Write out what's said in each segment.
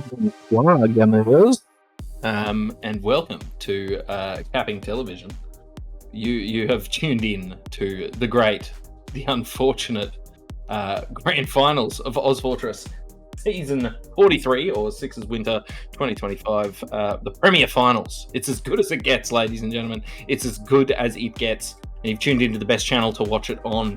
Gamers. And welcome to Capping Television. You have tuned in to the great, the unfortunate grand finals of ozfortress season 43, or Sixers Winter 2025, the Premier Finals. It's as good as it gets, ladies and gentlemen. It's as good as it gets. And you've tuned into the best channel to watch it on.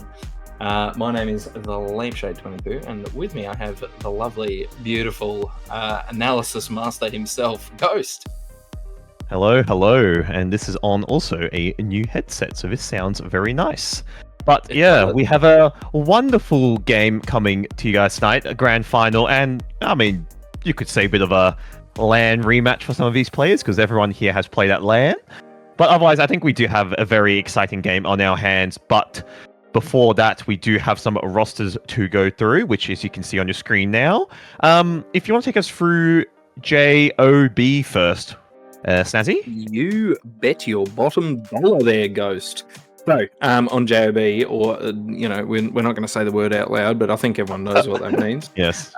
My name is the Lampshade22, and with me I have the lovely, beautiful analysis master himself, Ghost. Hello, and this is on also a new headset, so this sounds very nice. But yeah, we have a wonderful game coming to you guys tonight, a grand final, and I mean, you could say a bit of a LAN rematch for some of these players, because everyone here has played at LAN. But otherwise, I think we do have a very exciting game on our hands, but before that, we do have some rosters to go through, which, as you can see on your screen now. If you want to take us through JOB first, Snazzy? You bet your bottom dollar there, Ghost. So, on JOB, or, we're not going to say the word out loud, but I think everyone knows what that means. Yes.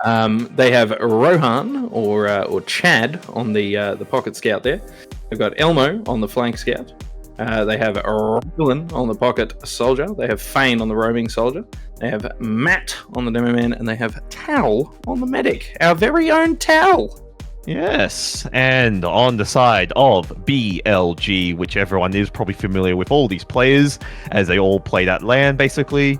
They have Rohan, or Chad, on the pocket scout there. They've got Elmo on the flank scout. They have Rylan on the pocket soldier. They have Fane on the roaming soldier. They have Matt on the demo man, and they have Tal on the medic. Our very own Tal. Yes, and on the side of BLG, which everyone is probably familiar with all these players, as they all played at LAN, basically.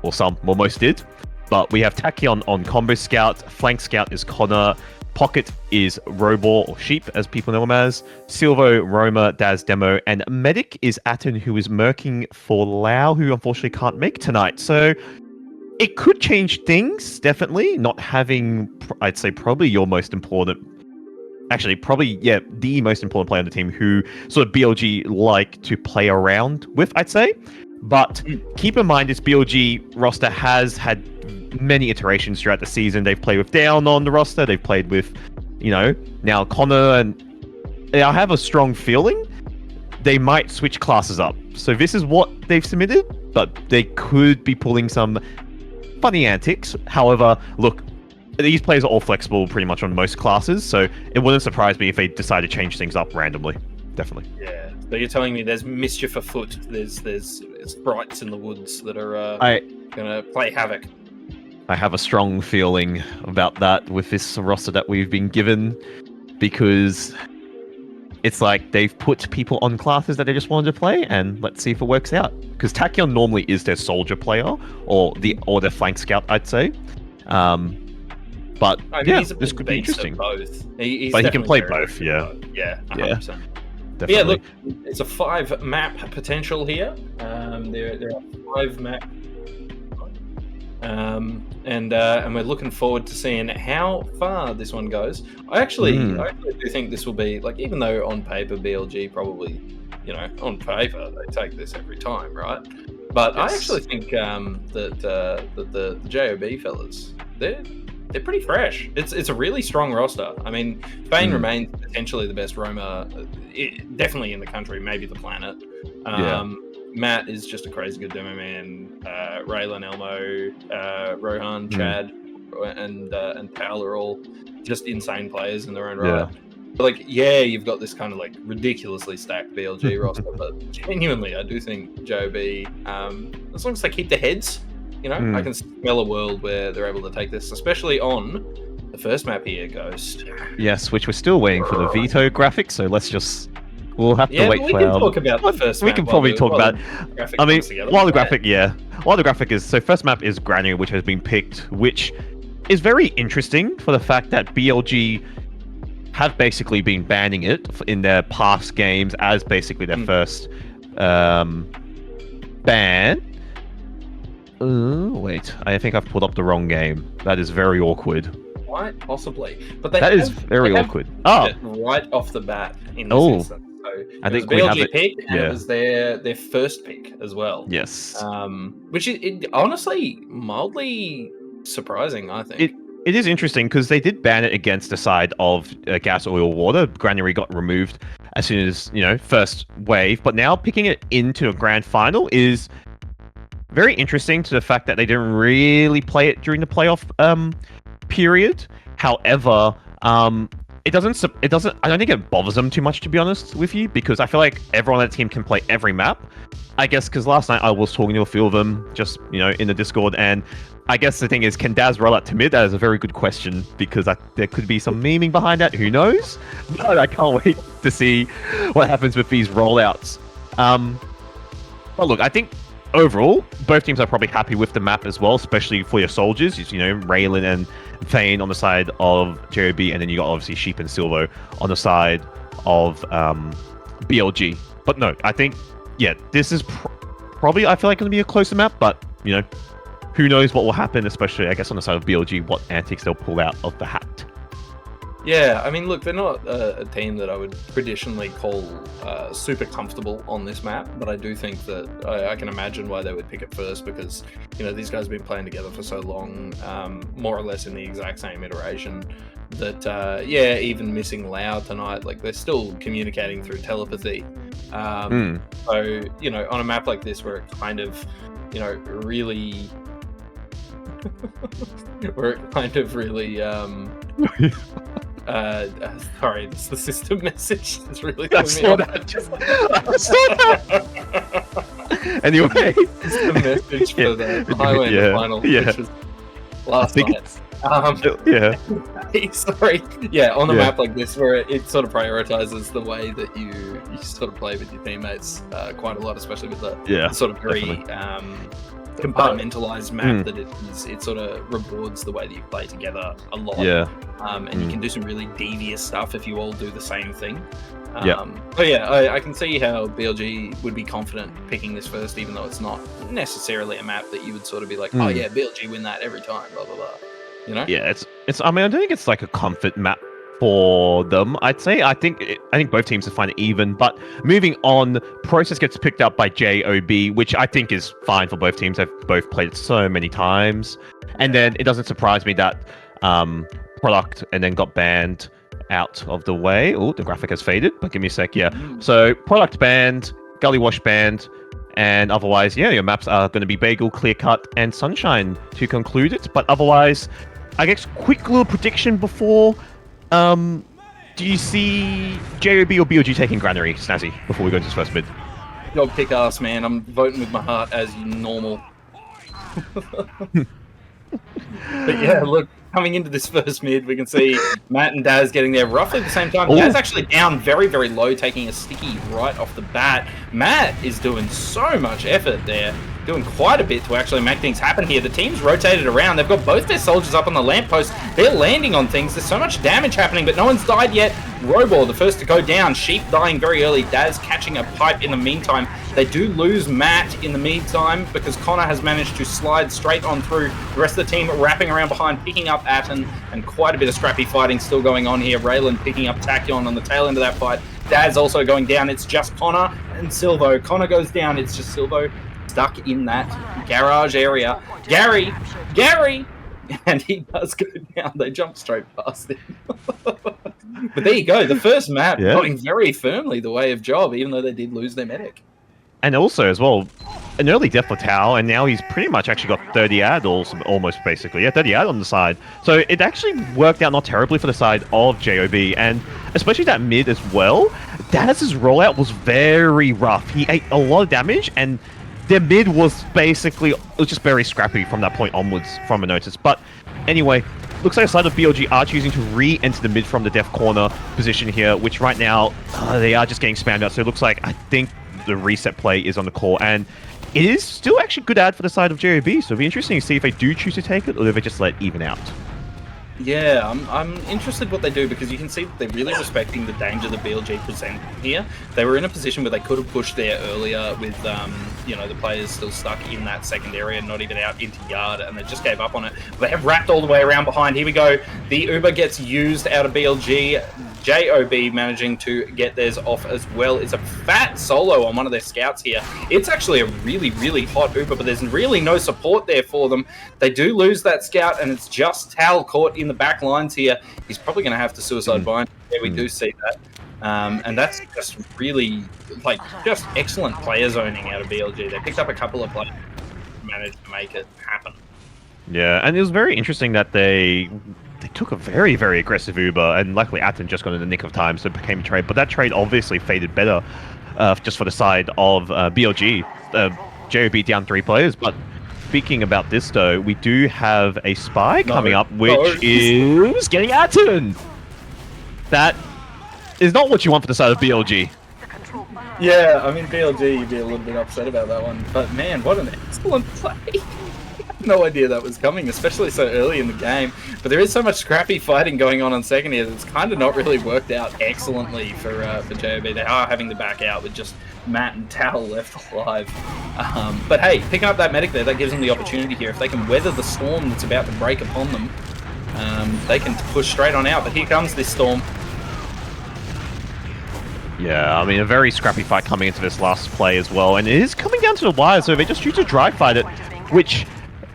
Or some, or most did. But we have Tachyon on Combo Scout, Flank Scout is Connor, Pocket is Robor, or Sheep, as people know him as, Silvo, Roma, Daz Demo, and Medic is Atten, who is merking for Lau, who unfortunately can't make tonight. So it could change things, definitely. Not having, I'd say, probably your most important, actually, probably, yeah, the most important player on the team who sort of BLG like to play around with, I'd say. But keep in mind, this BLG roster has had many iterations throughout the season. They've played with Down on the roster. They've played with, now Connor, and I have a strong feeling they might switch classes up. So this is what they've submitted, but they could be pulling some funny antics. However, look, these players are all flexible pretty much on most classes, so it wouldn't surprise me if they decide to change things up randomly. Definitely. Yeah. So you're telling me there's mischief afoot. There's sprites in the woods that are gonna play havoc. I have a strong feeling about that with this roster that we've been given, because it's like they've put people on classes that they just wanted to play, and let's see if it works out. Because Tachyon normally is their soldier player, or their flank scout, I'd say. But this could be interesting. Both. He can play both. Yeah. Yeah. 100%. Definitely. Yeah, look, it's a 5-map potential here. There are 5 map, and we're looking forward to seeing how far this one goes. I actually do think this will be, like, even though on paper BLG probably, on paper they take this every time, right? But yes. I actually think that the JOB fellas, they're pretty fresh. It's a really strong roster. I mean, Fane remains potentially the best roamer, definitely in the country, maybe the planet. Matt is just a crazy good demo man. Raylan, Elmo, Rohan, Chad, and Tal are all just insane players in their own right. But you've got this kind of like ridiculously stacked BLG roster, but genuinely, I do think JOB, as long as they keep their heads, I can smell a world where they're able to take this, especially on the first map here, Ghost. Yes, which we're still waiting for the veto graphics, so we'll have to wait for we can talk about the first map. We can probably talk about, while the graphic is, so first map is Granary, which has been picked, which is very interesting for the fact that BLG have basically been banning it in their past games as basically their first ban. Wait, I think I've pulled up the wrong game. That is very awkward. Quite possibly, but that is very awkward. Right off the bat in this instance. So I think we have it. Pick, and it was their first pick as well. Yes. Which is honestly mildly surprising, I think. It is interesting because they did ban it against the side of gas, oil, water. Granary got removed as soon as first wave, but now picking it into a grand final is very interesting to the fact that they didn't really play it during the playoff period. However, It doesn't. I don't think it bothers them too much, to be honest with you, because I feel like everyone on the team can play every map. I guess because last night I was talking to a few of them, just in the Discord, and I guess the thing is, can Daz roll out to mid? That is a very good question, because there could be some memeing behind that. Who knows? But I can't wait to see what happens with these rollouts. But look, I think overall, both teams are probably happy with the map as well, especially for your soldiers. Raylan and Thane on the side of JOB, and then you got obviously Sheep and Silvo on the side of BLG. But no, I think, yeah, this is probably, I feel like, going to be a closer map, but, who knows what will happen, especially, I guess, on the side of BLG, what antics they'll pull out of the hat. Yeah, I mean, look, they're not a team that I would traditionally call super comfortable on this map, but I do think that I can imagine why they would pick it first, because, these guys have been playing together for so long, more or less in the exact same iteration, that, yeah, even missing Lau tonight, like, they're still communicating through telepathy. So, on a map like this where it kind of, really... where it kind of really... sorry, it's the system message. It's really I saw that. Anyway, system message for the Highlander final, which was last night. Sorry. Yeah, on a map like this, where it sort of prioritizes the way that you sort of play with your teammates quite a lot, especially with the sort of very compartmentalized map that it is. It sort of rewards the way that you play together a lot. And you can do some really devious stuff if you all do the same thing. But yeah, I can see how BLG would be confident picking this first, even though it's not necessarily a map that you would sort of be like, oh yeah, BLG win that every time, blah blah blah. Yeah, it's. I mean, I don't think it's like a comfort map for them. I'd say. I think both teams will find it even. But moving on, Process gets picked up by JOB, which I think is fine for both teams. They've both played it so many times, and then it doesn't surprise me that Product and then got banned out of the way. Oh, the graphic has faded, but give me a sec. Yeah, so Product banned, Gully Wash banned, and otherwise, yeah, your maps are going to be Bagel, Clearcut, and Sunshine to conclude it. But otherwise, I guess quick little prediction before. Do you see JOB or BLG taking Granary, Snazzy, before we go to this first mid? Job kick ass, man. I'm voting with my heart as normal. But yeah, look, coming into this first mid, we can see Matt and Daz getting there roughly at the same time. Daz actually down very, very low, taking a sticky right off the bat. Matt is doing so much effort there, doing quite a bit to actually make things happen here. The team's rotated around. They've got both their soldiers up on the lamppost. They're landing on things. There's so much damage happening, but no one's died yet. Robor, the first to go down. Sheep dying very early. Daz catching a pipe in the meantime. They do lose Matt in the meantime because Connor has managed to slide straight on through. The rest of the team wrapping around behind, picking up Atten, and quite a bit of scrappy fighting still going on here. Raylan picking up Tachyon on the tail end of that fight. Daz also going down. It's just Connor and Silvo. Connor goes down. It's just Silvo stuck in that garage area. Gary! And he does go down. They jump straight past him. But there you go. The first map going very firmly the way of Job, even though they did lose their medic. And also, as well, an early death for Tao, and now he's pretty much actually got 30 ad, almost basically. Yeah, 30 ad on the side. So it actually worked out not terribly for the side of JOB, and especially that mid as well. Daz's rollout was very rough. He ate a lot of damage, and their mid was just very scrappy from that point onwards, from a notice. But anyway, looks like the side of BLG are choosing to re-enter the mid from the death corner position here, which right now, they are just getting spammed out. So it looks like, I think, the reset play is on the call, and it is still actually good ad for the side of JOB, so it'll be interesting to see if they do choose to take it or if they just let it even out. Yeah, I'm interested what they do, because you can see that they're really respecting the danger that BLG present here. They were in a position where they could have pushed there earlier with, the players still stuck in that second area, not even out into yard, and they just gave up on it. They have wrapped all the way around behind. Here we go. The Uber gets used out of BLG. JOB managing to get theirs off as well. It's a fat solo on one of their scouts here. It's actually a really, really hot Uber, but there's really no support there for them. They do lose that scout, and it's just Tal caught in the back lines here. He's probably going to have to suicide bind. Yeah, we do see that. And that's just really, just excellent player zoning out of BLG. They picked up a couple of players and managed to make it happen. Yeah, and it was very interesting that they they took a very, very aggressive Uber, and luckily Atten just got in the nick of time, so it became a trade. But that trade obviously faded better just for the side of BLG. JOB down 3 players, but speaking about this though, we do have a spy coming up, which is getting Atten. That is not what you want for the side of BLG. Yeah, I mean, BLG, you'd be a little bit upset about that one. But man, what an excellent play. No idea that was coming, especially so early in the game. But there is so much scrappy fighting going on second here that it's kind of not really worked out excellently for JOB. They are having to back out with just Matt and Tal left alive. But hey, picking up that medic there, that gives them the opportunity here. If they can weather the storm that's about to break upon them, they can push straight on out. But here comes this storm. Yeah, I mean, a very scrappy fight coming into this last play as well. And it is coming down to the wire, so they just choose to dry fight it, which...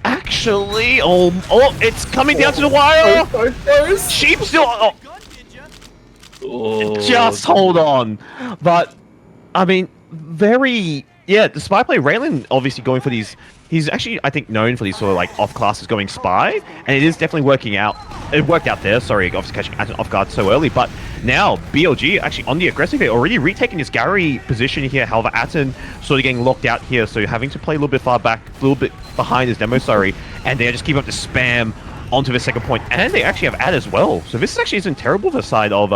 Actually, it's coming down to the wire. Sheep still. Just hold on. But I mean, the spy play. Raylan obviously going for these. He's actually, I think, known for these sort of like off classes going spy, and it is definitely working out. It worked out there. Sorry, obviously catching Atten off guard so early, but now BLG actually on the aggressive here, already retaking this Gary position here. However, Atten sort of getting locked out here, so having to play a little bit far back, a little bit behind his demo. Sorry, and they just keep up the spam onto the second point, and they actually have Ad as well. So this actually isn't terrible for the side of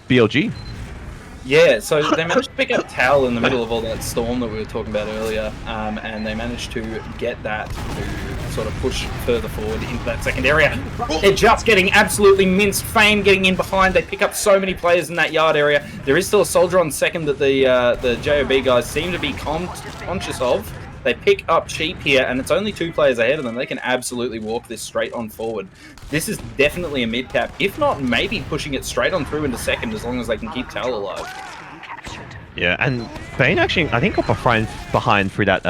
BLG. Yeah, so they managed to pick up Tal in the middle of all that storm that we were talking about earlier, and they managed to get that to sort of push further forward into that second area. They're just getting absolutely minced. Fame getting in behind. They pick up so many players in that yard area. There is still a soldier on second that the JOB guys seem to be conscious of. They pick up Sheep here, and it's only 2 players ahead of them. They can absolutely walk this straight on forward. This is definitely a mid-cap, if not maybe pushing it straight on through into second, as long as they can keep Tal alive. Yeah, and Bane actually, I think, got behind through that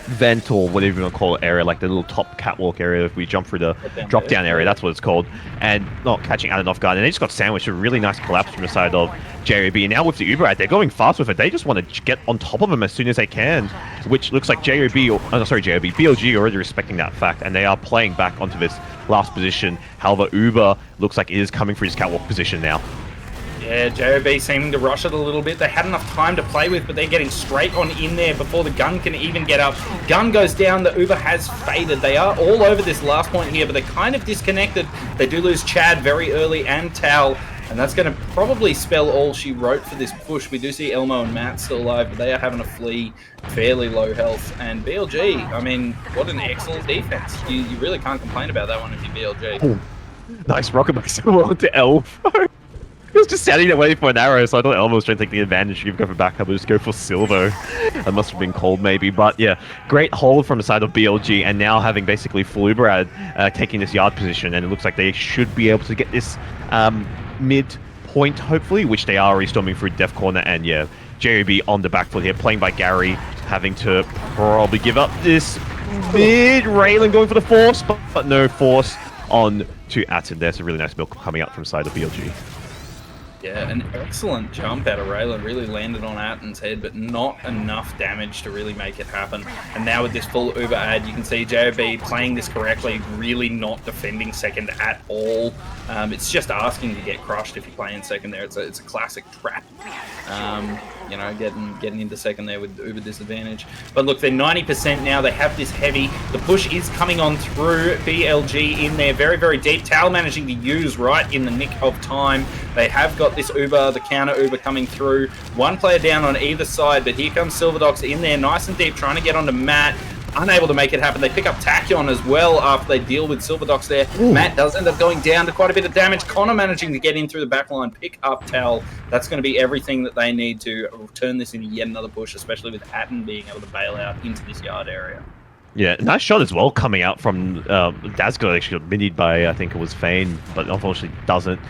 vent, or whatever you want to call it, area, like the little top catwalk area. If we jump through the drop-down area, that's what it's called, and not catching Atten off guard. And they just got sandwiched. A really nice collapse from the side of JOB. And now with the Uber, they're going fast with it. They just want to get on top of them as soon as they can, which looks like BLG already respecting that fact, and they are playing back onto this last position. However, Uber looks like it is coming for his catwalk position now. Yeah, JOB seeming to rush it a little bit. They had enough time to play with, but they're getting straight on in there before the gun can even get up. Gun goes down, the Uber has faded. They are all over this last point here, but they're kind of disconnected. They do lose Chad very early and Tal, and that's going to probably spell all she wrote for this push. We do see Elmo and Matt still alive, but they are having to flee fairly low health. And BLG, I mean, what an excellent defense. You really can't complain about that one if you're BLG. Oh, nice rocket back so well to Elmo. He was just standing there waiting for an arrow, so I thought Elmo was trying to take the advantage. You've got for backup, but just go for Silvo. That must have been cold, maybe. But yeah, great hold from the side of BLG, and now having basically full Uberad taking this yard position, and it looks like they should be able to get this mid point, hopefully, which they are already storming through Def Corner. And yeah, JOB on the back foot here, playing by Gary, having to probably give up this mid. Raylan going for the force, but no force on to Atten. There's a really nice build coming out from side of BLG. Yeah, an excellent jump out of Raylan. Really landed on Atten's head, but not enough damage to really make it happen. And now with this full Uber ad, you can see JOB playing this correctly, really not defending second at all. It's just asking to get crushed if you play in second there. It's a classic trap. You know, getting into second there with Uber disadvantage. But look, they're 90% now. They have this heavy. The push is coming on through. BLG in there, very, very deep. Tal managing to use right in the nick of time. They have got this Uber, the counter Uber coming through. One player down on either side, but here comes Silverdox in there, nice and deep, trying to get onto Matt. Unable to make it happen. They pick up Tachyon as well after they deal with Silverdox there. Ooh. Matt does end up going down to quite a bit of damage. Connor managing to get in through the back line, pick up Tal. That's going to be everything that they need to turn this into yet another push, especially with Atten being able to bail out into this yard area. Yeah, nice shot as well coming out from Dazgo. Actually got minied by, I think it was Fane, but unfortunately doesn't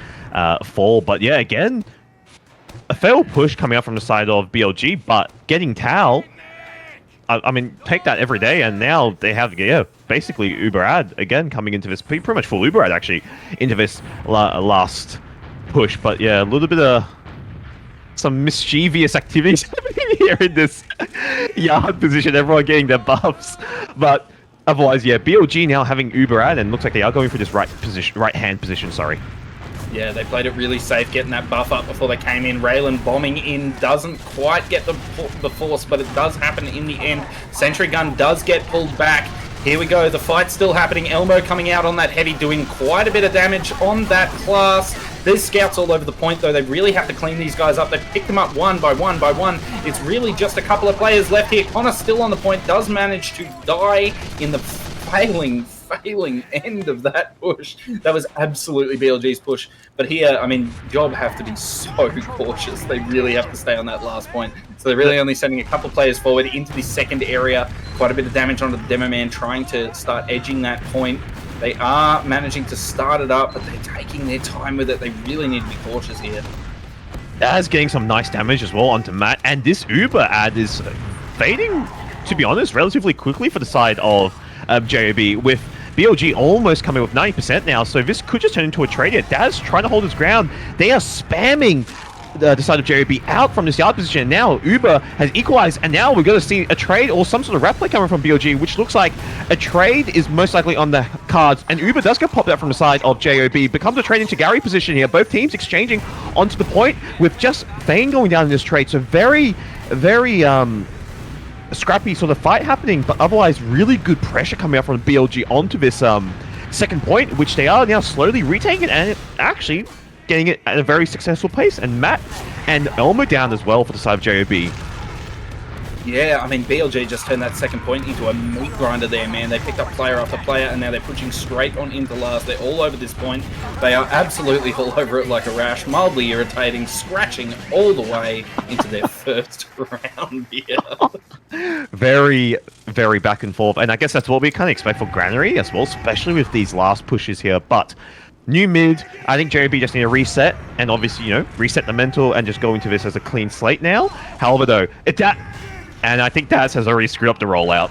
fall. But yeah, again, a failed push coming out from the side of BLG, but getting Tal, I mean, take that every day, and now they have, yeah, basically Uber ad again coming into this, pretty much full Uber ad actually, into this last push. But yeah, a little bit of some mischievous activities happening here in this yard position, everyone getting their buffs. But Otherwise, yeah, BLG now having Uber out, and looks like they are going for this right hand position, sorry. Yeah, they played it really safe, getting that buff up before they came in. Raylan bombing in, doesn't quite get the force, but it does happen in the end. Sentry gun does get pulled back. Here we go, the fight's still happening. Elmo coming out on that heavy, doing quite a bit of damage on that class. There's scouts all over the point, though. They really have to clean these guys up. They've picked them up one by one by one. It's really just a couple of players left here. Connor still on the point, does manage to die in the failing end of that push. That was absolutely BLG's push. But here, I mean, Job have to be so cautious. They really have to stay on that last point. So they're really only sending a couple of players forward into this second area. Quite a bit of damage onto the Demo Man, trying to start edging that point. They are managing to start it up, but they're taking their time with it. They really need to be cautious here. That's getting some nice damage as well onto Matt. And this Uber ad is fading, to be honest, relatively quickly for the side of JOB, with BLG almost coming with 90% now, so this could just turn into a trade here. Daz trying to hold his ground. They are spamming the side of JOB out from this yard position. Now Uber has equalized, and now we're going to see a trade or some sort of rap play coming from BLG, which looks like a trade is most likely on the cards. And Uber does get popped out from the side of JOB. Becomes a trade into Gary position here. Both teams exchanging onto the point with just Thane going down in this trade. So very, very scrappy sort of fight happening, but otherwise really good pressure coming out from BLG onto this second point, which they are now slowly retaking and actually getting it at a very successful pace. And Matt and Elmo down as well for the side of JOB. Yeah, I mean, BLG just turned that second point into a meat grinder there, man. They picked up player after player, and now they're pushing straight on into last. They're all over this point. They are absolutely all over it like a rash, mildly irritating, scratching all the way into their first round here. Very, very back and forth. And I guess that's what we kind of expect for Granary as well, especially with these last pushes here. But new mid, I think JOB just need to reset, and obviously, you know, reset the mental and just go into this as a clean slate now. However, though, and I think Daz has already screwed up the rollout.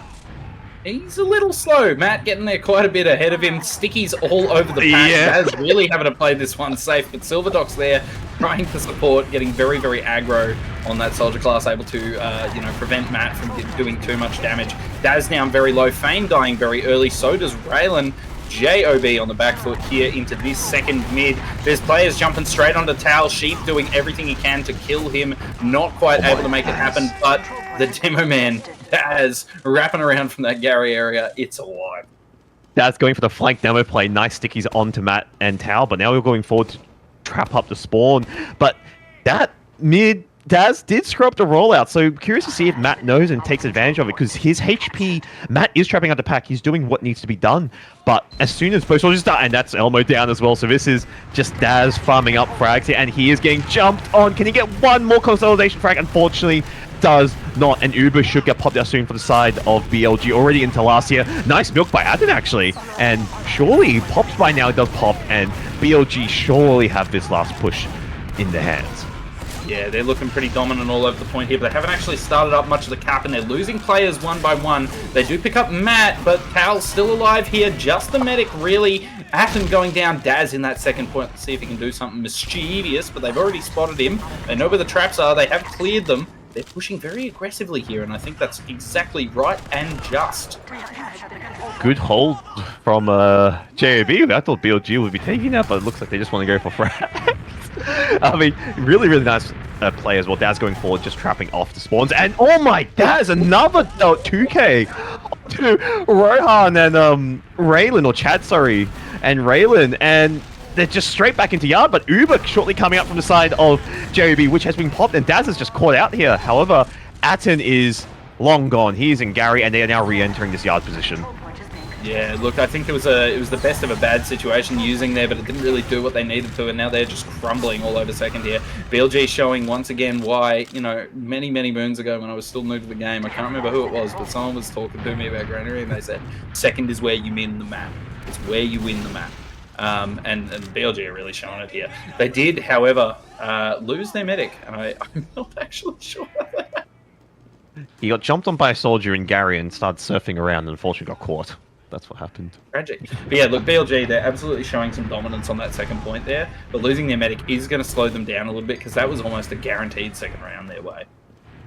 He's a little slow. Matt getting there quite a bit ahead of him. Sticky's all over the patch. Yeah. Daz really having to play this one safe, but Silverdoc's there trying to support, getting very, very aggro on that soldier class, able to, you know, prevent Matt from doing too much damage. Daz now very low. Fame dying very early. So does Raylan. JOB on the back foot here into this second mid. There's players jumping straight onto Tao. Sheep doing everything he can to kill him. Not quite able to make it happen, but the Demo Man, Daz, wrapping around from that Gary area. It's alive. Daz going for the flank demo play. Nice stickies onto Matt and Tao, but now we're going forward to trap up the spawn. But that mid, Daz did screw up the rollout, so curious to see if Matt knows and takes advantage of it, because his HP, Matt is trapping out the pack, he's doing what needs to be done, but as soon as both soldiers start, and that's Elmo down as well, so this is just Daz farming up frags here, and he is getting jumped on. Can he get one more consolidation frag? Unfortunately, does not, and Uber should get popped out soon for the side of BLG, already into last year. Nice milk by Adden, actually, and surely he pops by now, it does pop, and BLG surely have this last push in their hands. Yeah, they're looking pretty dominant all over the point here, but they haven't actually started up much of the cap, and they're losing players one by one. They do pick up Matt, but Pal's still alive here. Just the medic, really. Atten going down. Daz in that second point. Let's see if he can do something mischievous, but they've already spotted him. They know where the traps are. They have cleared them. They're pushing very aggressively here, and I think that's exactly right and just. Good hold from JOB. I thought BLG would be taking that, but it looks like they just want to go for frags. I mean, really, really nice play as well. Daz going forward, just trapping off the spawns. And oh my, Daz, another 2K to Rohan and Raylan, or Chad, sorry, and Raylan. And they're just straight back into yard, but Uber shortly coming up from the side of JOB, which has been popped, and Daz is just caught out here. However, Atten is long gone. He is in Gary, and they are now re-entering this yard position. Yeah, look, I think it was the best of a bad situation using there, but it didn't really do what they needed to, and now they're just crumbling all over second here. BLG showing once again why, you know, many, many moons ago when I was still new to the game, I can't remember who it was, but someone was talking to me about Granary, and they said, second is where you win the map. It's where you win the map. And BLG are really showing it here. They did, however, lose their medic, and I'm not actually sure. He got jumped on by a soldier in Gary and started surfing around, and unfortunately got caught. That's what happened. Tragic. But yeah, look, BLG, they're absolutely showing some dominance on that second point there, but losing their medic is going to slow them down a little bit, because that was almost a guaranteed second round their way.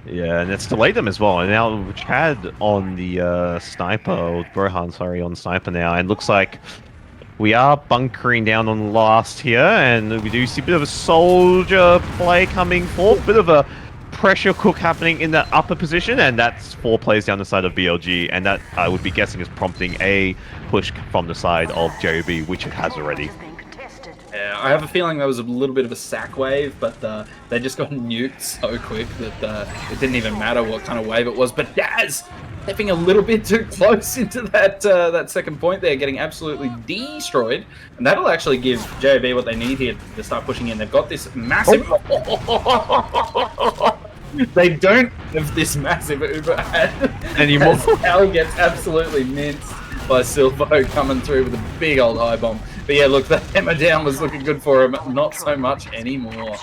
Yeah, and it's delayed them as well. And now Chad on the sniper, or Brohan, sorry, on sniper now, and looks like we are bunkering down on the last here, and we do see a bit of a soldier play coming forth, bit of a pressure cook happening in the upper position, and that's 4 players down the side of BLG, and that I would be guessing is prompting a push from the side of JOB, which it has already. Yeah, I have a feeling that was a little bit of a sack wave, but they just got nuked so quick that it didn't even matter what kind of wave it was. But Daz stepping a little bit too close into that that second point there, getting absolutely destroyed, and that'll actually give JOB what they need here to start pushing in. They've got this massive. They don't have this massive Uber anymore. Hell gets absolutely minced by Silvo coming through with a big old high bomb. But yeah, look, the hammer down was looking good for him. Not so much anymore.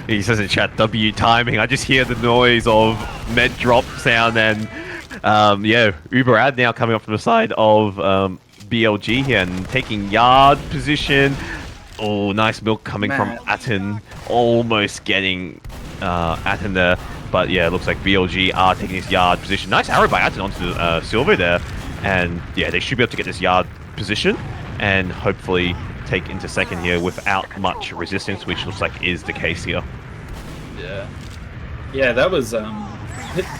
He says in chat, W timing. I just hear the noise of med drop sound, and yeah, Uber Ad now coming up from the side of BLG here and taking yard position. Oh, nice milk coming from Atten. Almost getting Atten there. But yeah, it looks like BLG are taking this yard position. Nice arrow by Atten onto Silver there. And yeah, they should be able to get this yard position and hopefully take into second here without much resistance, which looks like is the case here. Yeah. Yeah, that was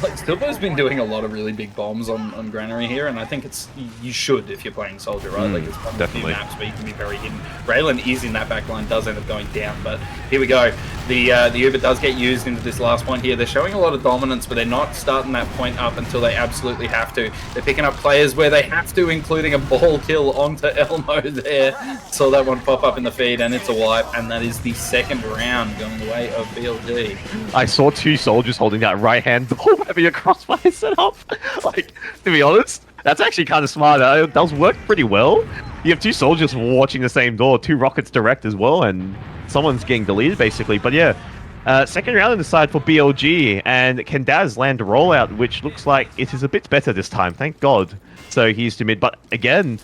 like Stilbo's been doing a lot of really big bombs on Granary here, and I think it's you should if you're playing Soldier, right? Like it's one of the few maps where you can be very hidden. Raylan is in that back line, does end up going down, but here we go. The Uber does get used into this last point here. They're showing a lot of dominance, but they're not starting that point up until they absolutely have to. They're picking up players where they have to, including a ball kill onto Elmo there. Saw that one pop up in the feed, and it's a wipe, and that is the second round going the way of BLG. I saw 2 soldiers holding that right hand door having a crossfire set up. Like, to be honest, that's actually kind of smart. It does work pretty well. You have 2 soldiers watching the same door, 2 rockets direct as well, and someone's getting deleted basically. But yeah, second round on the side for BLG, and can Daz land a rollout, which looks like it is a bit better this time, thank God. So he's to mid, but again,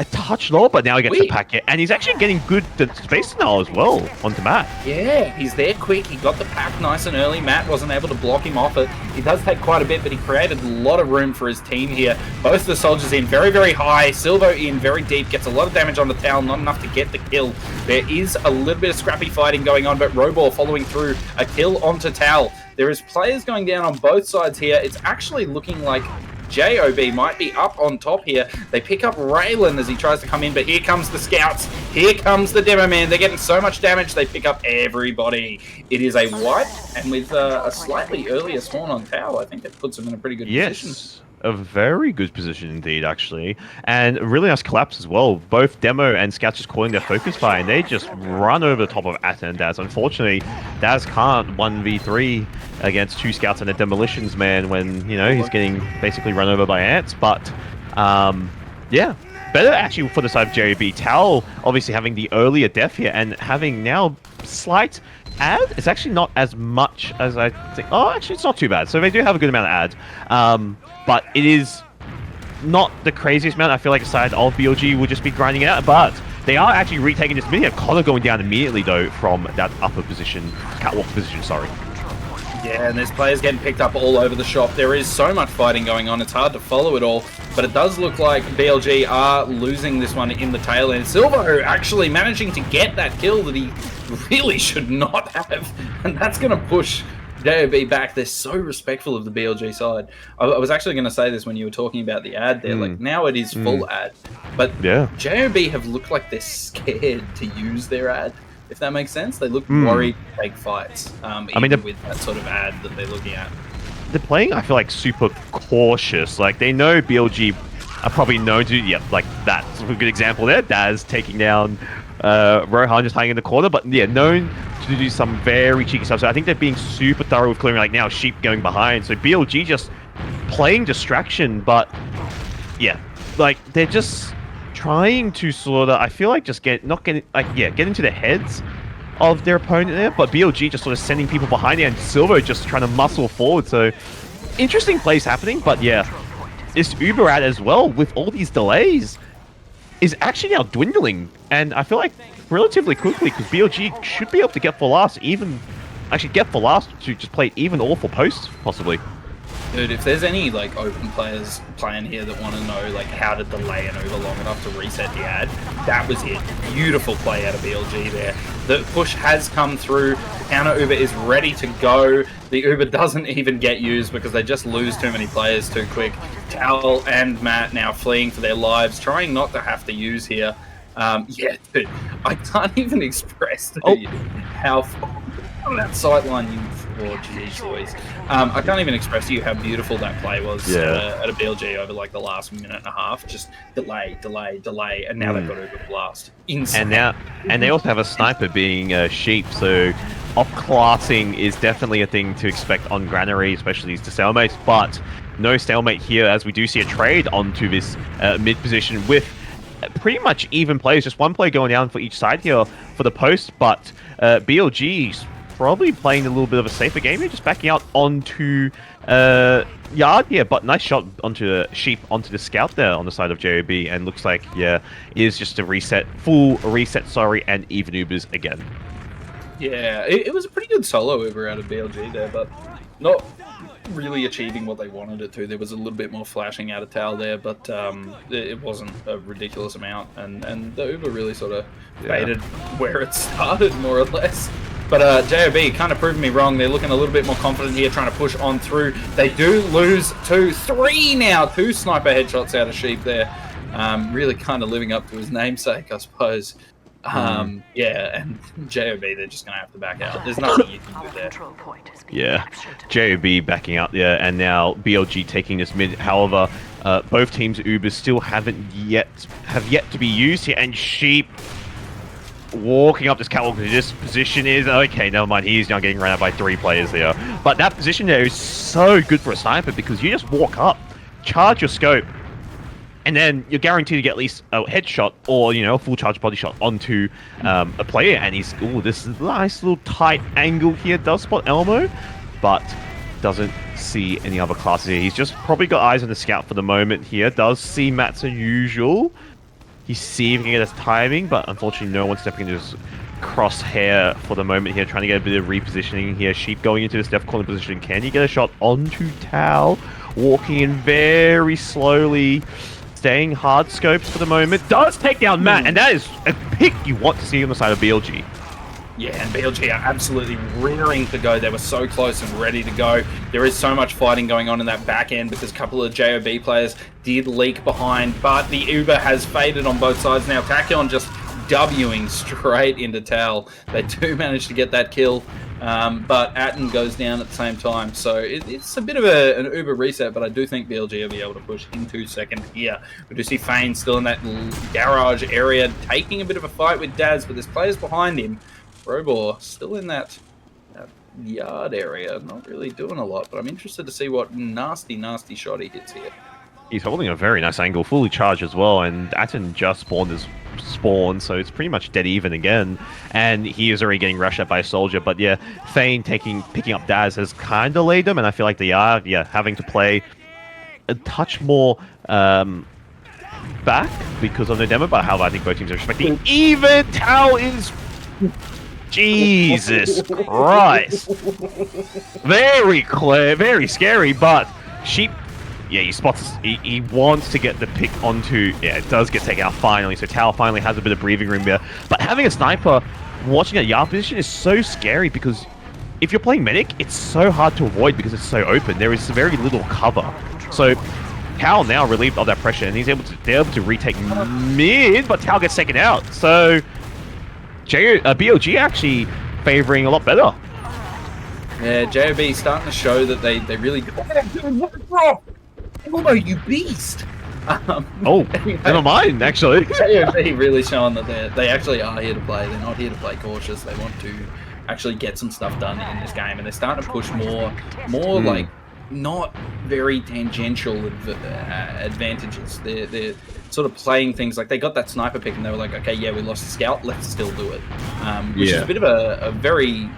a touch low, but now he gets the packet, and he's actually getting good space now as well onto Matt. Yeah, he's there quick. He got the pack nice and early. Matt wasn't able to block him off it. He does take quite a bit, but he created a lot of room for his team here. Both the soldiers in very, very high. Silvo in very deep, gets a lot of damage on the Tal, not enough to get the kill. There is a little bit of scrappy fighting going on, but Robor following through a kill onto Tal. There is players going down on both sides here. It's actually looking like JOB might be up on top here. They pick up Raylan as he tries to come in, but here comes the scouts. Here comes the demo man. They're getting so much damage, they pick up everybody. It is a wipe, and with a slightly earlier spawn on Tau, I think it puts them in a pretty good position. A very good position indeed, actually. And a really nice collapse as well. Both Demo and Scouts just calling their focus fire, and they just run over the top of Atten and Daz. Unfortunately, Daz can't 1v3 against 2 Scouts and a Demolitions man when, you know, he's getting basically run over by ants. But, yeah, better actually for the side of JOB. Tal obviously having the earlier death here and having now slight ad. It's actually not as much as I think. Oh, actually, it's not too bad. So they do have a good amount of ad. But it is not the craziest amount. I feel like the side of BLG will just be grinding it out. But they are actually retaking this mid. Connor going down immediately, though, from that upper position, catwalk position, sorry. Yeah, and there's players getting picked up all over the shop. There is so much fighting going on. It's hard to follow it all. But it does look like BLG are losing this one in the tail end. Silvo actually managing to get that kill that he really should not have. And that's going to push JOB back. They're so respectful of the BLG side. I was actually going to say this when you were talking about the ad there. Like, now it is full ad. But yeah, JOB have looked like they're scared to use their ad, if that makes sense. They look worried to take fights, I mean, with that sort of ad that they're looking at. They're playing, I feel like, super cautious. Like, they know BLG are probably known to, like, that's a good example there. Daz taking down Rohan just hiding in the corner, but yeah, known to do some very cheeky stuff. So I think they're being super thorough with clearing, like, now Sheep going behind. So BLG just playing distraction, but yeah, like, they're just trying to sort of, I feel like, just get into the heads of their opponent there, but BLG just sort of sending people behind there, and Silvo just trying to muscle forward. So interesting plays happening, but yeah, this Uber ad as well with all these delays is actually now dwindling, and I feel like relatively quickly, because BLG should be able to get full last even actually get for last to just play even or for post, possibly. Dude, if there's any like open players playing here that want to know like how to delay an Uber long enough to reset the ad, that was it. Beautiful play out of BLG there. The push has come through. The counter Uber is ready to go. The Uber doesn't even get used because they just lose too many players too quick. Tal and Matt now fleeing for their lives, trying not to have to use here. Yeah, dude, I can't even express to you how far on that sideline you... Oh, geez, Louise. I can't even express to you how beautiful that play was at a BLG over like the last minute and a half. Just delay, and now they've got Uber Blast. Insane. And they also have a sniper being Sheep, so off-classing is definitely a thing to expect on Granary, especially to stalemates, but no stalemate here as we do see a trade onto this mid position with pretty much even players, just one player going down for each side here for the post, but BLG's probably playing a little bit of a safer game here, just backing out onto Yard. Yeah, but nice shot onto Sheep, onto the scout there on the side of JOB, and looks like, yeah, it is just a reset, full reset, sorry, and even Ubers again. Yeah, it was a pretty good solo Uber out of BLG there, but not really achieving what they wanted it to. There was a little bit more flashing out of Tal there, but it wasn't a ridiculous amount, and the Uber really sort of faded where it started, more or less. But JOB kind of proved me wrong. They're looking a little bit more confident here, trying to push on through. They do lose 2-3 now. 2 sniper headshots out of Sheep there. Really kind of living up to his namesake, I suppose. Yeah, and JOB, they're just going to have to back out. There's nothing you can do there. Yeah, JOB backing out there, and now BLG taking this mid. However, both teams' Ubers still have yet to be used here, and Sheep walking up this catwalk. This position is okay. Never mind. He's now getting run out by 3 players there. But that position there is so good for a sniper because you just walk up, charge your scope, and then you're guaranteed to get at least a headshot or, you know, a full charge body shot onto a player. And he's, oh, this is a nice little tight angle here. Does spot Elmo, but doesn't see any other classes here. He's just probably got eyes on the scout for the moment here. Does see Matt's unusual. He's seeing if he can get his timing, but unfortunately no one's stepping into his crosshair for the moment here, trying to get a bit of repositioning here. Sheep going into this death calling position. Can he get a shot onto Tal? Walking in very slowly, staying hard scopes for the moment. Does take down Matt, and that is a pick you want to see on the side of BLG. Yeah, and BLG are absolutely rearing to go. They were so close and ready to go. There is so much fighting going on in that back end because a couple of JOB players did leak behind, but the Uber has faded on both sides now. Tachyon just Wing straight into Tal. They do manage to get that kill, but Atten goes down at the same time. So it's a bit of an Uber reset, but I do think BLG will be able to push into second here. We do see Fane still in that garage area, taking a bit of a fight with Daz, but there's players behind him. Robor still in that yard area, not really doing a lot, but I'm interested to see what nasty shot he hits here. He's holding a very nice angle, fully charged as well, and Atten just spawned his spawn, so it's pretty much dead even again, and he is already getting rushed at by a soldier. But yeah, Fane picking up Daz has kind of laid him, and I feel like they are having to play a touch more back because of the demo, but however I think both teams are respecting. Even Tal is... Jesus Christ. Very clear, very scary, but Sheep, yeah, he spots, he wants to get the pick onto, yeah, it does get taken out finally, so Tal finally has a bit of breathing room there. But having a sniper watching that yard position is so scary because if you're playing medic, it's so hard to avoid because it's so open. There is very little cover. So Tal now relieved of that pressure, and they're able to retake mid, but Tal gets taken out. So BLG actually favoring a lot better. Yeah, JOB starting to show that they really... Oh, you beast! Never mind, actually. JOB really showing that they actually are here to play. They're not here to play cautious. They want to actually get some stuff done in this game, and they're starting to push more like not very tangential advantages. They're sort of playing things like they got that sniper pick and they were like, okay, yeah, we lost the scout, let's still do it. Which is a bit of a very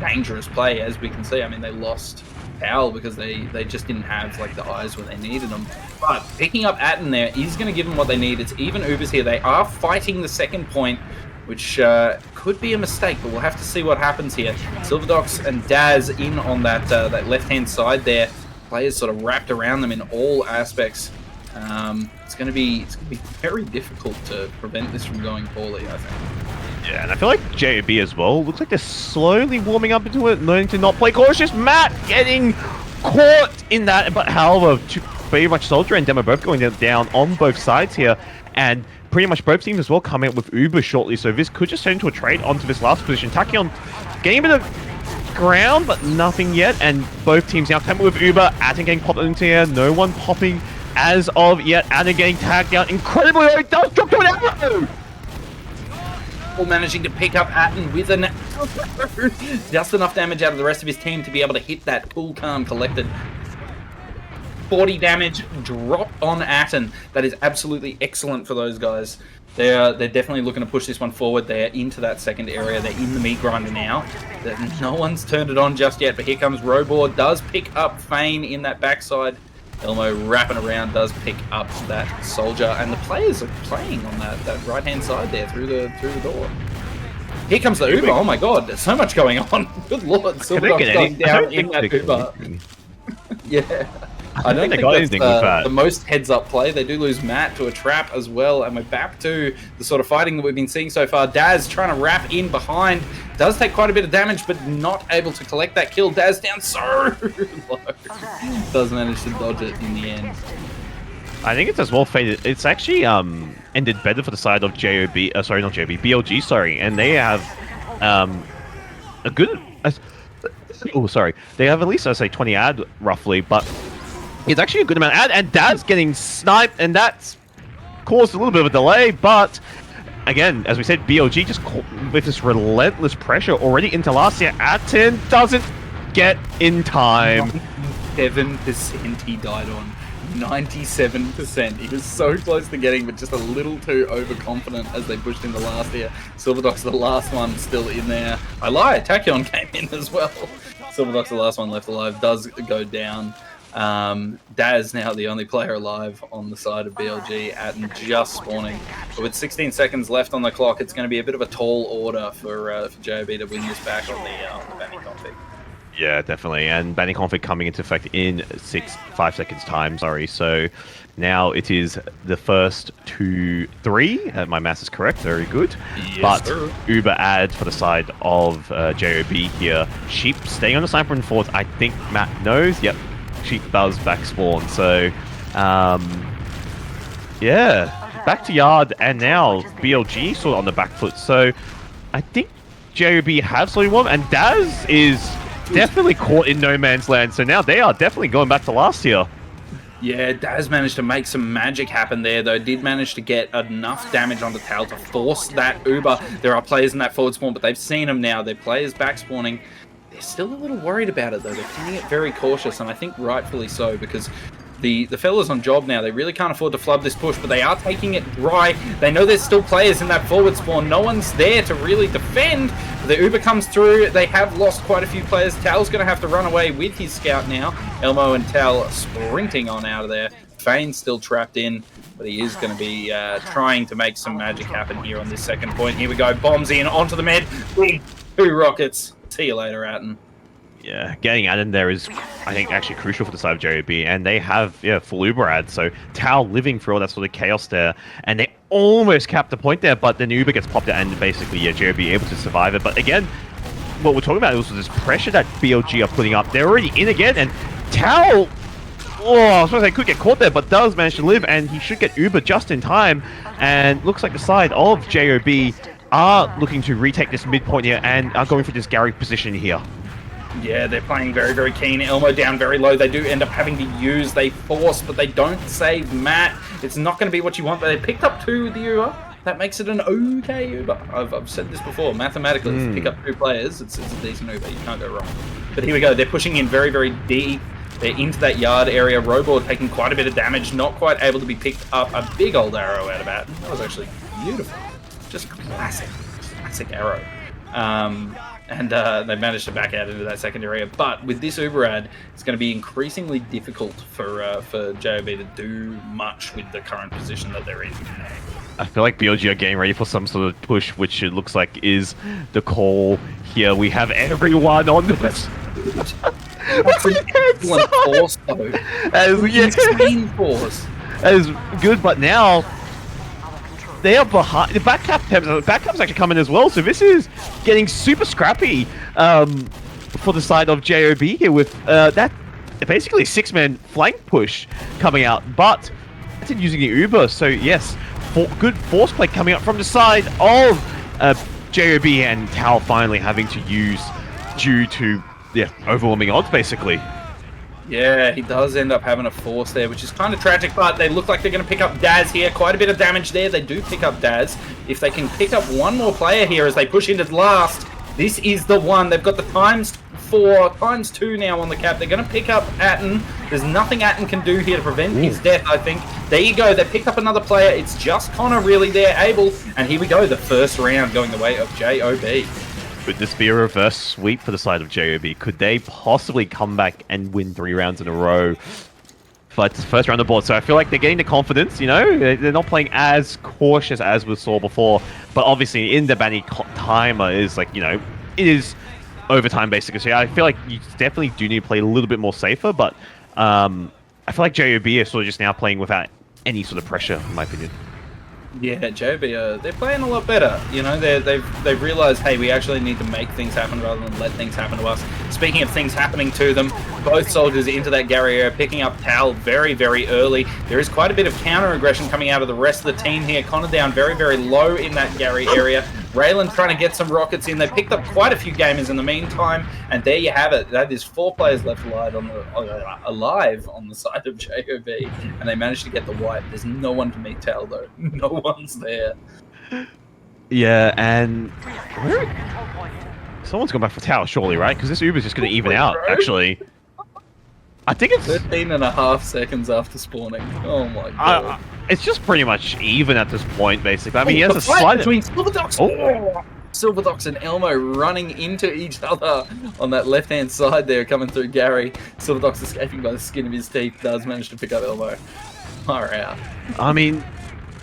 dangerous play, as we can see. I mean, they lost Powell because they just didn't have like the eyes when they needed them. But picking up Atten there is going to give them what they need. It's even Ubers here. They are fighting the second point. which could be a mistake, but we'll have to see what happens here. Silverdox and Daz in on that that left-hand side there. Players sort of wrapped around them in all aspects. It's going to be very difficult to prevent this from going poorly, I think. Yeah, and I feel like JOB as well. Looks like they're slowly warming up into it, learning to not play cautious. Matt getting caught in that, but however, pretty much Soldier and Demo both going down on both sides here, and pretty much both teams as well coming up with Uber shortly, so this could just turn into a trade onto this last position. Tachyon getting a bit of ground, but nothing yet, and both teams now coming with Uber. Atten getting popped into here, no one popping as of yet. Atten getting tagged out incredibly low, it does drop to an arrow! Managing to pick up Atten with an just enough damage out of the rest of his team to be able to hit that cool, calm, collected 40 damage drop on Atten. That is absolutely excellent for those guys. They're definitely looking to push this one forward. They're into that second area. They're in the meat grinder now. No one's turned it on just yet, but here comes Robor. Does pick up Fane in that backside. Elmo wrapping around, does pick up that Soldier, and the players are playing on that right-hand side there through the door. Here comes the Uber. Oh my god, there's so much going on. Good lord, Silverdogs going down in that Uber. Yeah. I don't think that's the most heads-up play. They do lose Matt to a trap as well, and we're back to the sort of fighting that we've been seeing so far. Daz trying to wrap in behind. Does take quite a bit of damage, but not able to collect that kill. Daz down so low. Does manage to dodge it in the end. I think it's as well faded. It's actually ended better for the side of JOB. Sorry, not JOB. BLG, sorry. And they have a good... oh, sorry. They have at least, I'd say, 20 ad, roughly, but... it's actually a good amount of ad, and Dad's getting sniped, and that's caused a little bit of a delay, but again, as we said, BLG just with this relentless pressure already into last year. Atten doesn't get in time. 97% he died on. 97%. He was so close to getting, but just a little too overconfident as they pushed him the last year. Silverdock's the last one still in there. I lied, Tachyon came in as well. Silverdock's the last one left alive, does go down. Daz now the only player alive on the side of BLG. Atten just spawning, but with 16 seconds left on the clock, it's going to be a bit of a tall order for JOB to win this back on the banning config. Yeah, definitely, and banning config coming into effect in 5 seconds time. Sorry, so now it is the first 2-3. My math is correct. Very good. Yes, but sir. Uber ad for the side of JOB here. Sheep staying on the sniper and forwards. I think Matt knows. Yep. Sheep does back spawn, so yeah, back to yard, and now BLG sort of on the back foot, so I think JOB have slowly won, and Daz is definitely caught in no man's land, so now they are definitely going back to last year. Yeah, Daz managed to make some magic happen there, though. Did manage to get enough damage on the tail to force that Uber. There are players in that forward spawn, but they've seen him now. Their players back spawning. They're still a little worried about it, though. They're playing it very cautious, and I think rightfully so, because the fellas on job now, they really can't afford to flub this push, but they are taking it dry. They know there's still players in that forward spawn. No one's there to really defend. The Uber comes through. They have lost quite a few players. Tal's going to have to run away with his scout now. Elmo and Tal sprinting on out of there. Fane's still trapped in, but he is going to be trying to make some magic happen here on this second point. Here we go. Bombs in onto the med. 2 rockets. See you later, Atten. Yeah, getting Atten there is, I think, actually crucial for the side of JOB, and they have, full Uber ad, so Tao living through all that sort of chaos there, and they almost capped the point there, but then Uber gets popped out, and basically, JOB able to survive it. But again, what we're talking about is this pressure that BLG are putting up. They're already in again, and Tao, I suppose they could get caught there, but does manage to live, and he should get Uber just in time, and looks like the side of JOB are looking to retake this midpoint here and are going for this Gary position here. Yeah, they're playing very, very keen. Elmo down very low. They do end up having to use. They force, but they don't save Matt. It's not going to be what you want, but they picked up 2 with the Uber. That makes it an okay Uber. I've said this before. Mathematically, if you pick up 2 players, it's a decent Uber. You can't go wrong. But here we go. They're pushing in very, very deep. They're into that yard area. Robor taking quite a bit of damage. Not quite able to be picked up. A big old arrow out of Atten. That was actually beautiful. Just classic arrow. And they managed to back out into that second area. But with this Uber ad, it's going to be increasingly difficult for JOB to do much with the current position that they're in. I feel like BLG are getting ready for some sort of push, which it looks like is the call here. We have everyone on this. That's an excellent force, though. Insane force. That is good, but now they are behind. The back cap's actually coming as well, so this is getting super scrappy for the side of JOB here with that basically 6-man flank push coming out, but it's using the Uber, so yes, good force play coming up from the side of JOB, and Tao finally having to use due to overwhelming odds basically. Yeah, he does end up having a force there, which is kind of tragic, but they look like they're going to pick up Daz here. Quite a bit of damage there. They do pick up Daz. If they can pick up one more player here as they push into last, this is the one. They've got the ×4, ×2 now on the cap. They're going to pick up Atten. There's nothing Atten can do here to prevent his death, I think. There you go. They picked up another player. It's just Connor really there, able. And here we go. The first round going the way of JOB. Could this be a reverse sweep for the side of JOB? Could they possibly come back and win 3 rounds in a row? But it's the first round of the board, so I feel like they're getting the confidence, you know? They're not playing as cautious as we saw before. But obviously, in the Banny timer is like, you know, it is overtime basically. So yeah, I feel like you definitely do need to play a little bit more safer. But I feel like JOB are sort of just now playing without any sort of pressure, in my opinion. Yeah, JOB, they're playing a lot better. You know, they've realized, hey, we actually need to make things happen rather than let things happen to us. Speaking of things happening to them, both soldiers into that Gary area, picking up Tal very, very early. There is quite a bit of counter-aggression coming out of the rest of the team here. Connor down very, very low in that Gary area. Raylan trying to get some rockets in. They picked up quite a few gamers in the meantime, and there you have it. That is 4 players left alive on the side of JOB, and they managed to get the wipe. There's no one to meet Tal, though. No one's there. Yeah, and someone's gone back for Tal, surely, right? Because this Uber's just going to even out, actually. I think it's 13.5 seconds after spawning. Oh my god. It's just pretty much even at this point, basically. I mean, he has a slight between Silverdox. Silverdox and Elmo running into each other on that left-hand side there, coming through Gary. Silverdox escaping by the skin of his teeth, does manage to pick up Elmo. Far out. I mean,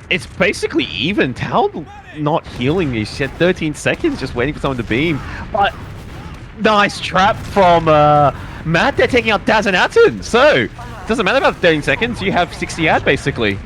it's basically even. Tal not healing. He had 13 seconds just waiting for someone to beam. But nice trap from Matt. They're taking out Daz and Atten. So, it doesn't matter about 13 seconds. You have 60 ad, basically.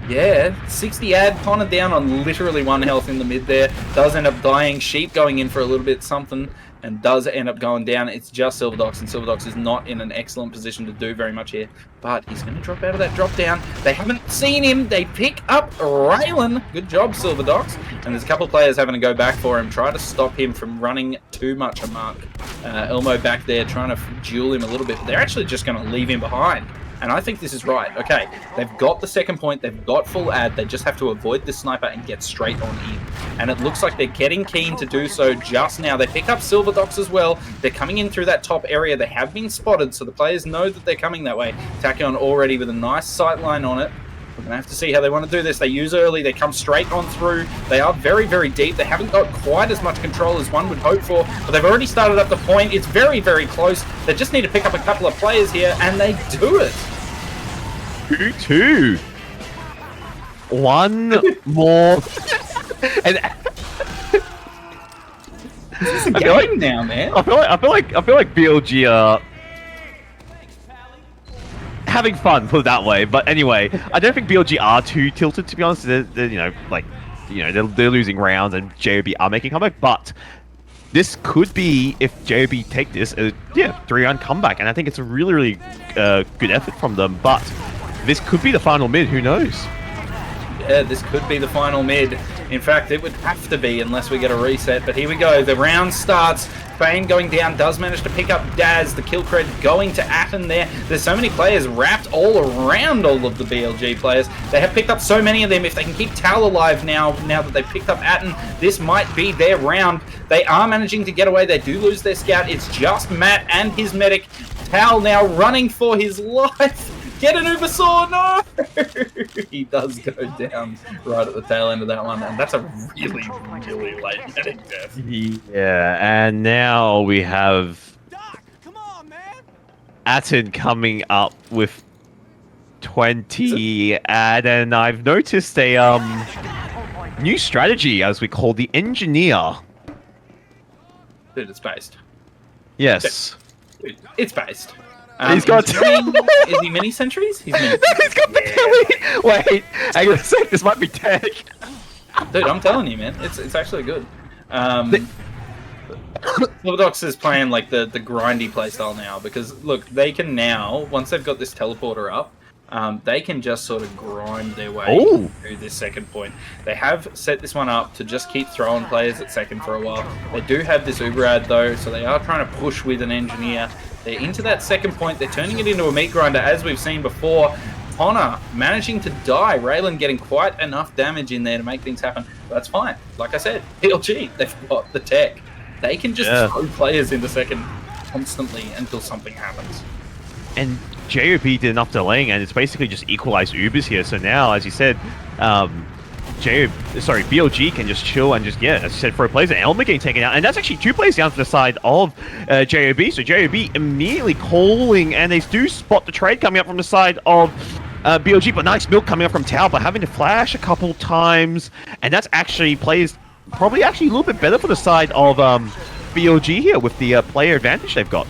Yeah, 60 ad, Connor down on literally 1 health in the mid there. Does end up dying. Sheep going in for a little bit something, and does end up going down. It's just Silverdox, and Silverdox is not in an excellent position to do very much here. But he's going to drop out of that drop down. They haven't seen him. They pick up Raylan. Good job, Silverdox. And there's a couple of players having to go back for him, try to stop him from running too much amok. Elmo back there trying to duel him a little bit. But they're actually just going to leave him behind. And I think this is right. Okay, they've got the second point, they've got full ad, they just have to avoid the sniper and get straight on in. And it looks like they're getting keen to do so just now. They pick up Silverdox as well. They're coming in through that top area. They have been spotted, so the players know that they're coming that way. Tachyon already with a nice sight line on it. We're going to have to see how they want to do this. They use early. They come straight on through. They are very, very deep. They haven't got quite as much control as one would hope for, but they've already started up the point. It's very, very close. They just need to pick up a couple of players here, and they do it. 2-2. One more. And this is a game now, man. I feel like BLG are having fun, put it that way. But anyway, I don't think BLG are too tilted, to be honest. They're they're losing rounds, and JOB are making comeback. But this could be, if JOB take this, a 3-round comeback, and I think it's a really, really good effort from them. But this could be the final mid. Who knows? Yeah, this could be the final mid. In fact, it would have to be unless we get a reset. But here we go. The round starts. Fane going down, does manage to pick up Daz. The kill cred going to Atten there. There's so many players wrapped all around all of the BLG players. They have picked up so many of them. If they can keep Tal alive now that they've picked up Atten, this might be their round. They are managing to get away. They do lose their scout. It's just Matt and his medic. Tal now running for his life. Get an Uber Saw! No! He does go down right at the tail end of that one, and that's a really, really late medic death. Yeah, and now we have Atten coming up with 20, and then I've noticed a new strategy, as we call the engineer. Dude, it's based. Yes. Dude, it's based. He's got. Is he mini sentries? He's mini. He's got the Kelly. Wait, hang on a sec. This might be tech. Dude, I'm telling you, man, it's actually good. Silverdox is playing like the grindy playstyle now because look, they can now once they've got this teleporter up, they can just sort of grind their way through this second point. They have set this one up to just keep throwing players at second for a while. They do have this Uberad though, so they are trying to push with an engineer. They're into that second point. They're turning it into a meat grinder as we've seen before. Connor managing to die. Raylan getting quite enough damage in there to make things happen. But that's fine. Like I said, BLG, they've got the tech. They can just throw players into second constantly until something happens. And JOP did enough delaying, and it's basically just equalized Ubers here. So now, as you said, BLG can just chill and just, as you said, throw players. And Elmer getting taken out. And that's actually 2 players down to the side of JOB. So JOB immediately calling, and they do spot the trade coming up from the side of BLG. But nice milk coming up from Tao, but having to flash a couple times. And that's actually plays probably actually a little bit better for the side of BLG here with the player advantage they've got.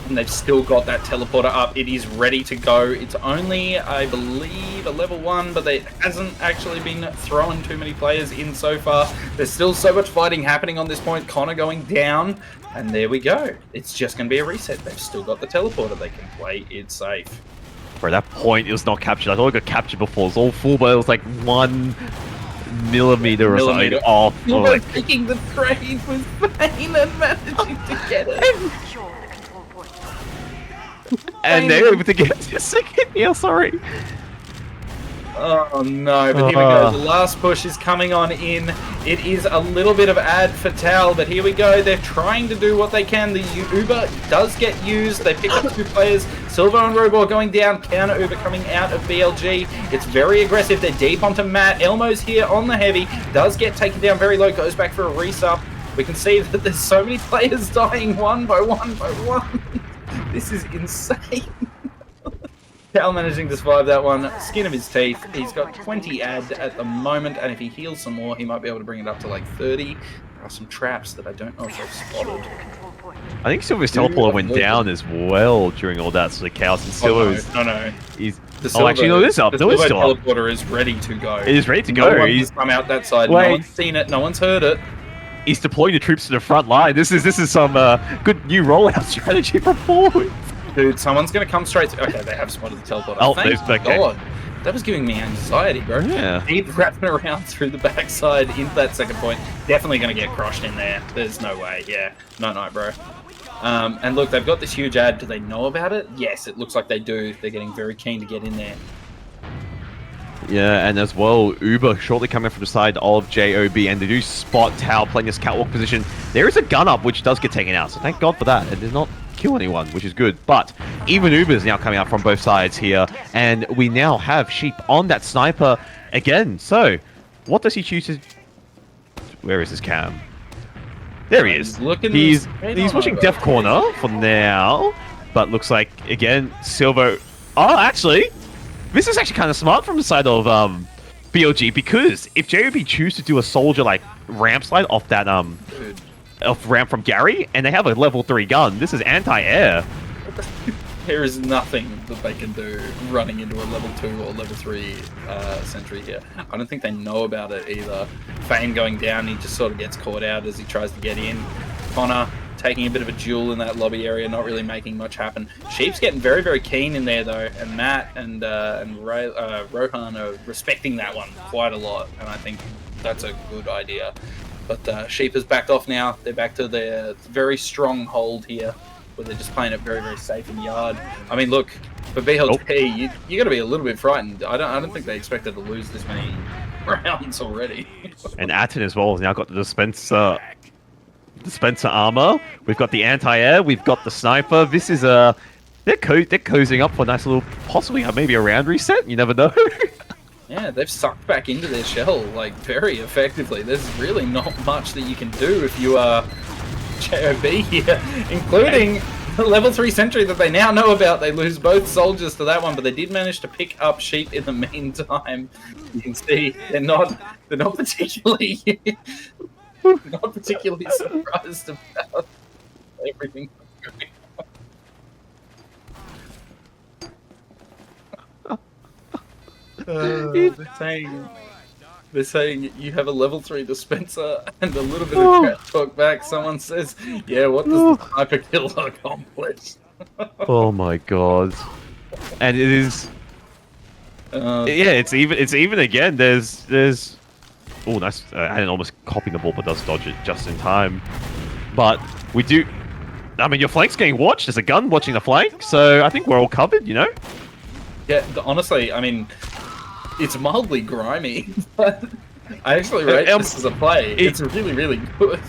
And they've still got that teleporter up. It is ready to go. It's only, I believe, a level 1, but it hasn't actually been throwing too many players in so far. There's still so much fighting happening on this point. Connor going down, and there we go. It's just going to be a reset. They've still got the teleporter. They can play it safe. For that point, it was not captured. I thought it got captured before. It was all full, but it was like 1 millimeter or something off. You're picking the trade with Bane and managing to get it. And they're able to get a second heal, sorry. Oh no, but here we go. The last push is coming on in. It is a little bit of ad for Tal, but here we go. They're trying to do what they can. The Uber does get used. They pick up 2 players. Silver and Robor going down. Counter Uber coming out of BLG. It's very aggressive. They're deep onto Matt. Elmo's here on the heavy. Does get taken down very low. Goes back for a resup. We can see that there's so many players dying one by one by one. This is insane. Cal managing to survive that one. Skin of his teeth. He's got 20 ad at the moment, and if he heals some more, he might be able to bring it up to like 30. There are some traps that I don't know if they've spotted. I think Silver's teleporter went down as well during all that, so the Chaos and Silver's... No. He's... Silver, actually, no, it is up. The Silver teleporter is ready to go. It is ready to go. No one's come out that side. No one's seen it. No one's heard it. He's deploying the troops to the front line. This is some good new rollout strategy for forward. Dude, someone's going to come straight to... Okay, they have spotted the teleporter. Oh, thank God. That was giving me anxiety, bro. Yeah. Keep wrapping around through the backside into that second point. Definitely going to get crushed in there. There's no way. Yeah. No, bro. And look, they've got this huge ad. Do they know about it? Yes, it looks like they do. They're getting very keen to get in there. Yeah, and as well, Uber shortly coming from the side of JOB, and they do spot Tao playing this catwalk position. There is a gun up, which does get taken out, so thank God for that. It does not kill anyone, which is good. But even Uber is now coming out from both sides here, and we now have Sheep on that sniper again. So, what does he choose to... Where is his cam? There he is. He's watching Death Corner for now, but looks like, again, Silver... Oh, actually... This is actually kind of smart from the side of BLG, because if JOB choose to do a soldier like ramp slide off that off ramp from Gary, and they have a level 3 gun, this is anti-air. There is nothing that they can do running into a level 2 or level 3 sentry here. I don't think they know about it either. Fane going down, he just sort of gets caught out as he tries to get in. Connor taking a bit of a duel in that lobby area, not really making much happen. Sheep's getting very, very keen in there though, and Matt and Rohan are respecting that one quite a lot, and I think that's a good idea. But Sheep has backed off now. They're back to their very strong hold here, where they're just playing it very, very safe in yard. I mean, look, for BLG, you got to be a little bit frightened. I don't think they expected to lose this many rounds already. And Atten as well has now got the dispenser armor. We've got the anti-air. We've got the sniper. This is they're cozying up for a nice little, possibly maybe a round reset. You never know. Yeah, they've sucked back into their shell like very effectively. There's really not much that you can do if you are JOB here, including level 3 sentry that they now know about. They lose both soldiers to that one, but they did manage to pick up sheep in the meantime. You can see they're not particularly not particularly surprised about everything going on. They're saying you have a level 3 dispenser and a little bit of chat talk back. Someone says, yeah, what does the sniper kill accomplish? Oh my god. And it is... yeah, it's even again. There's... Oh, nice. And almost copying the ball, but does dodge it just in time. But we do... I mean, your flank's getting watched. There's a gun watching the flank, so I think we're all covered, you know? Yeah, honestly, I mean... It's mildly grimy, but I actually rate this as a play. It's really, really good.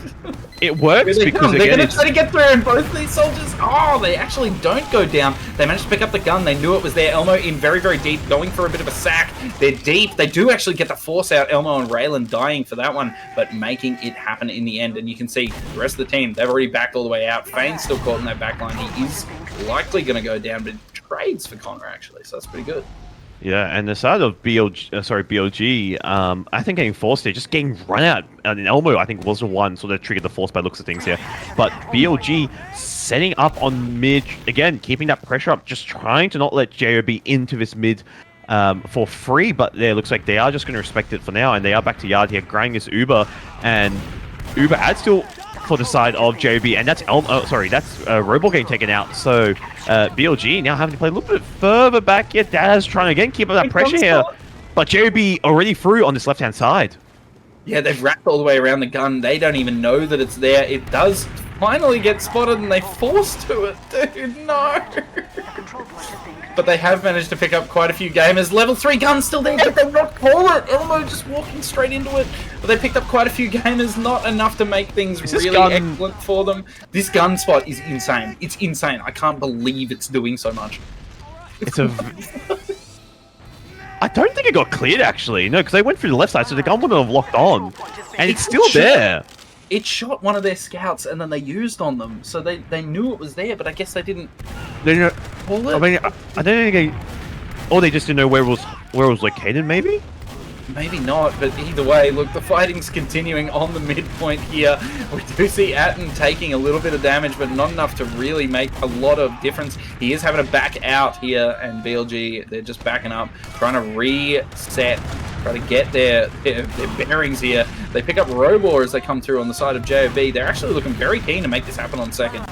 It works because they're going to try to get through, and both these soldiers, they actually don't go down. They managed to pick up the gun. They knew it was there. Elmo in very, very deep, going for a bit of a sack. They're deep. They do actually get the force out. Elmo and Raylan dying for that one, but making it happen in the end. And you can see the rest of the team, they've already backed all the way out. Fane's still caught in that back line. He is likely going to go down, but trades for Connor, actually, so that's pretty good. Yeah, and the side of BLG, I think getting forced here, just getting run out. And Elmo, I think, was the one sort of triggered the force by looks of things here. But BLG setting up on mid, again, keeping that pressure up, just trying to not let JOB into this mid for free. But there looks like they are just going to respect it for now. And they are back to yard here, grinding this Uber. And Uber had still for the side of JOB, and that's that's Robot getting taken out. So BLG now having to play a little bit further back here. Daz trying to again keep up that pressure here, but JOB already through on this left hand side. Yeah, they've wrapped all the way around the gun. They don't even know that it's there. It does finally get spotted, and they force to it. Dude, no. But they have managed to pick up quite a few gamers. Level 3 gun still there, but they've not called it. Elmo just walking straight into it. But they picked up quite a few gamers, not enough to make things really excellent for them. This gun spot is insane. It's insane. I can't believe it's doing so much. It's a... I don't think it got cleared, actually. No, because they went through the left side, so the gun wouldn't have locked on. And it's still there. It shot one of their scouts, and then they used on them. So they knew it was there, but I guess they didn't pull it. I mean, I don't think or they just didn't know where it was located, maybe? Maybe not, but either way, look, the fighting's continuing on the midpoint here. We do see Atten taking a little bit of damage, but not enough to really make a lot of difference. He is having to back out here, and BLG, they're just backing up, trying to reset, try to get their bearings here. They pick up Robor as they come through on the side of JOB. They're actually looking very keen to make this happen on second.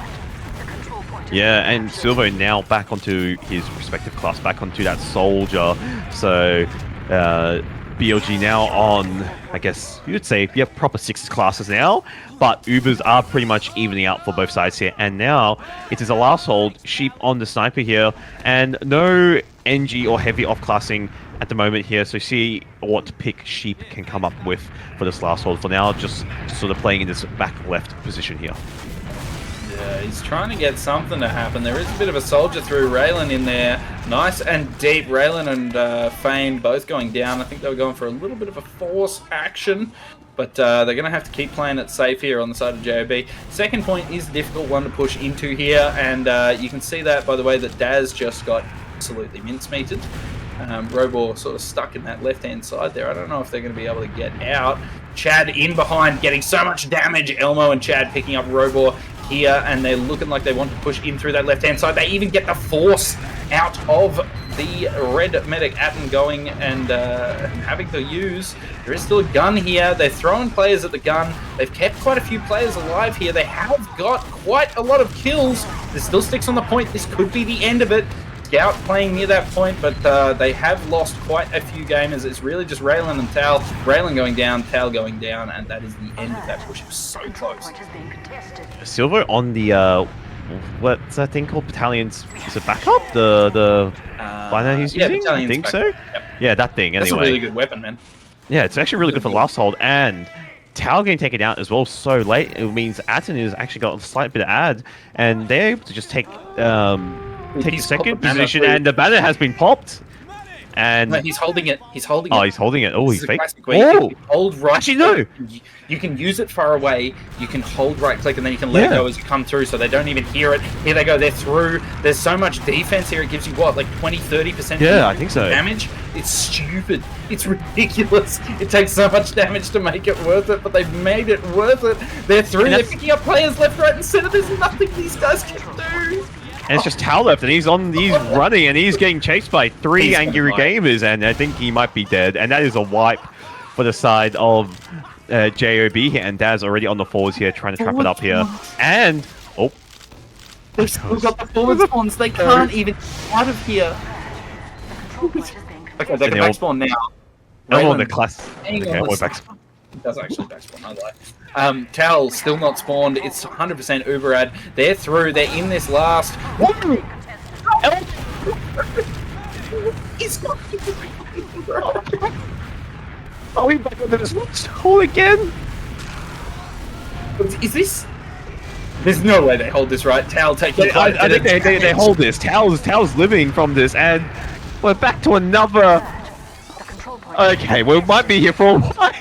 Yeah, and Silvo now back onto his respective class, back onto that soldier. So, BLG now on, I guess you would say, yeah, proper 6 classes now, but Ubers are pretty much evening out for both sides here. And now it is a last hold, Sheep on the sniper here, and no NG or heavy off-classing at the moment here, so see what pick Sheep can come up with for this last hold. For now, just sort of playing in this back left position here. Yeah, he's trying to get something to happen. There is a bit of a soldier through. Raylan in there. Nice and deep. Raylan and Fane both going down. I think they were going for a little bit of a force action. But they're going to have to keep playing it safe here on the side of JOB. Second point is a difficult one to push into here. And you can see that by the way that Daz just got absolutely mincemeated. Robor sort of stuck in that left-hand side there. I don't know if they're going to be able to get out. Chad in behind, getting so much damage. Elmo and Chad picking up Robor here, and they're looking like they want to push in through that left-hand side. They even get the force out of the red medic Atten going and having to use. There is still a gun here. They're throwing players at the gun. They've kept quite a few players alive here. They have got quite a lot of kills. There's still sticks on the point. This could be the end of it. Scout playing near that point, but they have lost quite a few gamers. It's really just Raylan and Tal. Raylan going down, Tal going down, and that is the end of that push. It was so close. Silver on the what's that thing called? Battalion's is it backup? The liner he's using? I think so. Yep. Yeah, that thing. Anyway, that's a really good weapon, man. Yeah, it's actually really good for the last hold, and Tal getting taken out as well so late. It means Atten has actually got a slight bit of ad, and they're able to just take the second position, and the banner has been popped. And no, he's holding it. He's holding oh, it. he's holding it. Oh, This he's is a fake. classic where you Oh, can hold right. actually no. You can use it far away. You can hold right click and then you can let it go as you come through, so they don't even hear it. Here they go. They're through. There's so much defense here. It gives you what, like 20-30% Yeah, I think so. damage. It's stupid. It's ridiculous. It takes so much damage to make it worth it, but they've made it worth it. They're through. They're picking up players left, right, and center. There's nothing these guys can do. And it's just Tal left, and he's running, and he's getting chased by three angry gamers, and I think he might be dead. And that is a wipe for the side of JOB here, and Daz already on the forwards here, trying to trap it up here. And oh, they've still got the forward spawns. They can't even get out of here. Okay, they can back spawn now. on the class. Okay, we're back. It does actually back spawn, I lie. Tal still not spawned. It's 100% Uberad. They're through. They're in this last. He's got. Are we back under this hole again? Is this? There's no way they hold this right. Tal taking. I think they hold this. Tal's living from this, and we're back to another. Okay, we might be here for a while.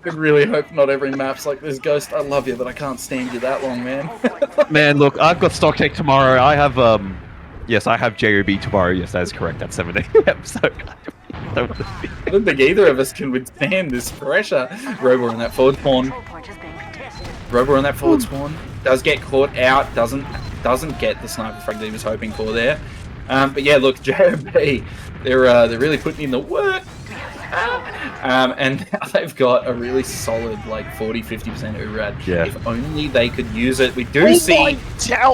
I really hope not every map's like this, Ghost. I love you, but I can't stand you that long, man. Man, look, I've got stock take tomorrow. I have yes, I have JOB tomorrow. Yes, that is correct. That's 7 a.m. So I don't think either of us can withstand this pressure. Robo on that forward spawn. Robo on that forward spawn. Does get caught out. Doesn't get the sniper frag that he was hoping for there. But yeah, look, JOB, they're really putting in the work. And now they've got a really solid, like 40-50% Urad. Yeah. If only they could use it. We do see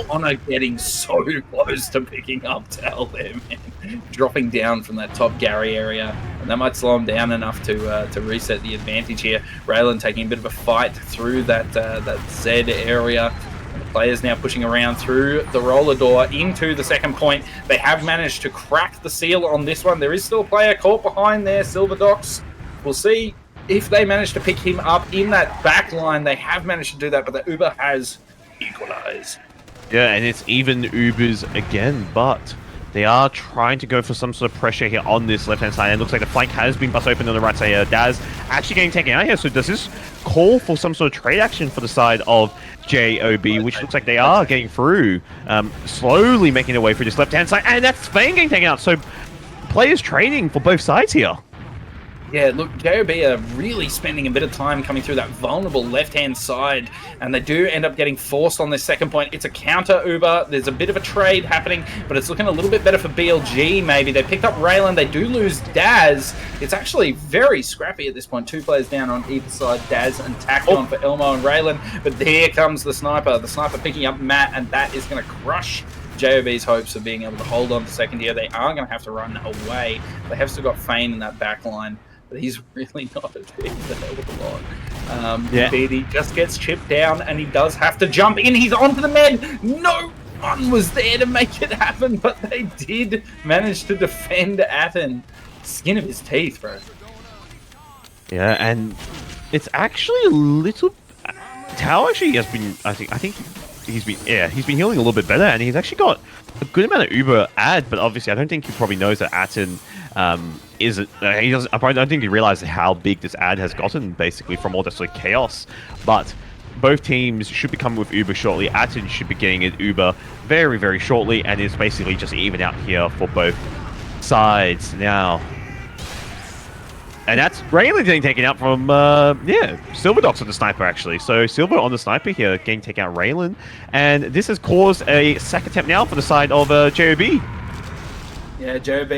Honor getting so close to picking up Tal there, man. Dropping down from that top Gary area. And that might slow him down enough to reset the advantage here. Raylan taking a bit of a fight through that Z area. Players now pushing around through the roller door into the second point. They have managed to crack the seal on this one. There is still a player caught behind there, Silver Docs. We'll see if they manage to pick him up in that back line. They have managed to do that, but the Uber has equalized. Yeah, and it's even Ubers again, but they are trying to go for some sort of pressure here on this left-hand side. And it looks like the flank has been bust open on the right side here. Daz actually getting taken out here. So does this call for some sort of trade action for the side of JOB, which looks like they are getting through, slowly making their way through this left-hand side. And that's Fang getting taken out. So players trading for both sides here. Yeah, look, JOB are really spending a bit of time coming through that vulnerable left-hand side, and they do end up getting forced on this second point. It's a counter Uber. There's a bit of a trade happening, but it's looking a little bit better for BLG, maybe. They picked up Raylan. They do lose Daz. It's actually very scrappy at this point. 2 players down on either side, Daz and Tacton for Elmo and Raylan. But here comes the sniper. The sniper picking up Matt, and that is going to crush JOB's hopes of being able to hold on to second here. They are going to have to run away. They have still got Fane in that back line. But he's really not a big hell of a lot. He just gets chipped down, and he does have to jump in. He's onto the med. No one was there to make it happen, but they did manage to defend Atten. Skin of his teeth, bro. Yeah, and it's actually a little. Tao actually has been. I think he's been healing a little bit better, and he's actually got a good amount of Uber ad. But obviously, I don't think he probably knows that Atten. I don't think he realized how big this ad has gotten, basically, from all this sort of chaos. But both teams should be coming with Uber shortly. Atten should be getting an Uber very, very shortly, and it's basically just even out here for both sides now. And that's Raylan getting taken out from, Silver Docs on the sniper, actually. So Silver on the sniper here, getting taken out Raylan. And this has caused a sack attempt now for the side of JOB. Yeah, JOB,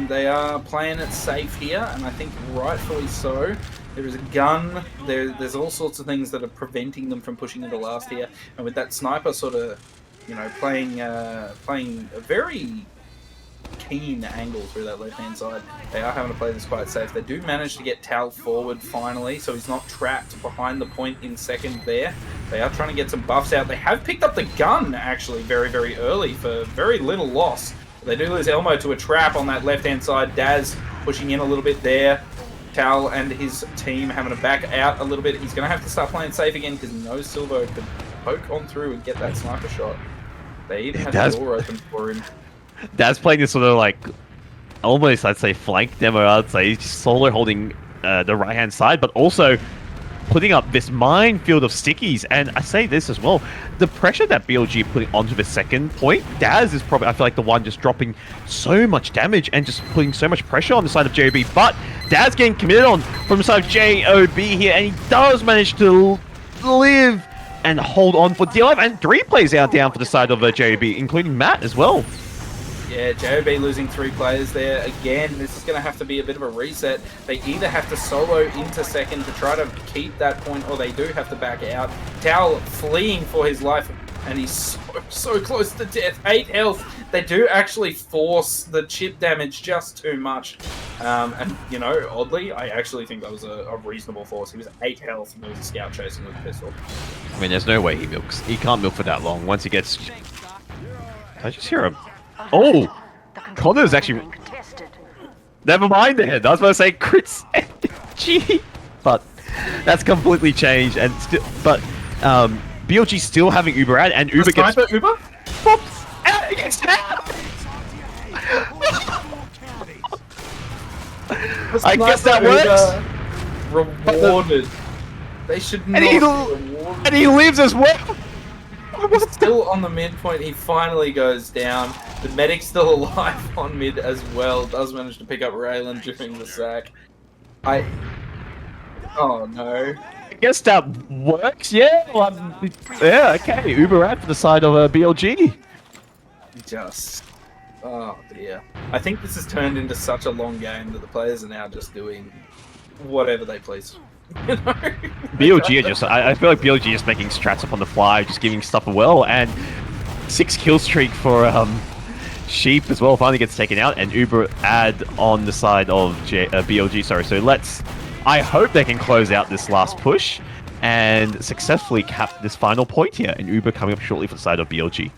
they are playing it safe here, and I think rightfully so. There is a gun, there's all sorts of things that are preventing them from pushing into last here, and with that sniper sort of, playing a very keen angle through that left-hand side, they are having to play this quite safe. They do manage to get Tal forward finally, so he's not trapped behind the point in second there. They are trying to get some buffs out. They have picked up the gun, actually, very, very early for very little loss. They do lose Elmo to a trap on that left-hand side. Daz pushing in a little bit there. Tal and his team having to back out a little bit. He's going to have to start playing safe again because he knows Silvo could poke on through and get that sniper shot. They even had the door open for him. Daz playing this sort of like almost, I'd say, flank demo. I'd say he's just solo holding the right-hand side, but also putting up this minefield of stickies. And I say this as well, the pressure that BLG putting onto the second point, Daz is probably, I feel like, the one just dropping so much damage and just putting so much pressure on the side of JOB. But Daz getting committed on from the side of JOB here, and he does manage to live and hold on for dear life. And 3 players are down for the side of JOB, including Matt as well. Yeah, JOB losing 3 players there. Again, this is going to have to be a bit of a reset. They either have to solo into second to try to keep that point, or they do have to back out. Tao fleeing for his life, and he's so close to death. 8 health. They do actually force the chip damage just too much. And, you know, oddly, I actually think that was a reasonable force. He was 8 health, and there was a scout chasing with a pistol. I mean, there's no way he milks. He can't milk for that long. Once he gets... I just hear him. Oh! Connor's actually... Never mind then. I was about to say crits energy. But that's completely changed. And still, but BLG still having Uber out, and Uber gets... Uber? Pops out against Tao! I guess that works. Rewarded. They should not be rewarded. And he lives as well. Still on the mid point, he finally goes down. The medic's still alive on mid as well. Does manage to pick up Raylan during the sack. Oh no. I guess that works, yeah. Yeah, okay. Uber out for the side of BLG. Oh dear. I think this has turned into such a long game that the players are now just doing whatever they please. You know? BLG are just, I feel like BLG is making strats up on the fly, just giving stuff well, and 6 kill streak for Sheep as well finally gets taken out, and Uber ad on the side of BLG, sorry. So I hope they can close out this last push and successfully cap this final point here, and Uber coming up shortly for the side of BLG.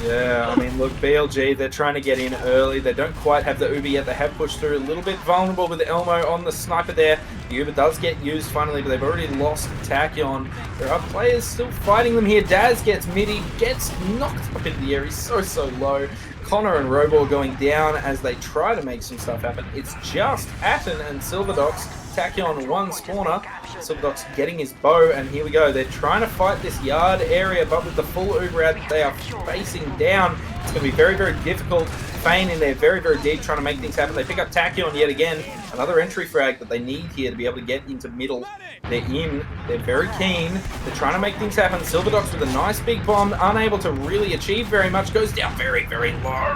Yeah, I mean, look, BLG, they're trying to get in early. They don't quite have the Uber yet. They have pushed through a little bit vulnerable with Elmo on the sniper there. The Uber does get used finally, but they've already lost Tachyon. There are players still fighting them here. Daz gets midi, gets knocked up into the air. He's so low. Connor and Robo going down as they try to make some stuff happen. It's just Atten and Silverdox. Tachyon one spawner. Silverdox getting his bow, and here we go. They're trying to fight this yard area, but with the full Uber ad they are facing down, it's going to be very difficult. Fane in there very deep, trying to make things happen. They pick up Tachyon yet again. Another entry frag that they need here to be able to get into middle. They're in. They're very keen. They're trying to make things happen. Silverdox with a nice big bomb, unable to really achieve very much. Goes down very low.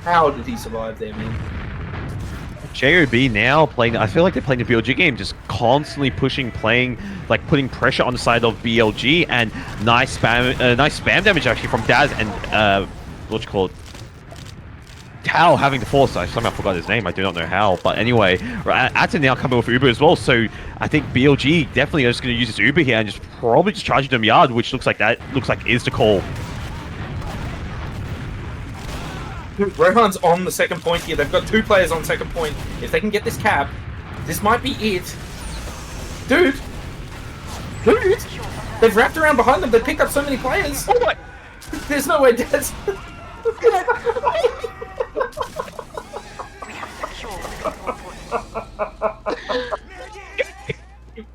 How did he survive there, man? JOB now playing, I feel like they're playing the BLG game, just constantly pushing, playing, like putting pressure on the side of BLG, and nice spam damage actually from Daz and what you call it, Tao having the force. I somehow forgot his name. I do not know how, but anyway, Atten now coming with Uber as well. So I think BLG definitely are just going to use this Uber here and just probably just charging them yard, which looks like is the call. Rohan's on the second point here. They've got 2 players on second point. If they can get this cap, this might be it. Dude! They've wrapped around behind them. They've picked up so many players. Oh my! There's no way, Daz.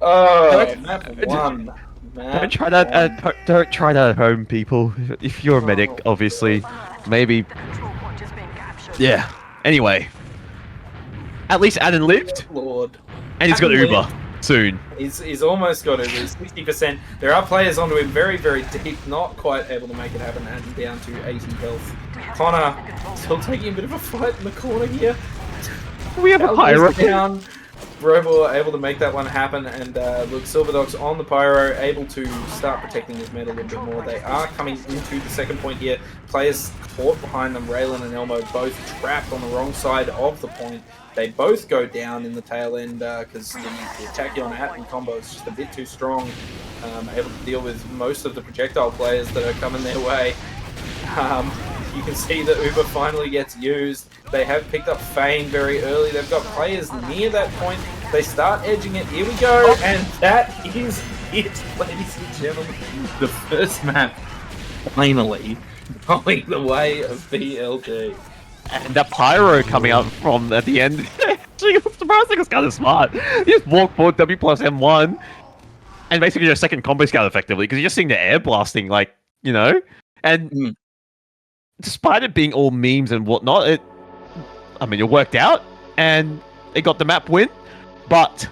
Oh, map 1. Don't try that. Don't try that at home, people. If you're a medic, obviously, maybe. Yeah. Anyway, at least Atten lived, Lord, and he's got Uber soon. He's almost got Uber. He's 60%. There are players onto him very deep, not quite able to make it happen. Atten down to 80 health. Connor still taking a bit of a fight in the corner here. We have a pyro down. Robo able to make that one happen, and look, Silverdox on the pyro, able to start protecting his mid a little bit more. They are coming into the second point here. Players caught behind them, Raylan and Elmo both trapped on the wrong side of the point. They both go down in the tail end because the Tachyon Atten combo is just a bit too strong, able to deal with most of the projectile players that are coming their way. You can see that Uber finally gets used. They have picked up Fane very early. They've got players near that point. They start edging it. Here we go. And that is it, ladies and gentlemen. The first map finally going the way of BLG. And that pyro coming up from at the end, actually, surprisingly, was kind of smart. You just walk forward, W plus M1, and basically your second combo scout effectively, because you're just seeing the air blasting, like, you know? And despite it being all memes and whatnot, it worked out, and it got the map win, but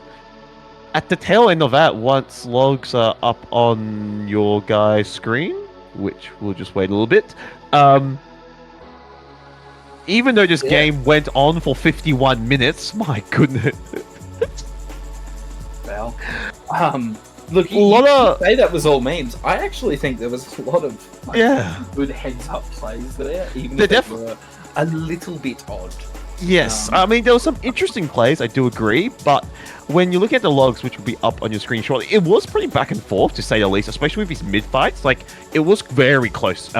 at the tail end of that, once logs are up on your guy's screen, which we'll just wait a little bit, even though this game went on for 51 minutes, my goodness. Well, look, you say that was all memes. I actually think there was a lot of good heads-up plays there, even if they were a little bit odd. Yes, I mean, there were some interesting plays, I do agree, but when you look at the logs, which will be up on your screen shortly, it was pretty back and forth, to say the least, especially with these mid-fights. Like, it was very close.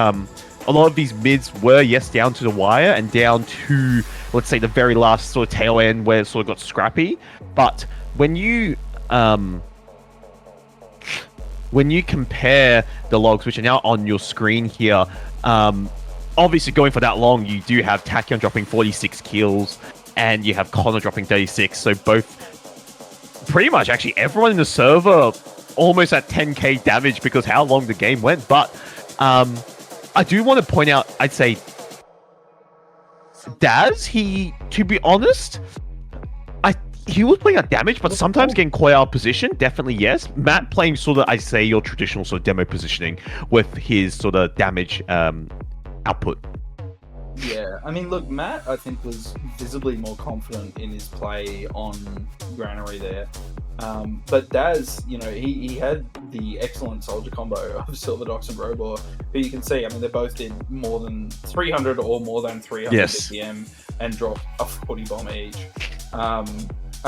A lot of these mids were, yes, down to the wire and down to, let's say, the very last sort of tail end where it sort of got scrappy. But when you compare the logs, which are now on your screen here, obviously going for that long, you do have Tachyon dropping 46 kills, and you have Connor dropping 36. So both, pretty much actually everyone in the server almost at 10k damage because how long the game went. But I do want to point out, I'd say, Daz, to be honest, he was playing out damage, but sometimes getting caught out of position, definitely yes. Matt playing sort of, I'd say, your traditional sort of demo positioning with his sort of damage output. Yeah, I mean, look, Matt, I think, was visibly more confident in his play on Granary there. But Daz, you know, he had the excellent soldier combo of Silverdox and Robor, who you can see, I mean, they both did more than 300 or more than 300 BPM and dropped a 40 bomb each. I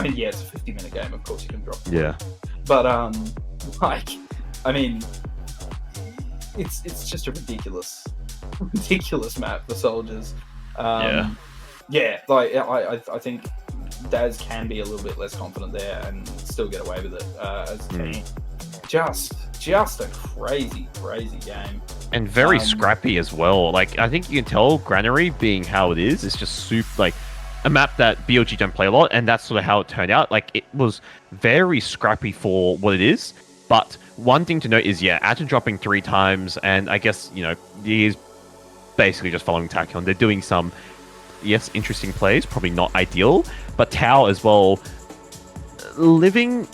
mean, yeah, it's a 50-minute game, of course you can drop 40. Yeah. But, like, I mean, it's just a ridiculous map for soldiers. Yeah, like, I think Daz can be a little bit less confident there and still get away with it as a team. Just a crazy game. And very scrappy as well. Like, I think you can tell Granary, being how it is, it's just super, like, a map that BLG don't play a lot, and that's sort of how it turned out. Like, it was very scrappy for what it is, but one thing to note is, Atom dropping 3 times, and I guess, you know, he is basically just following Tachyon. They're doing some, yes, interesting plays, probably not ideal, but Tao as well, dying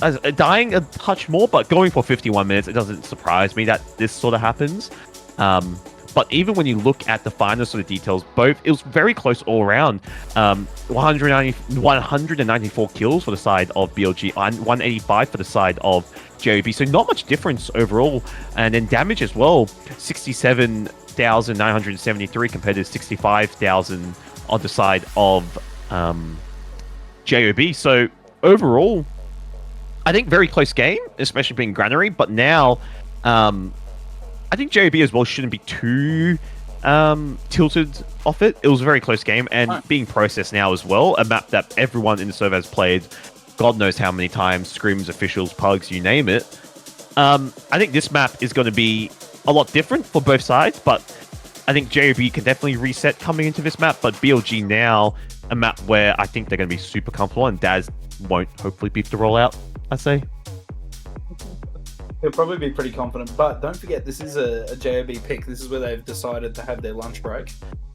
a touch more, but going for 51 minutes, it doesn't surprise me that this sort of happens. But even when you look at the finer sort of details, it was very close all around. 194 kills for the side of BLG, and 185 for the side of JOB. So not much difference overall. And then damage as well, 67,973 compared to 65,000 on the side of JOB. So overall, I think very close game, especially being Granary. But now, I think JOB as well shouldn't be too tilted off it. It was a very close game, and being processed now as well, a map that everyone in the server has played God knows how many times, scrims, officials, pugs, you name it. I think this map is going to be a lot different for both sides, but I think JOB can definitely reset coming into this map, but BLG now, a map where I think they're going to be super comfortable, and Daz won't hopefully beat the rollout, I'd say. He'll probably be pretty confident, but don't forget, this is a JOB pick. This is where they've decided to have their lunch break,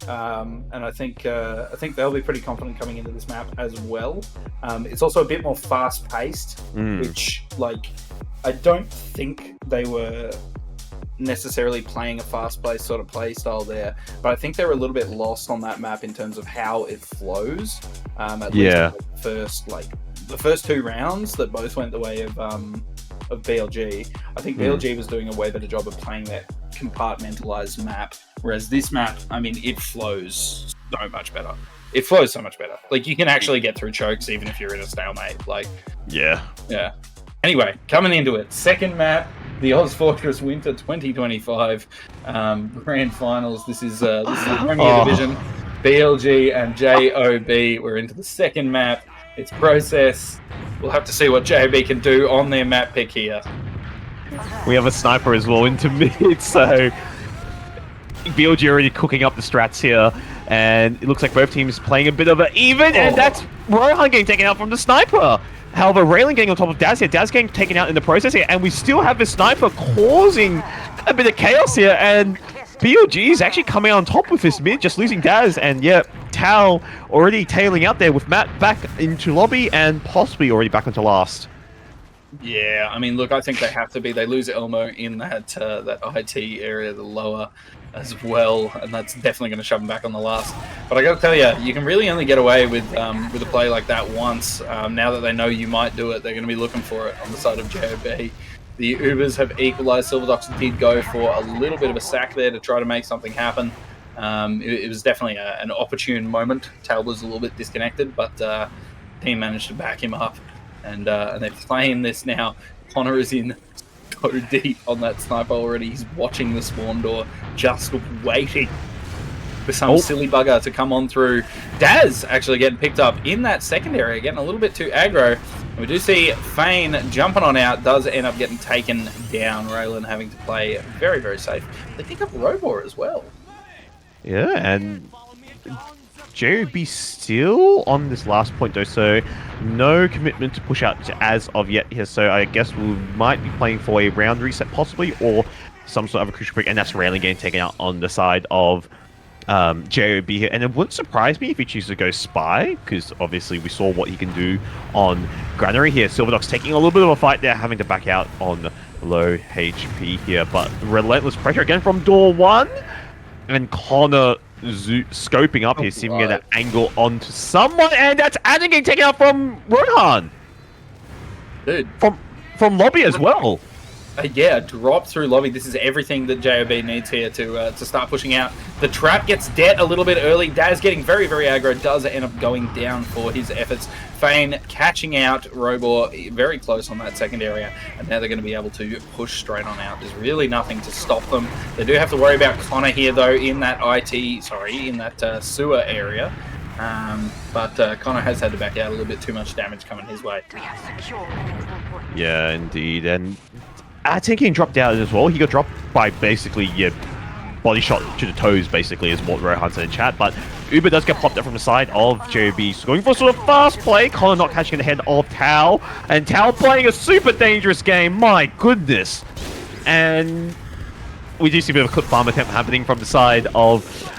and I think they'll be pretty confident coming into this map as well. It's also a bit more fast-paced, which, like, I don't think they were necessarily playing a fast-paced sort of play style there, but I think they're a little bit lost on that map in terms of how it flows. At least the first 2 rounds that both went the way of BLG. I think BLG was doing a way better job of playing that compartmentalized map, whereas this map, I mean, it flows so much better. It flows so much better. Like, you can actually get through chokes even if you're in a stalemate. Like, yeah. Anyway, coming into it, second map, the ozfortress Winter 2025 Grand Finals. This is the Premier Division. BLG and JOB. We're into the second map. It's process. We'll have to see what JOB can do on their map pick here. We have a sniper as well into mid, so BLG already cooking up the strats here, And it looks like both teams playing a bit of an even, and that's Rohan getting taken out from the sniper. However, Raylan getting on top of Daz here. Daz getting taken out in the process here, and we still have the sniper causing a bit of chaos here, and BLG is actually coming on top with this mid, just losing Daz, and yeah, Tao already tailing out there with Matt back into lobby and possibly already back into last. Yeah, I mean, look, I think they have to be. They lose Elmo in that IT area, the lower as well, and that's definitely going to shove them back on the last. But I got to tell you, you can really only get away with a play like that once. Now that they know you might do it, they're going to be looking for it on the side of JOB. The Ubers have equalized. Silverdocs did go for a little bit of a sack there to try to make something happen. It was definitely an opportune moment. Tal was a little bit disconnected, but the team managed to back him up. And they're playing this now. Connor is in so deep on that sniper already. He's watching the spawn door, just waiting for some silly bugger to come on through. Daz actually getting picked up in that secondary, getting a little bit too aggro. And we do see Fane jumping on out, does end up getting taken down. Raylan having to play very, very safe. They pick up Robor as well. Yeah, and JOB still on this last point though, so no commitment to push out as of yet here. So I guess we might be playing for a round reset possibly, or some sort of a crucial break, and that's Raylan getting taken out on the side of JOB here. And it wouldn't surprise me if he chooses to go Spy, because obviously we saw what he can do on Granary here. Silverdocs taking a little bit of a fight there, having to back out on low HP here, but relentless pressure again from door one, and Connor scoping up here, seeing to get an angle onto someone, and that's Adam getting taken out from Rohan. Dude. From lobby as well. Yeah, drop through lobby. This is everything that JOB needs here to start pushing out. The trap gets dead a little bit early. Daz getting very, very aggro. Does end up going down for his efforts. Fane catching out Robor very close on that second area, and now they're going to be able to push straight on out. There's really nothing to stop them. They do have to worry about Connor here, though, in that sewer area. But Connor has had to back out. A little bit too much damage coming his way. Yeah, indeed. And I think he dropped out as well. He got dropped by basically body shot to the toes, basically, is what Rohan said in chat. But Uber does get popped up from the side of JOB. So going for a sort of fast play. Connor not catching the head of Tao. And Tao playing a super dangerous game. My goodness. And we do see a bit of a clip farm attempt happening from the side of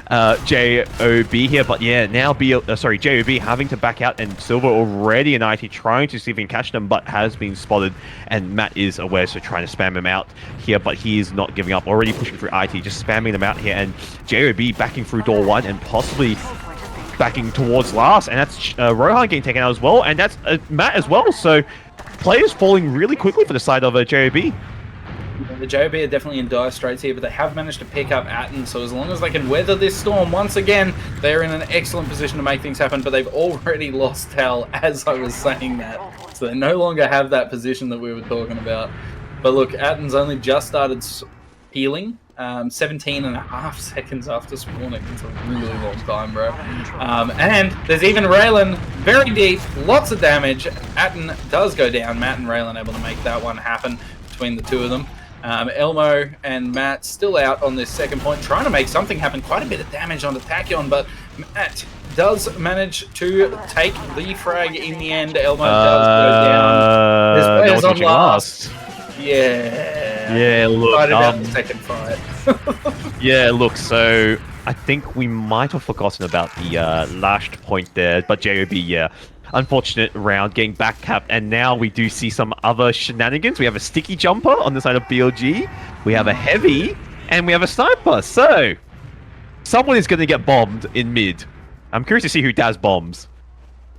JOB here, but yeah, now JOB having to back out, and Silver already in IT trying to see if he can catch them, but has been spotted, and Matt is aware, so trying to spam him out here, but he is not giving up, already pushing through IT, just spamming them out here, and JOB backing through door one, and possibly backing towards last, and that's Rohan getting taken out as well, and that's Matt as well, so players falling really quickly for the side of JOB. The JOB are definitely in dire straits here, but they have managed to pick up Atten, so as long as they can weather this storm, once again, they're in an excellent position to make things happen, but they've already lost Tal as I was saying that. So they no longer have that position that we were talking about. But look, Atten's only just started healing, 17.5 seconds after spawning. It's a really long time, bro. And there's even Raylan, very deep, lots of damage. Atten does go down. Matt and Raylan able to make that one happen between the two of them. Elmo and Matt still out on this second point, trying to make something happen. Quite a bit of damage on the Tachyon, but Matt does manage to take the frag in the end. Elmo does go down. There's players on last. Yeah, look. About the second fight. Yeah, look, so I think we might have forgotten about the lashed point there, but JOB, yeah. Unfortunate round, getting back capped, and now we do see some other shenanigans. We have a sticky jumper on the side of BLG, we have a heavy, and we have a sniper. So, someone is going to get bombed in mid. I'm curious to see who Daz bombs.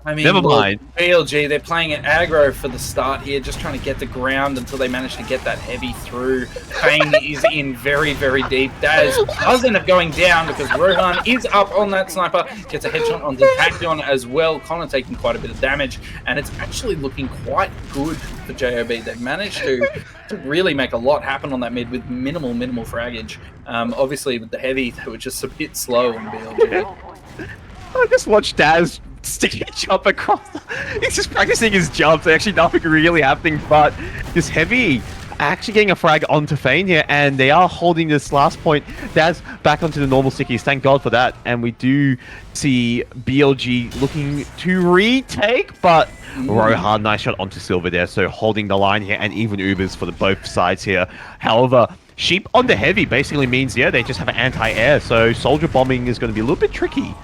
I mean, never mind. BLG, they're playing it aggro for the start here, just trying to get the ground until they manage to get that heavy through. Fane is in very, very deep. Daz does end up going down because Rohan is up on that sniper. Gets a headshot on the Tachyon as well. Connor taking quite a bit of damage, and it's actually looking quite good for JOB. They've managed to really make a lot happen on that mid with minimal fraggage. Obviously, with the heavy, they were just a bit slow on BLG. I just watched Daz sticky jump across. He's just practicing his jumps. Actually, nothing really happening, but this heavy actually getting a frag onto Fane here, and they are holding this last point. That's back onto the normal stickies. Thank God for that. And we do see BLG looking to retake, but Rohan, nice shot onto Silver there. So holding the line here, and even Ubers for the both sides here. However, Sheep on the heavy basically means, yeah, they just have an anti-air. So soldier bombing is going to be a little bit tricky.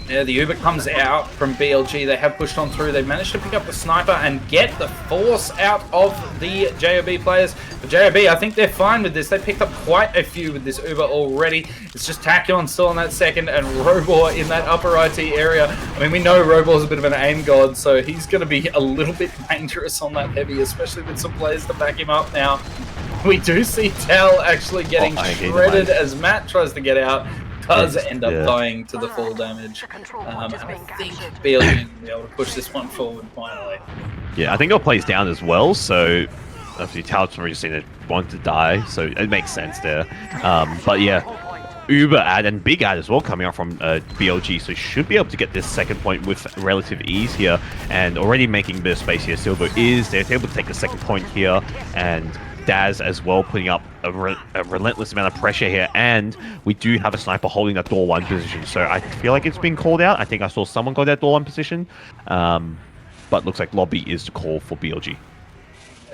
Yeah, the Uber comes out from BLG. They have pushed on through. They've managed to pick up the sniper and get the force out of the JOB players. But JOB, I think they're fine with this. They picked up quite a few with this Uber already. It's just Tachyon still on that second and Robor in that upper IT area. I mean, we know Robor's a bit of an aim god, so he's going to be a little bit dangerous on that heavy, especially with some players to back him up now. We do see Tal actually getting shredded as Matt tries to get out. Does end up dying to the full damage. And I think BLG will be able to push this one forward finally. Yeah, I think it plays down as well, so obviously Tal's already seen it want to die, so it makes sense there. But yeah, Uber ad and Big ad as well coming out from BLG, so should be able to get this second point with relative ease here, and already making a bit of space here. Silver is they're able to take the second point here, and Daz as well putting up a relentless amount of pressure here, and we do have a sniper holding that door 1 position, so I feel like it's been called out. I think I saw someone go that door 1 position, but looks like lobby is the call for BLG.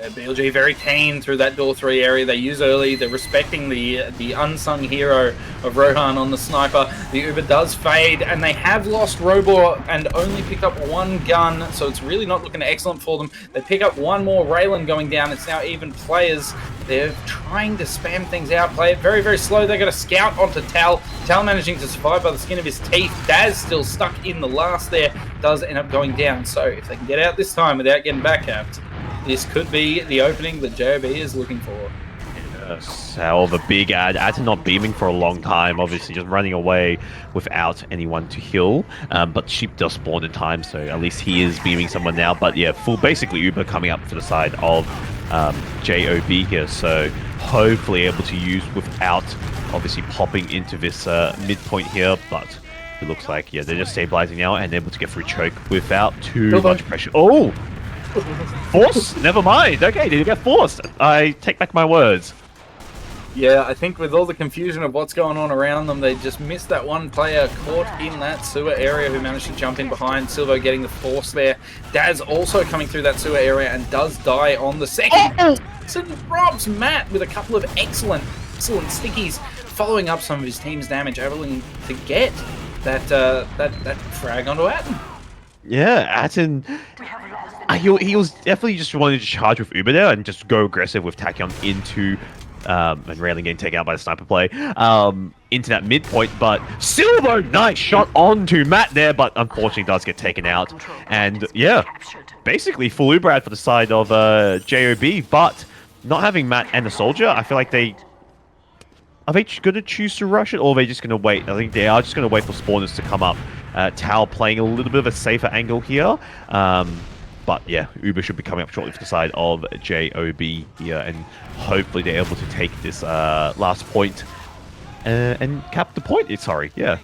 BLG very keen through that door 3 area. They use early. They're respecting the unsung hero of Rohan on the sniper. The Uber does fade, and they have lost Robor and only picked up 1 gun, so it's really not looking excellent for them. They pick up 1 more Raylan going down. It's now even players. They're trying to spam things out, play it very, very slow. They got a scout onto Tal. Tal managing to survive by the skin of his teeth. Daz still stuck in the last there. Does end up going down. So if they can get out this time without getting backcapped, this could be the opening that JOB is looking for. Yes, however, Big ad not beaming for a long time, obviously just running away without anyone to heal. But Sheep does spawn in time, so at least he is beaming someone now. But yeah, full basically Uber coming up for the side of JOB here, so hopefully able to use without obviously popping into this midpoint here. But it looks like, yeah, they're just stabilizing now and able to get through choke without too much pressure. Oh! Force? Never mind. Okay, did you get forced? I take back my words. Yeah, I think with all the confusion of what's going on around them, they just missed that one player caught in that sewer area who managed to jump in behind. Silvo getting the force there. Daz also coming through that sewer area and does die on the second. So robs Matt with a couple of excellent stickies, following up some of his team's damage, able to get that frag onto Atten. Yeah, Atten. He was definitely just wanting to charge with Uber there and just go aggressive with Tachyon into and Raylan getting taken out by the sniper play into that midpoint, but Silvo, nice shot onto Matt there, but unfortunately does get taken out. And yeah, basically full Uber ad for the side of JOB, but not having Matt and the soldier, I feel like are they going to choose to rush it, or are they just going to wait? I think they are just going to wait for spawners to come up. Tao playing a little bit of a safer angle here. But yeah, Uber should be coming up shortly for the side of JOB here, and hopefully they're able to take this last point and cap the point. Sorry, yeah.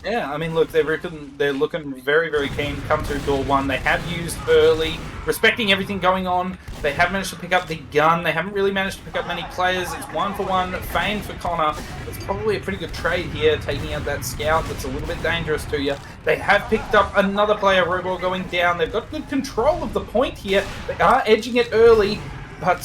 Yeah, I mean, look, they're looking very, very keen to come through door 1. They have used early, respecting everything going on. They have managed to pick up the gun. They haven't really managed to pick up many players. It's 1-for-1, Fane for Connor. It's probably a pretty good trade here, taking out that scout that's a little bit dangerous to you. They have picked up another player, Robor going down. They've got good control of the point here. They are edging it early, but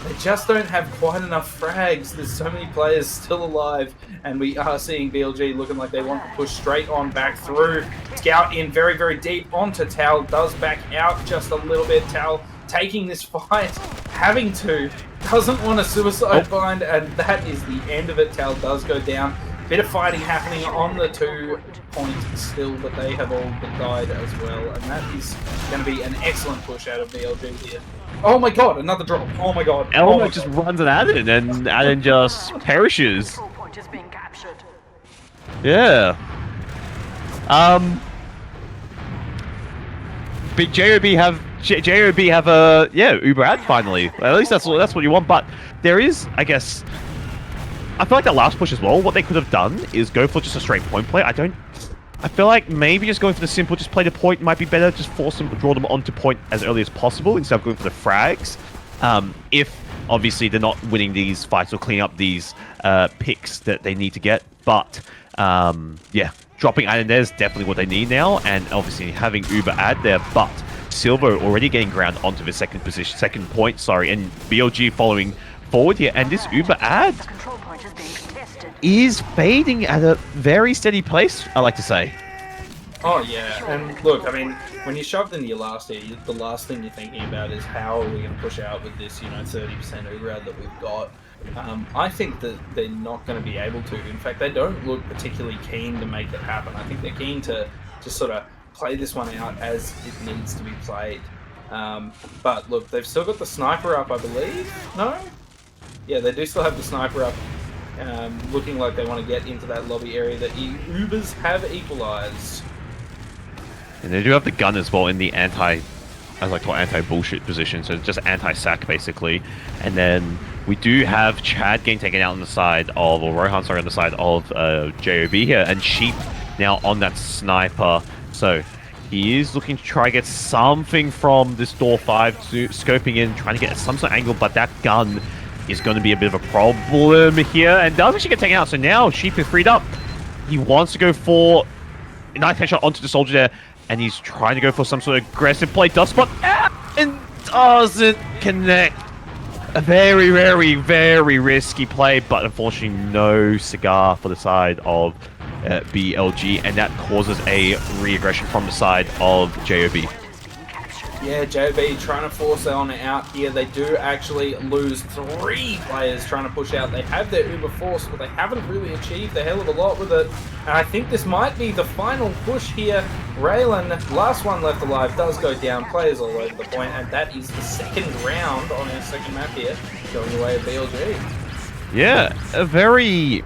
they just don't have quite enough frags. There's so many players still alive, and we are seeing BLG looking like they want to push straight on back through. Scout in very, very deep onto Tal. Does back out just a little bit. Tal taking this fight, having to. Doesn't want a suicide bind, and that is the end of it. Tal does go down. Bit of fighting happening on the 2 points still, but they have all died as well, and that is going to be an excellent push out of BLG here. Oh my god, another drop. Oh my god. Elmo just runs at Aden, and Aden just perishes. Yeah. But JOB have a Uber ad finally. At least that's what you want. But there is, I guess, I feel like the last push as well. What they could have done is go for just a straight point play. I feel like maybe just going for the simple, just play the point might be better. Just force them, draw them onto point as early as possible instead of going for the frags. If obviously they're not winning these fights or cleaning up these picks that they need to get. But yeah, dropping Adden is definitely what they need now, and obviously having Uber Ad there, but Silver already getting ground onto the second point, and BLG following forward here, and this Uber Ad is fading at a very steady pace, I like to say. Oh yeah, and look, I mean, when you're shoved into your last year, the last thing you're thinking about is how are we going to push out with this, 30% Uber Ad that we've got. I think that they're not going to be able to. In fact, they don't look particularly keen to make it happen. I think they're keen to just sort of play this one out as it needs to be played. But look, they've still got the sniper up, I believe. No? Yeah, they do still have the sniper up. Looking like they want to get into that lobby area that Ubers have equalized. And they do have the gun as well in the anti-bullshit position, so just anti-sack basically. And then we do have Chad getting taken out on the side of, or Rohan, sorry, on the side of JOB here, and Sheep now on that sniper. So he is looking to try to get something from this door 5, scoping in, trying to get some sort of angle, but that gun is going to be a bit of a problem here, and does actually get taken out. So now Sheep is freed up. He wants to go for a knife headshot onto the soldier there, and he's trying to go for some sort of aggressive play. Does spot and doesn't connect. A very, very, very risky play, but unfortunately no cigar for the side of BLG, and that causes a re-aggression from the side of JOB. Yeah, JB trying to force on out here. They do actually lose 3 players trying to push out. They have their Uber force, but they haven't really achieved a hell of a lot with it. And I think this might be the final push here. Raylan, last one left alive, does go down. Players all over the point, and that is the second round on our second map here, going away at BLG. Yeah, a very...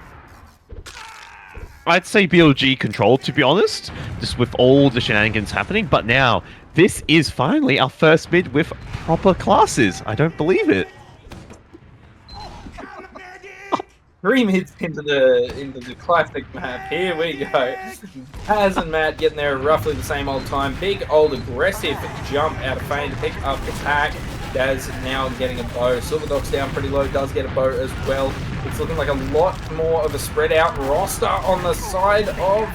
I'd say BLG controlled, to be honest, just with all the shenanigans happening. But now, this is finally our first mid with proper classes. I don't believe it. 3 mids into the classic map. Here we go. Paz and Matt getting there roughly the same old time. Big old aggressive jump out of Fane to pick up attack. Daz now getting a bow. Silverdog's down pretty low, does get a bow as well. It's looking like a lot more of a spread out roster on the side of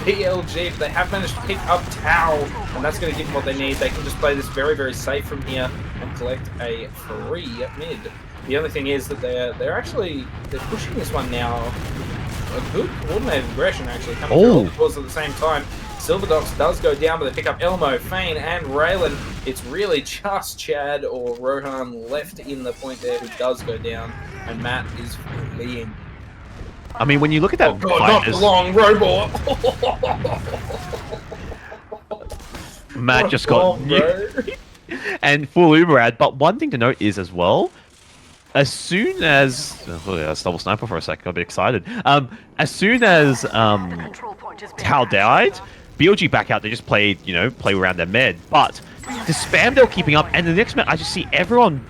BLG, but they have managed to pick up Tau, and that's going to give them what they need. They can just play this very, very safe from here and collect a free mid. The only thing is that they're pushing this one now. A good coordinated aggression actually coming through all the doors at the same time. Silverdogs does go down, but they pick up Elmo, Fane, and Raylan. It's really just Chad or Rohan left in the point there who does go down, and Matt is fleeing. I mean, when you look at that, oh God, not the long robot. Matt just got and full Uber Ad. But one thing to note is as well, as soon as that's double sniper for a second, got a bit excited. As soon as Tao died, BLG back out. They just played, play around their med. But the spam they were keeping up, and the next minute I just see everyone.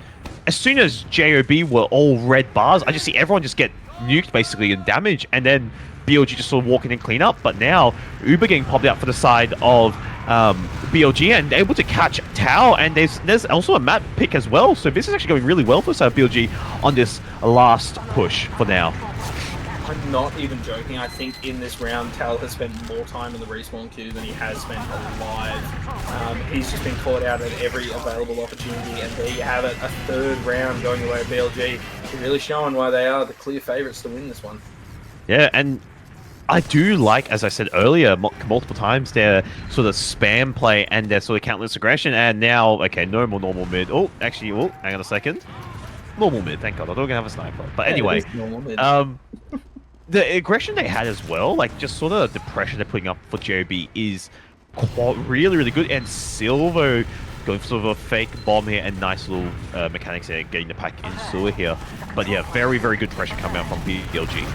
As soon as JOB were all red bars, I just see everyone just get nuked basically and damage, and then BLG just sort of walking in clean up. But now Uber getting popped out for the side of BLG and able to catch Tau, and there's also a map pick as well. So this is actually going really well for side of BLG on this last push for now. I'm not even joking. I think in this round, Tal has spent more time in the respawn queue than he has spent alive. He's just been caught out at every available opportunity, and there you have it, a 3rd round going away at BLG. Really showing why they are the clear favourites to win this one. Yeah, and I do like, as I said earlier, multiple times, their sort of spam play and their sort of countless aggression, and now, okay, no more normal mid. Oh, actually, hang on a second. Normal mid, thank God. I thought we were going to have a sniper. But anyway, the aggression they had as well, like just sort of the pressure they're putting up for JOB is really, really good. And Silvo going for sort of a fake bomb here and nice little mechanics there, getting the pack in sewer here. But yeah, very, very good pressure coming out from BLG.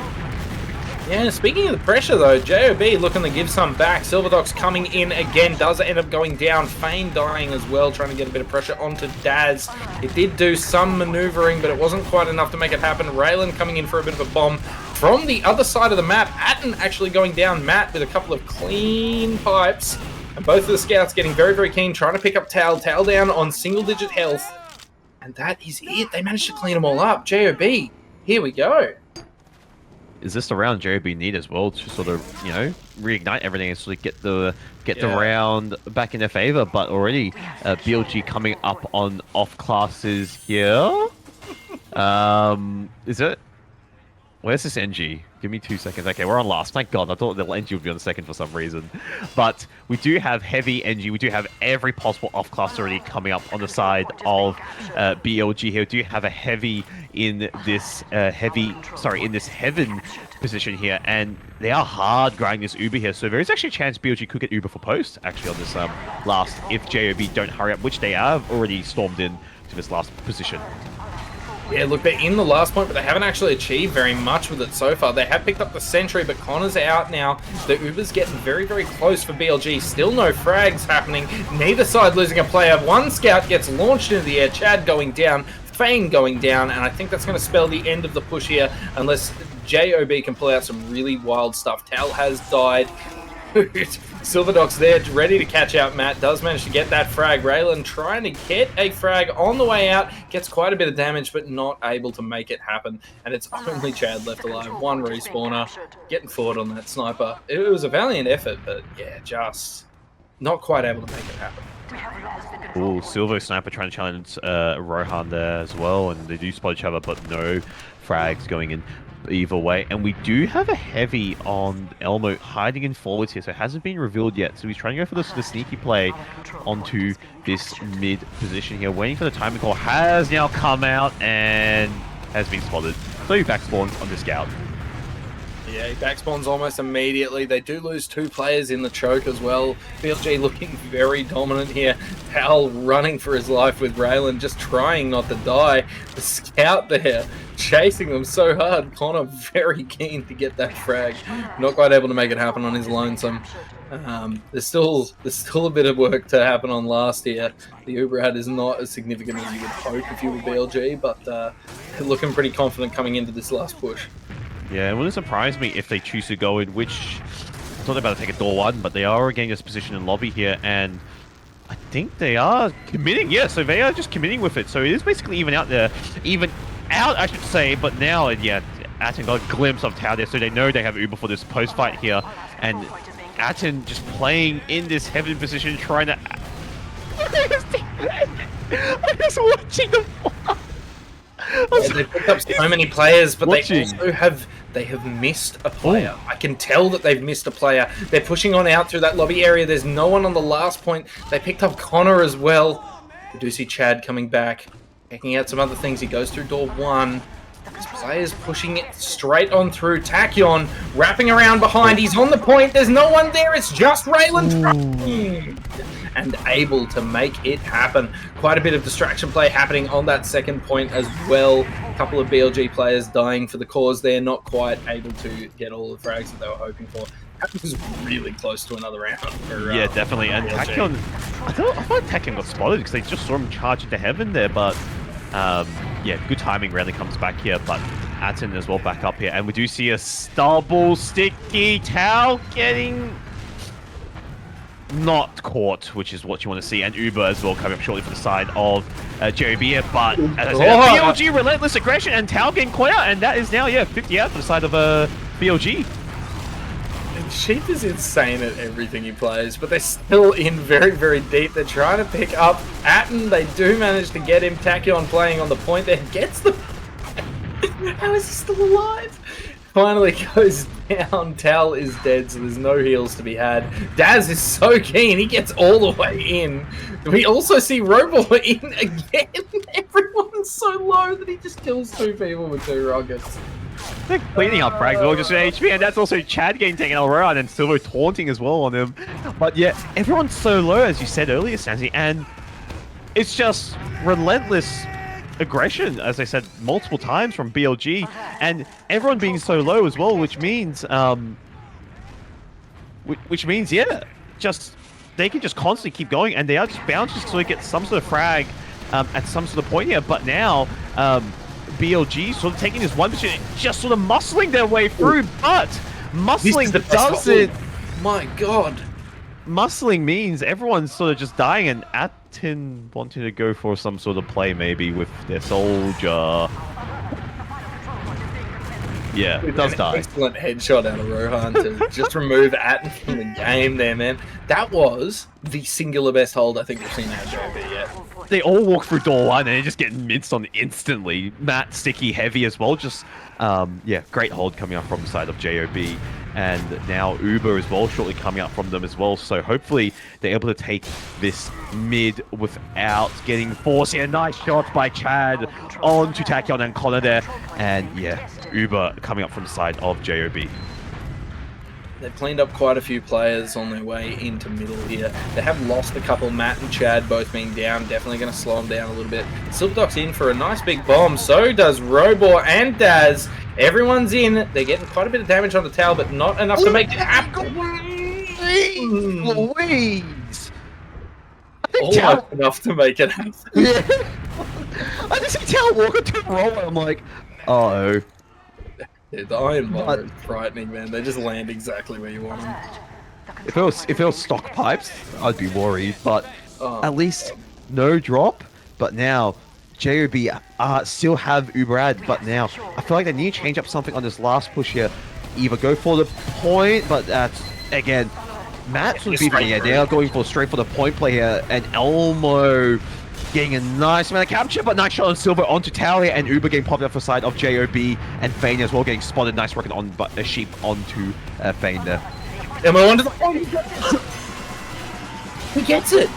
Yeah, speaking of the pressure though, JOB looking to give some back. Silverdogs coming in again, does end up going down. Fane dying as well, trying to get a bit of pressure onto Daz. It did do some maneuvering, but it wasn't quite enough to make it happen. Raylan coming in for a bit of a bomb. From the other side of the map, Atten actually going down. Matt with a couple of clean pipes. And both of the scouts getting very, very keen, trying to pick up Tal. Tal down on single-digit health. And that is it. They managed to clean them all up. JOB, here we go. Is this the round JOB need as well to sort of, reignite everything and sort of get the round back in their favor? But already BLG coming up on off classes here. Is it? Where's this NG? Give me 2 seconds. Okay, we're on last. Thank God. I thought the NG would be on the second for some reason. But we do have heavy NG. We do have every possible off-class already coming up on the side of BLG here. We do have a heavy in this in this heaven position here. And they are hard grinding this Uber here. So there is actually a chance BLG could get Uber for post, actually, on this last, if JOB don't hurry up, which they have already stormed in to this last position. Yeah, look, they're in the last point, but they haven't actually achieved very much with it so far. They have picked up the sentry, but Connor's out now. The Uber's getting very, very close for BLG. Still no frags happening. Neither side losing a player. One scout gets launched into the air. Chad going down. Fane going down, and I think that's going to spell the end of the push here, unless JOB can pull out some really wild stuff. Tal has died. Silverdog's there, ready to catch out Matt. Does manage to get that frag. Raylan trying to get a frag on the way out. Gets quite a bit of damage, but not able to make it happen. And it's only Chad left alive. One respawner. Getting forward on that sniper. It was a valiant effort, but yeah, just not quite able to make it happen. Ooh, Silvo Sniper trying to challenge Rohan there as well. And they do spot each other, but no frags going in either way. And we do have a heavy on Elmo hiding in forwards here, so it hasn't been revealed yet. So he's trying to go for the sneaky play onto this mid position here, waiting for the timing call. Has now come out and has been spotted. So he back spawns on the scout. Yeah, he backspawns almost immediately. They do lose 2 players in the choke as well. BLG looking very dominant here. Hal running for his life with Raylan, just trying not to die. The scout there chasing them so hard. Connor very keen to get that frag. Not quite able to make it happen on his lonesome. There's still a bit of work to happen on last here. The Uber ad is not as significant as you would hope if you were BLG, but looking pretty confident coming into this last push. Yeah, it wouldn't surprise me if they choose to go in, which I thought they were about to take a door 1, but they are getting this position in lobby here, and I think they are committing. Yeah, so they are just committing with it. So it is basically even out there. Even out, I should say, but now, yeah, Atten got a glimpse of Tau there, so they know they have Uber for this post-fight here, and Atten just playing in this heaven position, trying to... I'm just watching them. They've picked up so many players, but they also have missed a player. I can tell that they've missed a player. They're pushing on out through that lobby area. There's no one on the last point. They picked up Connor as well. We do see Chad coming back, checking out some other things. He goes through door 1. This player's pushing it straight on through. Tachyon wrapping around behind. He's on the point. There's no one there. It's just Raylan and able to make it happen. Quite a bit of distraction play happening on that second point as well. A couple of BLG players dying for the cause there, not quite able to get all the frags that they were hoping for. That was really close to another round. Yeah, definitely. And Tachyon, I thought Tachyon got spotted because they just saw him charge into heaven there, but yeah, good timing rarely comes back here, but Atten as well back up here. And we do see a stubble sticky Tau getting not caught, which is what you want to see, and Uber as well coming up shortly for the side of JOB here, but as I said, BLG relentless aggression and Tau getting caught out, and that is now, yeah, 50 out for the side of BLG. And Sheep is insane at everything he plays, but they're still in very, very deep. They're trying to pick up Atten. They do manage to get him. Tachyon playing on the point there, gets the... How is he still alive? Finally goes down. Tal is dead, so there's no heals to be had. Daz is so keen. He gets all the way in. We also see Robo in again. Everyone's so low that he just kills 2 people with 2 rockets. They're cleaning up frags well, just an HP, and that's also Chad getting taken out around and Silver taunting as well on him. But yeah, everyone's so low, as you said earlier, Snazzy, and it's just relentless aggression, as I said multiple times from BLG, and everyone being so low as well, which means yeah, just they can just constantly keep going, and they are just bound to sort of get some sort of frag at some sort of point here. But now BLG sort of taking this one position, just sort of muscling their way through, but muscling doesn't. My God. muscling means everyone's sort of just dying, and Atin wanting to go for some sort of play maybe with their soldier. Yeah, it does die. Excellent headshot out of Rohan to just remove Atten from the game there, man. That was the singular best hold I think we've seen out of JB yet. They all walk through door one and they just get minced on instantly. Matt, sticky, heavy as well. Just, yeah, great hold coming up from the side of JOB. And now Uber as well, shortly coming up from them as well. So hopefully they're able to take this mid without getting forced. Yeah, nice shot by Chad on to Tachyon and Connor there. And yeah, Uber coming up from the side of JOB. They've cleaned up quite a few players on their way into middle here. They have lost a couple, Matt and Chad both being down. Definitely going to slow them down a little bit. Silverdog's in for a nice big bomb. So does Robor and Daz. Everyone's in. They're getting quite a bit of damage on the tower, but not enough to make it happen. Louise! Almost enough to make it happen. Yeah. I just see Tower walk into the roll, I'm like, uh-oh. Yeah, the Iron Bar is frightening, man. They just land exactly where you want them. If it was stock pipes, I'd be worried, but at least no drop. But now, JOB still have Uber ad, but now I feel like they need to change up something on this last push here. Either go for the point, but that's, again, Matt's would be they are going for straight for the point play here, and Elmo getting a nice amount of capture, but nice shot on Silver onto Talia, and Uber getting popped up for side of JOB, and Fane as well getting spotted. Nice working on a sheep onto Fane there. Emma onto the he gets it.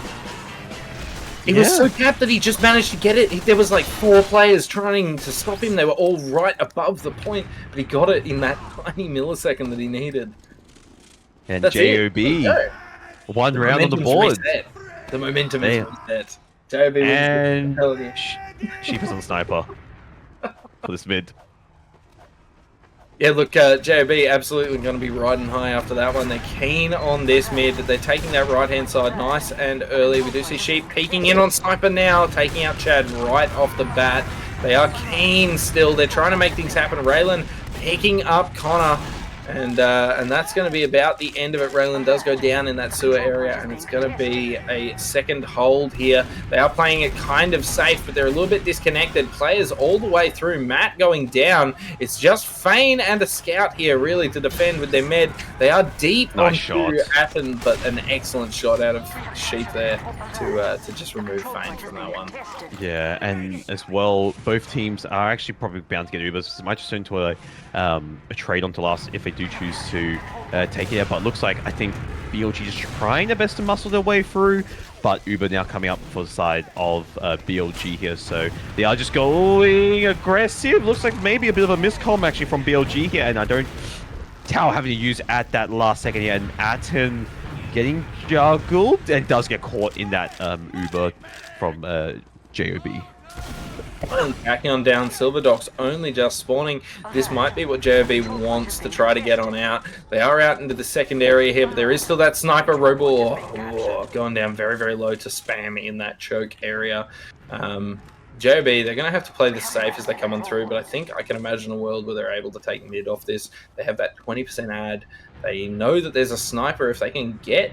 He was so capped that he just managed to get it. There was like 4 players trying to stop him. They were all right above the point, but he got it in that tiny millisecond that he needed. And that's JOB, one round on the board. Reset. The momentum is reset. JOB and Sheep is on sniper for this mid. Yeah, look, JOB absolutely going to be riding high after that one. They're keen on this mid. They're taking that right-hand side nice and early. We do see Sheep peeking in on Sniper now, taking out Chad right off the bat. They are keen still. They're trying to make things happen. Raylan picking up Connor. And that's going to be about the end of it. Raylan does go down in that sewer area, and it's going to be a second hold here. They are playing it kind of safe, but they're a little bit disconnected. Players all the way through. Matt going down. It's just Fane and a scout here, really, to defend with their med. They are deep onto Appen, but an excellent shot out of Sheep there to just remove Fane from that one. Yeah, and as well, both teams are actually probably bound to get Ubers. It might just turn into a trade onto last if they do choose to take it out, but it looks like I think BLG just trying their best to muscle their way through, but Uber now coming up for the side of BLG here, so they are just going aggressive. Looks like maybe a bit of a miscomm actually from BLG here, and I don't Tao having to use at that last second here, and Atten getting juggled and does get caught in that Uber from JOB. Backing on down, Silverdog's only just spawning. This might be what JOB wants to try to get on out. They are out into the second area here, but there is still that sniper Robo going down very, very low to spam in that choke area. JOB, they're going to have to play this safe as they come on through, but I think I can imagine a world where they're able to take mid off this. They have that 20% ad. They know that there's a sniper. If they can get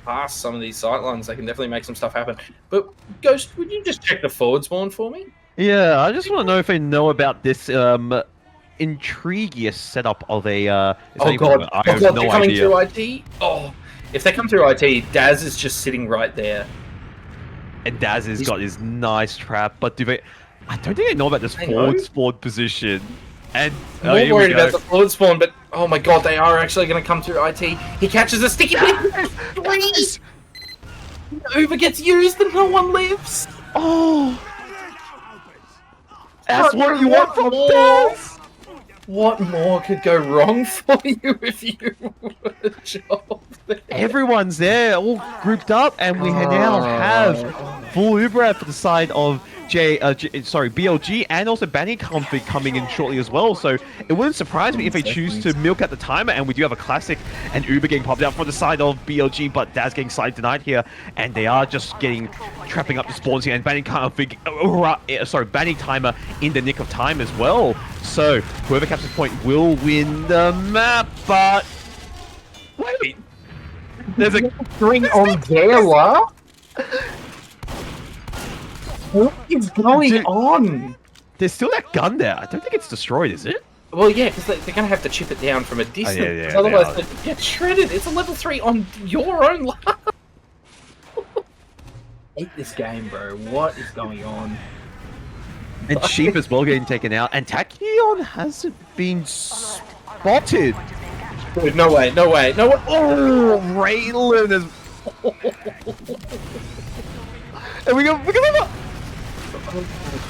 past some of these sightlines, they can definitely make some stuff happen. But Ghost, would you just check the forward spawn for me? Yeah, I just want to know if they know about this intriguous setup of a... oh god, they're coming through IT? Oh, if they come through IT, Daz is just sitting right there. And Daz has got his nice trap, but do they... I don't think they know about this forward spawn position. And I'm more worried about the forward spawn, but oh my god, they are actually going to come through IT. He catches a sticky hit. Uber gets used and no one lives. Oh, that's what you want from Daz. What more could go wrong for you if you were a job there? Everyone's there, all grouped up, and we now have full Uber for the side of BLG, and also Banny Config coming in shortly as well. So it wouldn't surprise me if they choose to milk at the timer, and we do have a classic and Uber getting popped out for the side of BLG, but Daz getting side denied here, and they are just trapping up the spawns here, and Banny Config, Banny timer in the nick of time as well. So whoever captures the point will win the map, but wait. There's a string on Gala? What is going Dude. on? There's still that gun there. I don't think it's destroyed, is it? Well, yeah, because they're going to have to chip it down from a distance. yeah, Otherwise, they they get shredded. It's a level 3 on your own life. Hate this game, bro. What is going on? And Sheep as well getting taken out. And Tachyon hasn't been spotted. Dude, no way, no way, no way. Oh, Raylan is... And we go...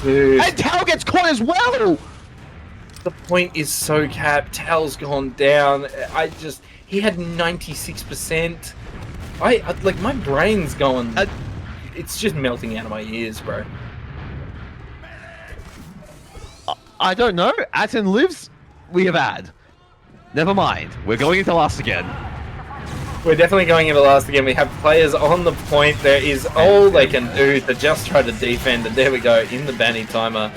Dude. And Tao gets caught as well! The point is so capped. Tal's gone down. He had 96%. Like, my brain's going... it's just melting out of my ears, bro. I don't know. Atten lives. We have had. Never mind. We're going into last again. We're definitely going into last again. We have players on the point. There is all they can do to just try to defend. And there we go, in the banning timer.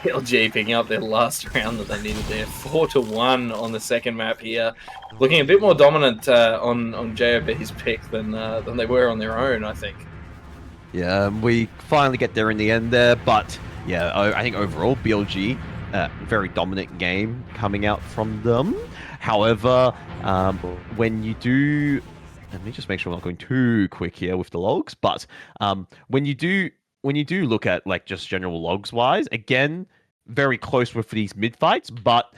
BLG picking up their last round that they needed there. 4-1 on the second map here. Looking a bit more dominant on JOB's pick than they were on their own, I think. Yeah, we finally get there in the end there. But, yeah, I think overall, BLG, very dominant game coming out from them. However, when you do... Let me just make sure I'm not going too quick here with the logs. But when you do look at like just general logs wise, again, very close with these mid fights, but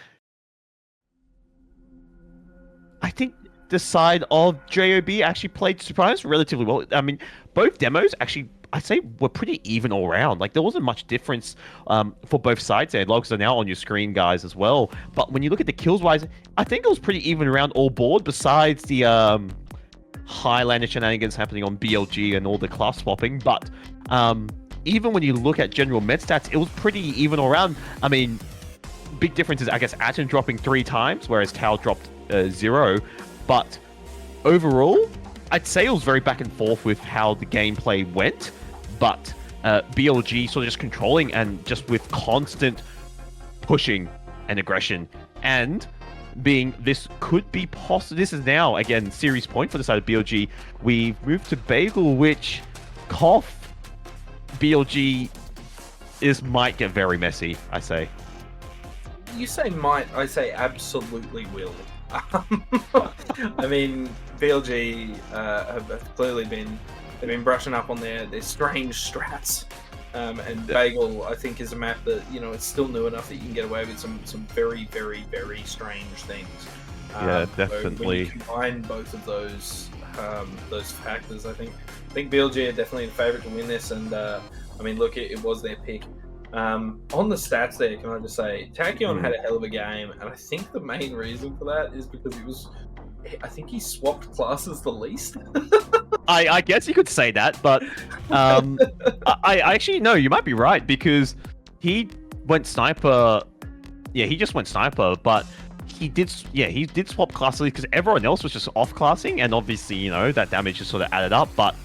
I think the side of JOB actually played surprise relatively well. I mean, both demos actually, I'd say, were pretty even all around. Like, there wasn't much difference for both sides there. Logs are now on your screen, guys, as well. But when you look at the kills wise, I think it was pretty even around all board, besides the Highlander shenanigans happening on BLG and all the class swapping. But even when you look at general med stats, it was pretty even all around. I mean, big difference is, I guess, Atten dropping 3 times, whereas Tao dropped 0. But overall, I'd say it was very back and forth with how the gameplay went. But BLG sort of just controlling and just with constant pushing and aggression. And being this could be possible. This is now, again, series point for the side of BLG. We've moved to Bagel, which cough BLG might get very messy, I say. You say might, I say absolutely will. I mean, BLG have clearly been brushing up on their strange strats. And Bagel, I think, is a map that, you know, it's still new enough that you can get away with some very, very, very strange things. Yeah, definitely. So when you combine both of those factors, I think BLG are definitely the favourite to win this. And I mean, look, it was their pick. On the stats there, can I just say, Tachyon had a hell of a game, and I think the main reason for that is because I think he swapped classes the least. I guess you could say that, but I actually, no, you might be right, because he went sniper. Yeah, he just went sniper, but he did swap classes because everyone else was just off classing, and obviously, you know, that damage just sort of added up. But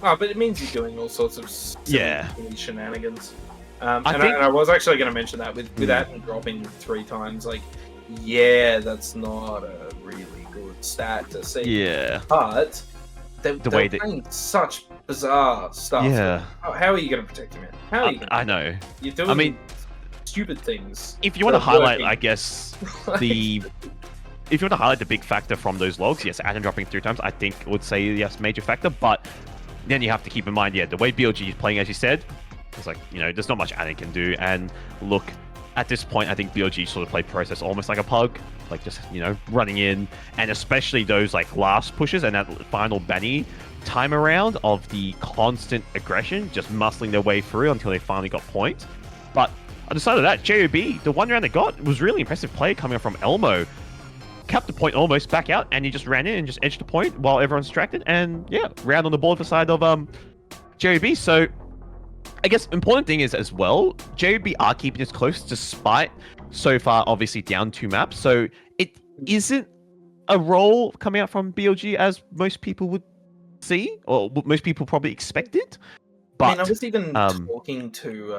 but it means you're doing all sorts of silly shenanigans. And I was actually going to mention that with that dropping 3 times, like, yeah, that's not a really good stat to see. Yeah. But they're playing such bizarre stuff. Yeah. How are you going to protect him? How are you? I know. You're doing stupid things. If you want to highlight, I guess, if you want to highlight the big factor from those logs, yes, Atten dropping 3 times, I think would say yes, major factor. But then you have to keep in mind, the way BLG is playing, as you said, it's like, you know, there's not much Atten can do. And look, at this point, I think BLG sort of play process almost like a pug, like just, you know, running in, and especially those like last pushes and that final Benny time around of the constant aggression, just muscling their way through until they finally got point. But on the side of that, JOB, the one round they got was really impressive play coming up from Elmo. Capped the point almost back out, and he just ran in and just edged the point while everyone's distracted, and yeah, round on the board for the side of JOB. So I guess important thing is as well, JOB are keeping this close despite so far obviously down 2 maps. So it isn't a roll coming out from BLG as most people would see, or most people probably expected. But I mean, I was even talking to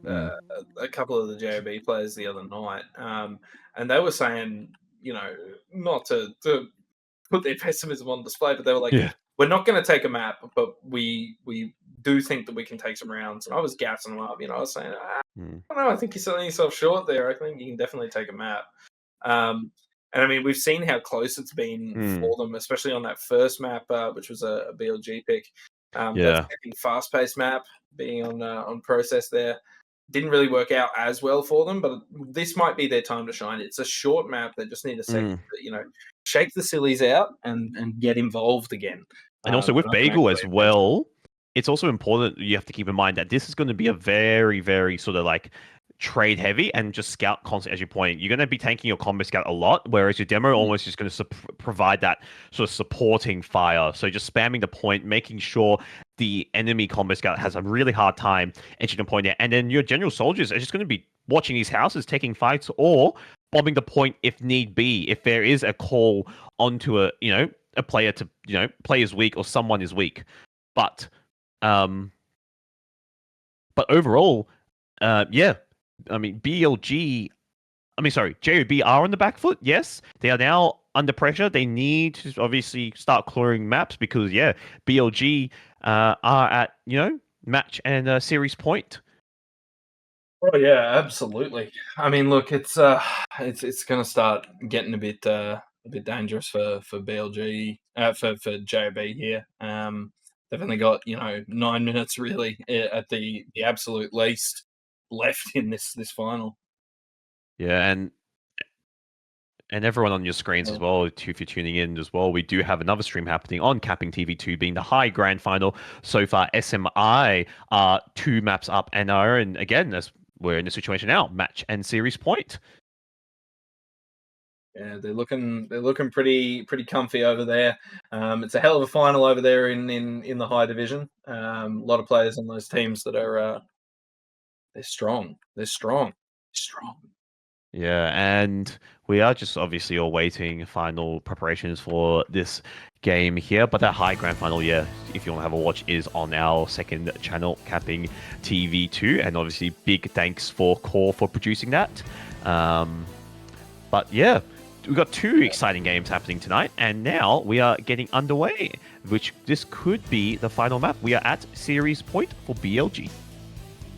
a couple of the JOB players the other night, and they were saying, you know, not to put their pessimism on display, but they were like, Yeah. we're not going to take a map, but we do think that we can take some rounds. And I was gassing them up, I was saying, I don't know, I think you're selling yourself short there. I think you can definitely take a map. And I mean, we've seen how close it's been for them, especially on that first map, which was a BLG pick. That fast-paced map being on process there didn't really work out as well for them, but this might be their time to shine. It's a short map; they just need a second to, shake the sillies out and get involved again. And also with Bagel as well, it's also important you have to keep in mind that this is going to be a very, very sort of like trade heavy and just scout constant, as you point. You're going to be tanking your combo scout a lot, whereas your demo almost just going to provide that sort of supporting fire. So just spamming the point, making sure the enemy combo scout has a really hard time entering the point there. And then your general soldiers are just going to be watching these houses, taking fights, or bombing the point if need be. If there is a call onto a player to, play is weak or someone is weak. But overall, I mean, JOB are on the back foot, yes. They are now under pressure. They need to obviously start clearing maps because, BLG are at, match and series point. Oh, yeah, absolutely. I mean, look, it's going to start getting a bit dangerous for BLG, for JOB here. They've only got, 9 minutes really at the absolute least left in this final. Yeah, and everyone on your screens as well, if you're tuning in as well, we do have another stream happening on CappingTV 2 being the high grand final. So far, SMI are 2 maps up and are, and again, as we're in the situation now, match and series point. Yeah, they're looking pretty comfy over there. It's a hell of a final over there in the high division. A lot of players on those teams that are they're strong. Yeah, and we are just obviously awaiting final preparations for this game here. But that high grand final, if you want to have a watch, is on our second channel, Capping TV 2. And obviously, big thanks for Core for producing that. But yeah, we've got 2 exciting games happening tonight. And now we are getting underway, which this could be the final map. We are at Series Point for BLG.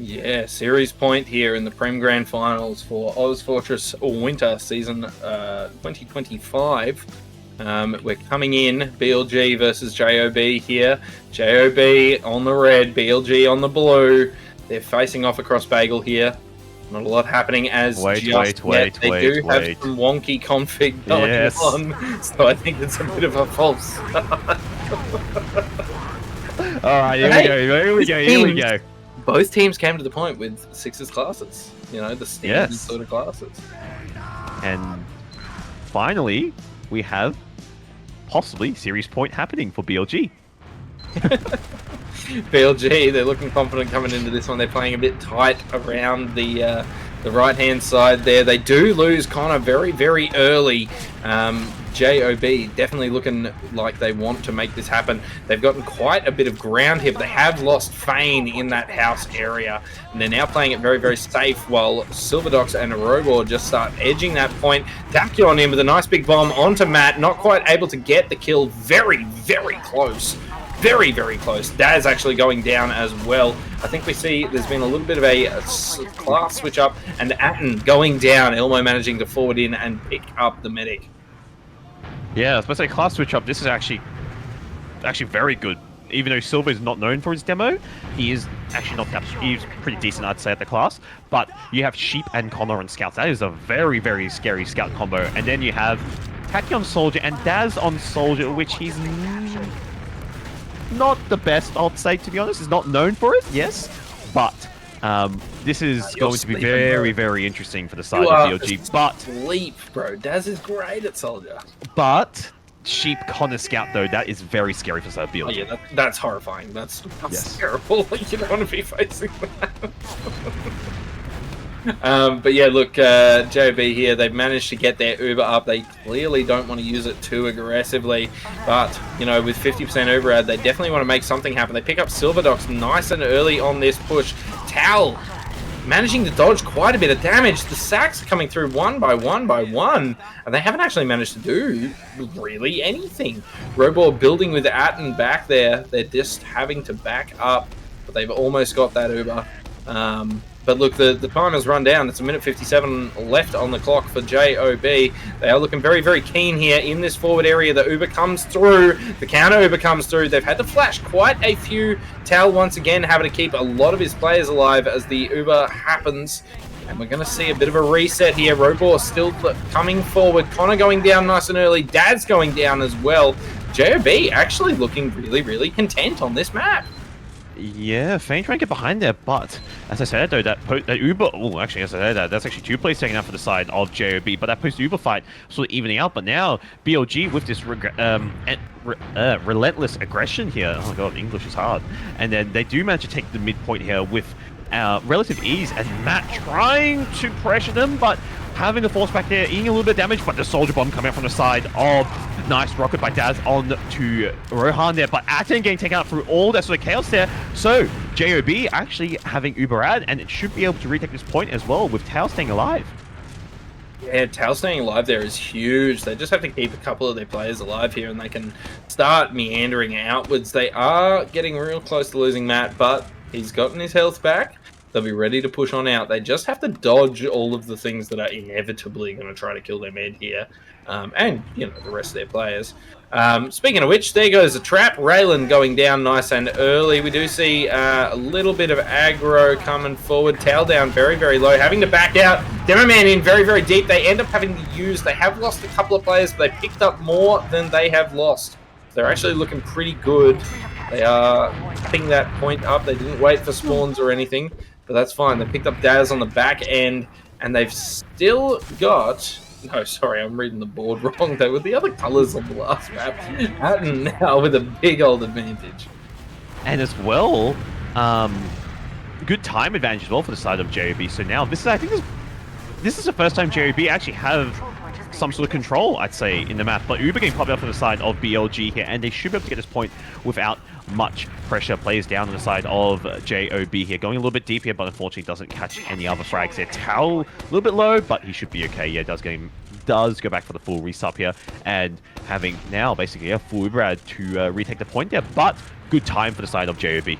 Yeah, series point here in the Prem Grand Finals for ozfortress Winter Season 2025. We're coming in, BLG versus JOB here. JOB on the red, BLG on the blue. They're facing off across Bagel here. Not a lot happening as They do have some wonky config going on, so I think it's a bit of a false start. Alright, here we go. Both teams came to the point with 6s classes, the standard sort of classes. And finally, we have possibly series point happening for BLG. BLG, they're looking confident coming into this one. They're playing a bit tight around the right-hand side there. They do lose Connor very, very early. JOB definitely looking like they want to make this happen. They've gotten quite a bit of ground here, but they have lost Fane in that house area. And they're now playing it very, very safe while Silverdox and Robor just start edging that point. Tachyon in with a nice big bomb onto Matt. Not quite able to get the kill. Very, very close. Very, very close. Daz actually going down as well. I think we see there's been a little bit of a class switch up, and Atten going down. Elmo managing to forward in and pick up the medic. Yeah, I was supposed to say class switch up. This is actually very good. Even though Silver is not known for his demo, he is actually not that. He's pretty decent, I'd say, at the class. But you have Sheep and Connor on Scouts. That is a very, very scary Scout combo. And then you have Taki on Soldier and Daz on Soldier, which he's not the best, I'd say, to be honest. He's not known for it, yes. But this is going to be very, very interesting for the side of BLG. But sleep, bro. Daz is great at Soldier. But Sheep Connor Scout, though, that is very scary for the side of BLG. Oh, yeah, that's horrifying. That's terrible. You don't want to be facing that. But yeah, look, JOB here, they've managed to get their Uber up. They clearly don't want to use it too aggressively, but, with 50% override, they definitely want to make something happen. They pick up Silverdox nice and early on this push. Tal managing to dodge quite a bit of damage. The sacks are coming through one by one by one, and they haven't actually managed to do really anything. Robor building with Atten back there. They're just having to back up, but they've almost got that Uber. But look, the time has run down. It's 1:57 left on the clock for JOB. They are looking very, very keen here in this forward area. The Uber comes through. The counter Uber comes through. They've had to flash quite a few. Tal once again having to keep a lot of his players alive as the Uber happens. And we're going to see a bit of a reset here. Robor still coming forward. Connor going down nice and early. Dad's going down as well. JOB actually looking really, really content on this map. Yeah, Fane trying to get behind there, but as I said though, that Uber, oh, actually, as I said that, that's actually 2 plays taken out for the side of JOB, but that post-Uber fight sort of evening out, but now BLG with this relentless aggression here, oh my god, English is hard, and then they do manage to take the midpoint here with relative ease, and Matt trying to pressure them, but having the force back there, eating a little bit of damage, but the soldier bomb coming out from the side of nice rocket by Daz on to Rohan there, but Atten getting taken out through all that sort of chaos there. So JOB actually having Uberad, and it should be able to retake this point as well with Tao staying alive. Yeah, Tal staying alive there is huge. They just have to keep a couple of their players alive here and they can start meandering outwards. They are getting real close to losing Matt, but he's gotten his health back. They'll be ready to push on out. They just have to dodge all of the things that are inevitably going to try to kill their mid here. And, you know, the rest of their players. Speaking of which, there goes the trap. Raylan going down nice and early. We do see a little bit of aggro coming forward. Tail down very, very low. Having to back out. Demoman in very, very deep. They end up having to use... They have lost a couple of players, but they picked up more than they have lost. They're actually looking pretty good. They are picking that point up. They didn't wait for spawns or anything, but that's fine. They picked up Daz on the back end, and they've still got... No, sorry, I'm reading the board wrong. They were the other colours on the last map. Atten now with a big old advantage. And as well, good time advantage as well for the side of JOB. So now, this is, I think this is the first time JOB actually have some sort of control, I'd say, in the map. But Uber getting popped up on the side of BLG here, and they should be able to get this point without much pressure. Plays down on the side of JOB here, going a little bit deep here, but unfortunately doesn't catch any other frags there. Tao, a little bit low, but he should be okay. Yeah, does go back for the full resup here, and having now basically a full Uberad to retake the point there, but good time for the side of JOB.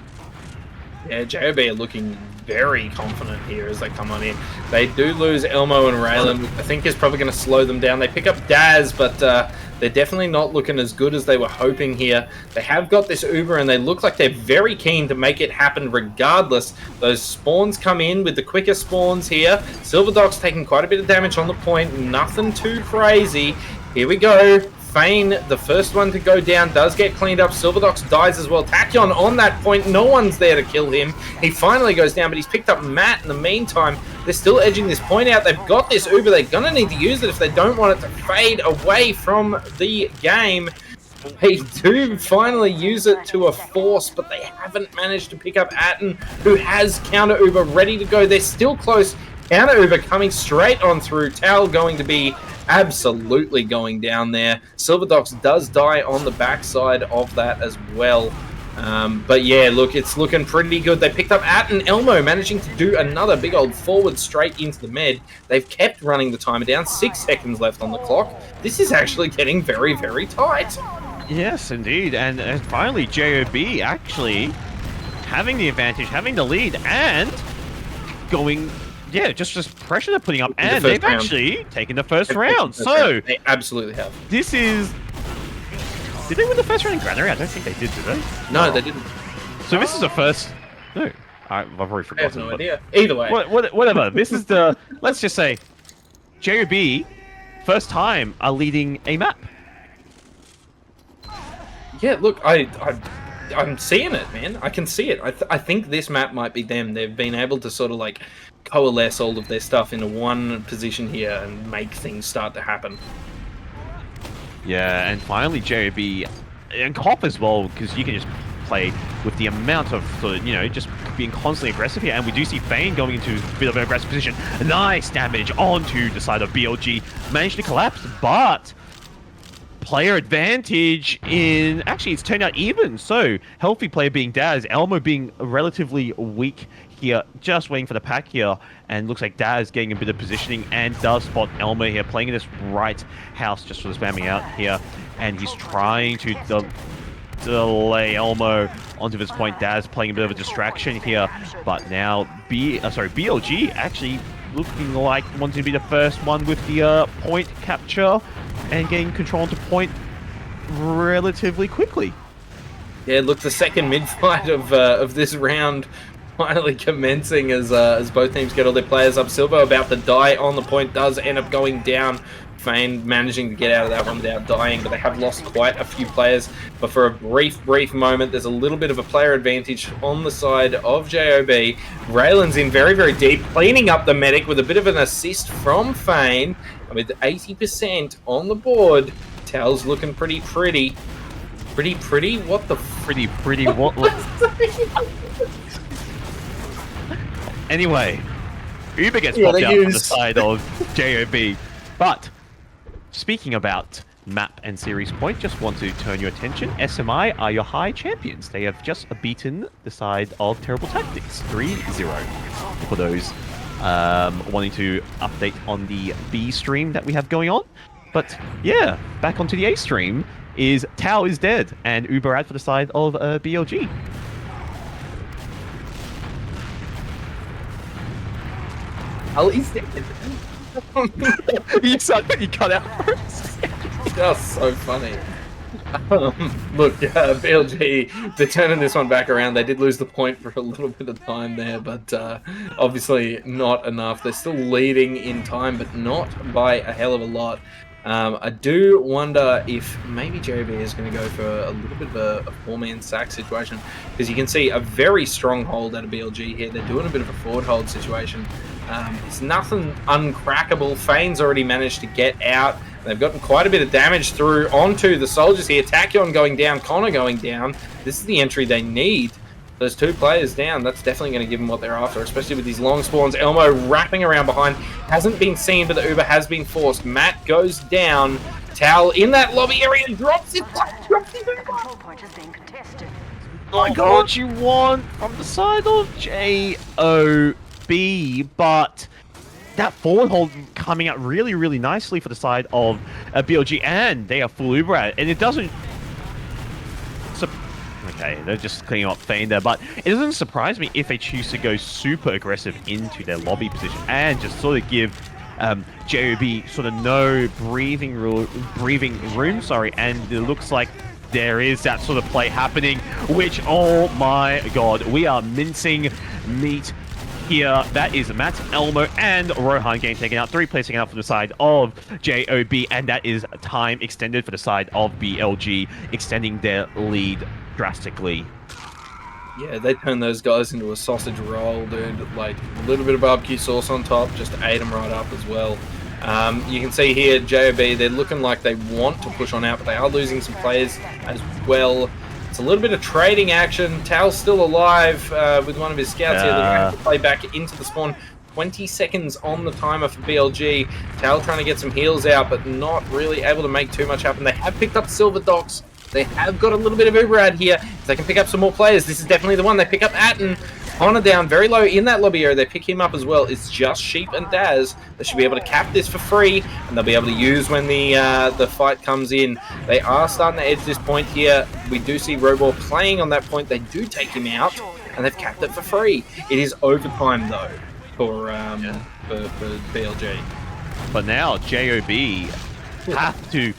Yeah, JOB are looking very confident here as they come on in. They do lose Elmo and Raylan, which I think is probably going to slow them down. They pick up Daz, but they're definitely not looking as good as they were hoping here. They have got this Uber, and they look like they're very keen to make it happen regardless. Those spawns come in with the quicker spawns here. Silverdog's taking quite a bit of damage on the point. Nothing too crazy. Here we go. Fane, the first one to go down, does get cleaned up. Silverdox dies as well. Tachyon on that point. No one's there to kill him. He finally goes down, but he's picked up Matt in the meantime. They're still edging this point out. They've got this Uber. They're going to need to use it if they don't want it to fade away from the game. They do finally use it to a force, but they haven't managed to pick up Atten, who has counter Uber ready to go. They're still close. Counter Uber coming straight on through. Tal going to be absolutely going down there. Silverdox does die on the backside of that as well. But yeah, look, it's looking pretty good. They picked up Atten. Elmo managing to do another big old forward straight into the med. They've kept running the timer down. 6 seconds left on the clock. This is actually getting very, very tight. Yes, indeed. And finally, JOB actually having the advantage, having the lead, and going... Yeah, just pressure they're putting up, and they've actually taken the first round. So they absolutely have. This is... Did they win the first round in Granary? I don't think they did they? No, they didn't. So this is the first... No, I've already forgotten. I have no idea. Either way. Whatever. This is the... Let's just say, JOB, first time, are leading a map. Yeah, look, I'm seeing it, man. I can see it. I think this map might be them. They've been able to sort of like coalesce all of their stuff into one position here and make things start to happen. Yeah, and finally JOB and Cop as well, because you can just play with the amount of sort of, you know, just being constantly aggressive here, and we do see Fane going into a bit of an aggressive position. Nice damage onto the side of BLG. Managed to collapse, but player advantage in... Actually, it's turned out even. So, healthy player being Daz, Elmo being relatively weak here, just waiting for the pack here, and looks like Daz getting a bit of positioning and does spot Elmo here, playing in this right house just for the spamming out here, and he's trying to delay Elmo onto this point. Daz playing a bit of a distraction here, but now BLG actually looking like wanting to be the first one with the point capture and getting control onto point relatively quickly. Yeah, look, the second mid-fight of this round finally commencing as both teams get all their players up. Silver about to die on the point, does end up going down. Fane managing to get out of that one without dying, but they have lost quite a few players. But for a brief moment, there's a little bit of a player advantage on the side of JOB. Raylan's in very deep, cleaning up the medic with a bit of an assist from Fane. With 80% on the board, Tal's looking pretty. What the pretty what? Anyway, Uber gets popped out on the side of JOB. But speaking about map and series point, just want to turn your attention. SMI are your high champions. They have just beaten the side of Terrible Tactics 3-0. For those wanting to update on the B stream that we have going on. But yeah, back onto the A stream is Tao is dead and Uber out for the side of BLG. Ali's dead. You cut out for us. That's so funny. Look, BLG, they're turning this one back around. They did lose the point for a little bit of time there, but obviously not enough. They're still leading in time, but not by a hell of a lot. I do wonder if maybe JB is going to go for a little bit of a four-man sack situation, because you can see a very strong hold out of BLG here. They're doing a bit of a forward hold situation. It's nothing uncrackable. Fane's already managed to get out. They've gotten quite a bit of damage through onto the soldiers here. Tachyon going down, Connor going down. This is the entry they need. Those two players down, that's definitely going to give them what they're after, especially with these long spawns. Elmo wrapping around behind. Hasn't been seen, but the Uber has been forced. Matt goes down. Tal in that lobby area drops it. Oh my god, you won from the side of JOB, but that forward hold coming out really nicely for the side of BLG, and they are full Uber at it, and it doesn't... Okay, they're just cleaning up Fane there, but it doesn't surprise me if they choose to go super aggressive into their lobby position and just sort of give JOB sort of no breathing room, and it looks like there is that sort of play happening, which, oh my god, we are mincing meat here. That is Matt, Elmo, and Rohan getting taken out. 3 players taken out from the side of JOB, and that is time extended for the side of BLG, extending their lead drastically. Yeah, they turned those guys into a sausage roll, dude. Like, a little bit of barbecue sauce on top, just ate them right up as well. You can see here, JOB, they're looking like they want to push on out, but they are losing some players as well. It's a little bit of trading action. Tal's still alive with one of his scouts here. They're going to have to play back into the spawn. 20 seconds on the timer for BLG. Tal trying to get some heals out, but not really able to make too much happen. They have picked up Silver Docs. They have got a little bit of Uber out here. If they can pick up some more players, this is definitely the one. They pick up Atten. Connor down very low in that lobby area. They pick him up as well. It's just Sheep and Daz. They should be able to cap this for free, and they'll be able to use when the fight comes in. They are starting to edge this point here. We do see Robor playing on that point. They do take him out, and they've capped it for free. It is overtime, though, for BLG. But now, JOB have to...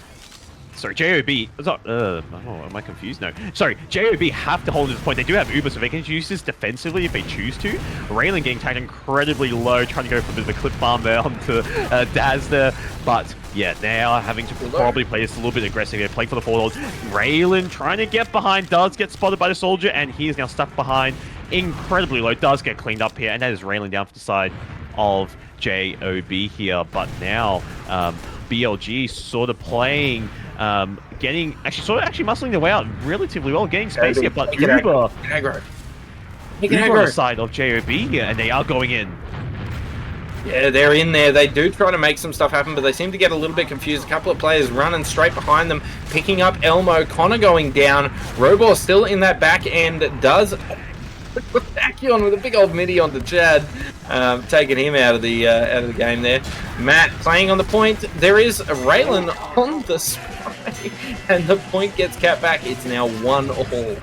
Sorry, JOB... oh, am I confused? No. Sorry, JOB have to hold this point. They do have Uber, so they can use this defensively if they choose to. Raylan getting tagged incredibly low, trying to go for a bit of a clip farm there onto Daz there. But, yeah, they are having to probably play this a little bit aggressive. They're playing for the forward hold. Raylan trying to get behind, does get spotted by the soldier, and he is now stuck behind incredibly low. Does get cleaned up here, and that is Raylan down for the side of JOB here. But now, BLG sort of playing... getting actually muscling their way out relatively well, getting space here, but Uber on the side of JOB here, and they are going in. Yeah, they're in there. They do try to make some stuff happen, but they seem to get a little bit confused. A couple of players running straight behind them, picking up Elmo. Connor going down. Robor still in that back end. Does Tachyon with a big old midi onto Chad, taking him out of the game there. Matt playing on the point. There is a Raylan on the spray, and the point gets capped back. It's now 1-all.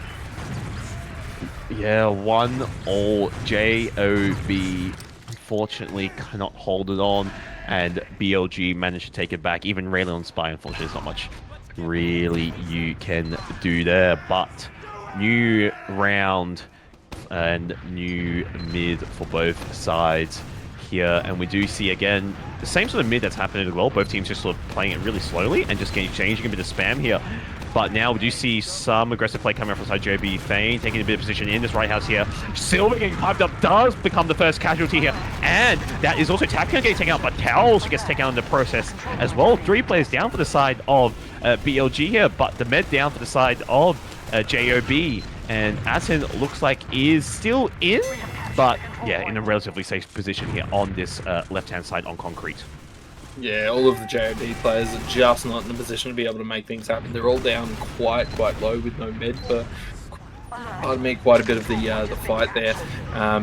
Yeah, 1-all. JOB unfortunately cannot hold it on, and BLG managed to take it back. Even Raylan on spy, unfortunately, there's not much really you can do there, but new round and new mid for both sides here, and we do see again the same sort of mid that's happening as well. Both teams just sort of playing it really slowly and just changing a bit of spam here. But now we do see some aggressive play coming up from side JB. Fane taking a bit of position in this right house here. Silver getting piped up does become the first casualty here. And that is also Tachyon getting taken out, but Tao also gets taken out in the process as well. 3 players down for the side of BLG here, but the med down for the side of JOB. And Atten looks like is still in, but yeah, in a relatively safe position here on this left-hand side on concrete. Yeah, all of the JOB players are just not in a position to be able to make things happen. They're all down quite low with no med for, pardon me, quite a bit of the fight there.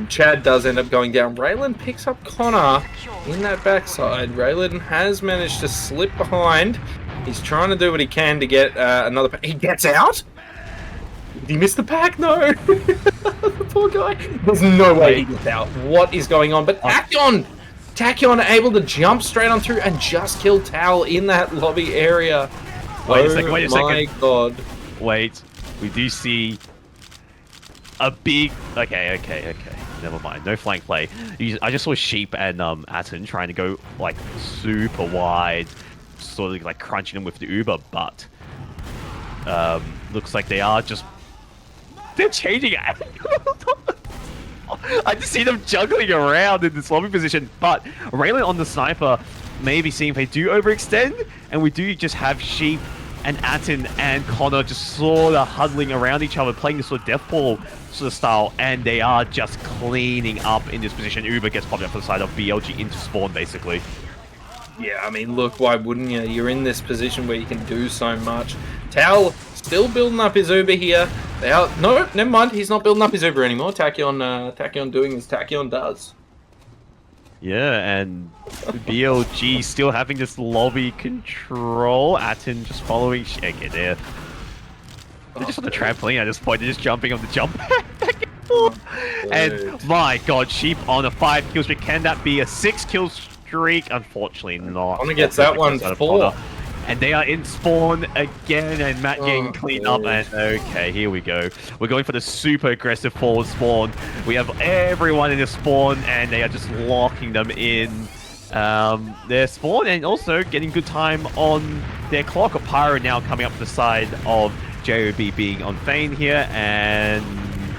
Chad does end up going down. Raylan picks up Connor in that backside. Raylan has managed to slip behind. He's trying to do what he can to get another... He gets out? Did he miss the pack? No. The poor guy. There's no way he gets out. What is going on? But Tachyon able to jump straight on through and just kill Tal in that lobby area. Wait a second. Oh my god. Wait, we do see a big... Okay. Never mind. No flank play. I just saw Sheep and Atten trying to go like super wide, sort of like crunching them with the Uber, but looks like they are just... They're changing it. I just see them juggling around in this lobby position, but Raylan on the sniper maybe seeing if they do overextend, and we do just have Sheep and Atten and Connor just sort of huddling around each other, playing this sort of death ball sort of style, and they are just cleaning up in this position. Uber gets popped up for the side of BLG into spawn, basically. Yeah, I mean, look, why wouldn't you? You're in this position where you can do so much. Tal still building up his Uber here. No, never mind. He's not building up his Uber anymore. Tachyon doing as Tachyon does. Yeah, and BLG still having this lobby control. Atten just following. Okay, they're just on the trampoline at this point. They're just jumping on the jump. And my god, Sheep on a 5 kill streak. Can that be a 6 kill streak? Unfortunately not. Connor gets that one 4. And they are in spawn again, and Matt getting cleaned up, and okay, here we go. We're going for the super aggressive forward spawn. We have everyone in the spawn, and they are just locking them in their spawn, and also getting good time on their clock. A Pyro now coming up to the side of JOB being on Fane here, and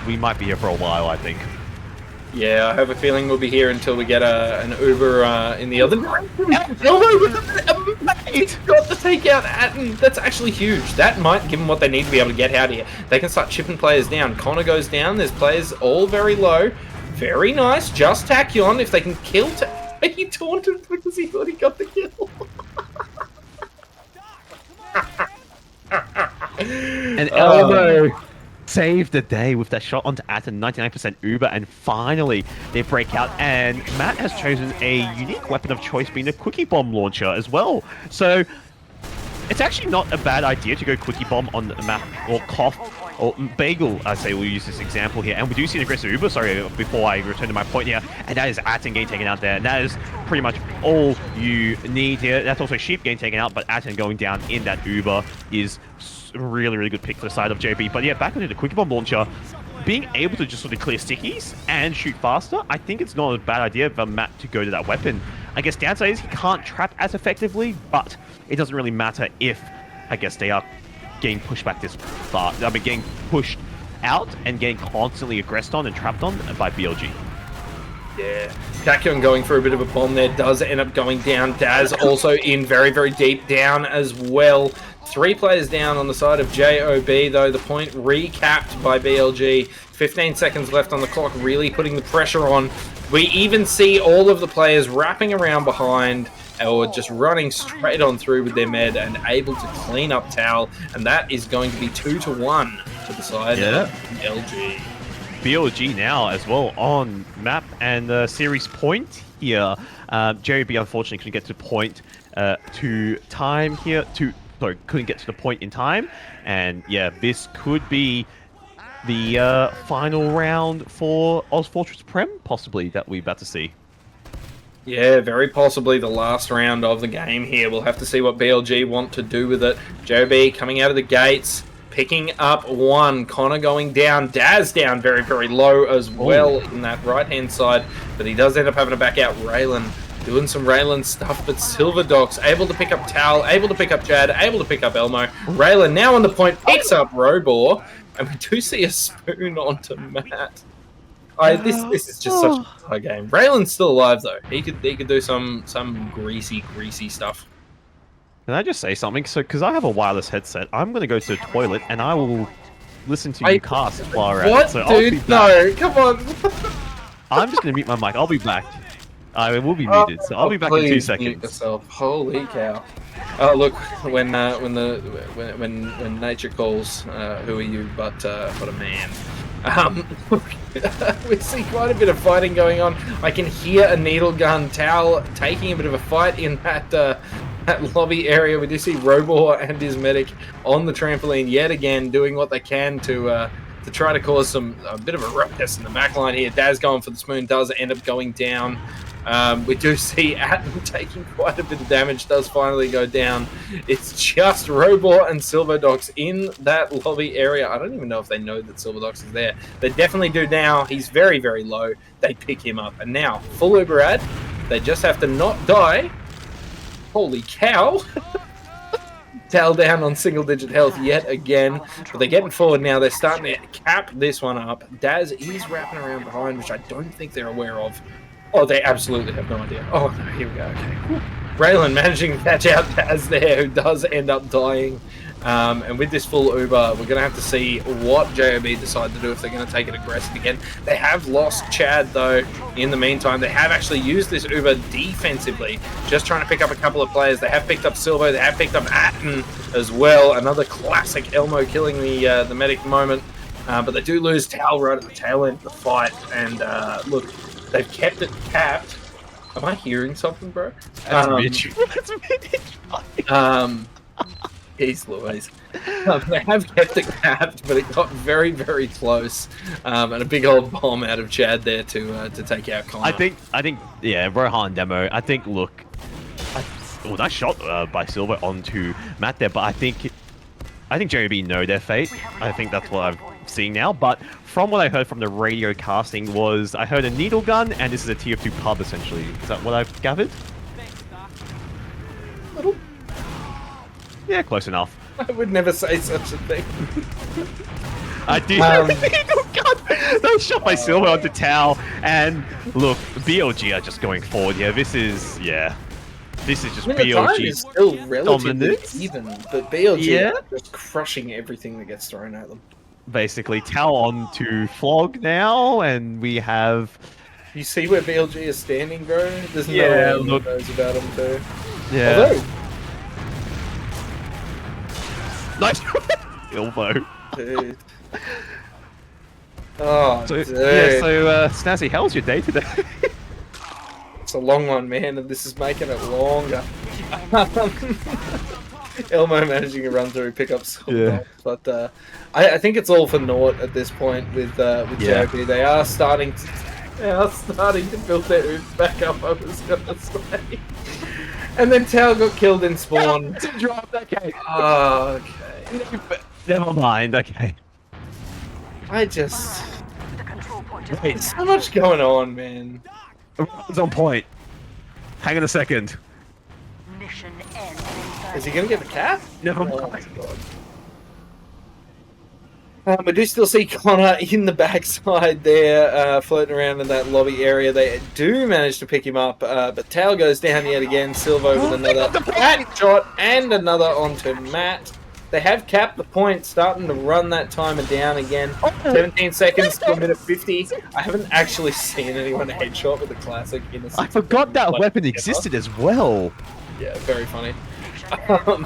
we might be here for a while, I think. Yeah, I have a feeling we'll be here until we get an Uber in the other... He's got to take out Atten. That's actually huge. That might give them what they need to be able to get out of here. They can start chipping players down. Connor goes down. There's players all very low. Very nice. Just Tachyon. If they can kill... He taunted because he thought he got the kill. An elbow saved the day with that shot onto Atten, 99% Uber, and finally they break out, and Matt has chosen a unique weapon of choice being the Quickie Bomb launcher as well. So it's actually not a bad idea to go Quickie Bomb on the map, or Cough, or Bagel, I say we'll use this example here, and we do see an aggressive Uber, sorry, before I return to my point here, and that is Atten getting taken out there, and that is pretty much all you need here. That's also Sheep getting taken out, but Atten going down in that Uber is really good pick for the side of JB. But yeah, back onto the Quickie Bomb launcher, being able to just sort of clear stickies and shoot faster, I think it's not a bad idea for Matt to go to that weapon. I guess downside is he can't trap as effectively, but it doesn't really matter if, I guess, they are getting pushed back this far. I mean, getting pushed out and getting constantly aggressed on and trapped on by BLG. Yeah, Tachyon going for a bit of a bomb there, does end up going down. Daz also in very deep down as well. 3 players down on the side of JOB, though. The point recapped by BLG. 15 seconds left on the clock, really putting the pressure on. We even see all of the players wrapping around behind, or just running straight on through with their med and able to clean up Tal. And that is going to be 2-1 to the side of BLG. BLG now as well on map and series point here. Jerry B unfortunately couldn't get to point to time here. Sorry, couldn't get to the point in time. And yeah, this could be the final round for ozfortress Prem, possibly, that we're about to see. Yeah, very possibly the last round of the game here. We'll have to see what BLG want to do with it. JB coming out of the gates, picking up one. Connor going down. Daz down very, very low as well in that right-hand side. But he does end up having to back out Raylan. Doing some Raylan stuff, but Silverdox able to pick up Tal, able to pick up Chad, able to pick up Elmo. Raylan now on the point, picks up Robor. And we do see a spoon onto Matt. This is just such a high game. Raylan's still alive though. He could do some greasy stuff. Can I just say something? So, because I have a wireless headset, I'm going to go to the toilet and I will listen to you cast while we're at it. So Dude? No, come on. I'm just going to mute my mic. I'll be back. I will be muted, so I'll be back in 2 Mute seconds. yourself. Holy cow! Oh look, when nature calls, who are you but a man? We see quite a bit of fighting going on. I can hear a needle gun. Tal taking a bit of a fight in that lobby area. We do see Robor and his medic on the trampoline yet again, doing what they can to try to cause a bit of a ruckus in the back line here. Daz going for the spoon, does end up going down. We do see Atom taking quite a bit of damage, does finally go down. It's just Robor and Silverdox in that lobby area. I don't even know if they know that Silverdox is there. They definitely do now. He's very, very low. They pick him up. And now, full Uber ad. They just have to not die. Holy cow. Tal down on single-digit health yet again. But they're getting forward now. They're starting to cap this one up. Daz is wrapping around behind, which I don't think they're aware of. Oh, they absolutely have no idea. Oh, no, here we go. Okay. Raylan managing to catch out Daz there, who does end up dying. And with this full Uber, we're going to have to see what JOB decide to do if they're going to take it aggressive again. They have lost Chad, though, in the meantime. They have actually used this Uber defensively, just trying to pick up a couple of players. They have picked up Silvo. They have picked up Atten as well. Another classic Elmo killing the medic moment. But they do lose Tal right at the tail end of the fight. And look, they've kept it capped. Am I hearing something, bro? That's Mitch. That's Mitch. Jeez Louise. They have kept it capped, but it got very, very close. And a big old bomb out of Chad there to take out Connor. I think, yeah, Rohan demo. I think, look, nice shot by Silver onto Matt there, but I think JB know their fate. I think that's what I'm seeing now. But from what I heard from the radio casting was, I heard a needle gun, and this is a tier 2 pub essentially. Is that what I've gathered? Little. Yeah, close enough. I would never say such a thing. I did. Oh god! That was shot by Silver onto Tau. And look, BLG are just going forward here. This is just The time BLG. is still relatively dominance. even, but BLG Yeah. are just crushing everything that gets thrown at them. Basically, Tau on to Flog now, and we have. You see where BLG is standing, bro? There's Yeah, no one look. who knows about him too. Yeah. Although, Nice elbow. dude. Oh, So, dude. yeah, so Snazzy, how's your day today? It's a long one, man, and this is making it longer. Elmo managing to run through, pick up some knocks, but I think it's all for naught at this point with JP. They are starting to build their oops back up, I was gonna say. And then Tao got killed in spawn. Okay. Oh, okay. Never mind. Okay. I just... There's so much going on, man. It's on point. Hang on a second. Mission ends. Is he gonna get the cap? Never Oh my mind. god. We do still see Connor in the backside there, floating around in that lobby area. They do manage to pick him up, but Tao goes down yet again. Silvo with another hat shot and another onto Matt. They have capped the point, starting to run that timer down again. 17 seconds to a minute 50. I haven't actually seen anyone headshot with a classic innocent. I forgot that like, weapon ever. existed as well. Yeah, very funny. But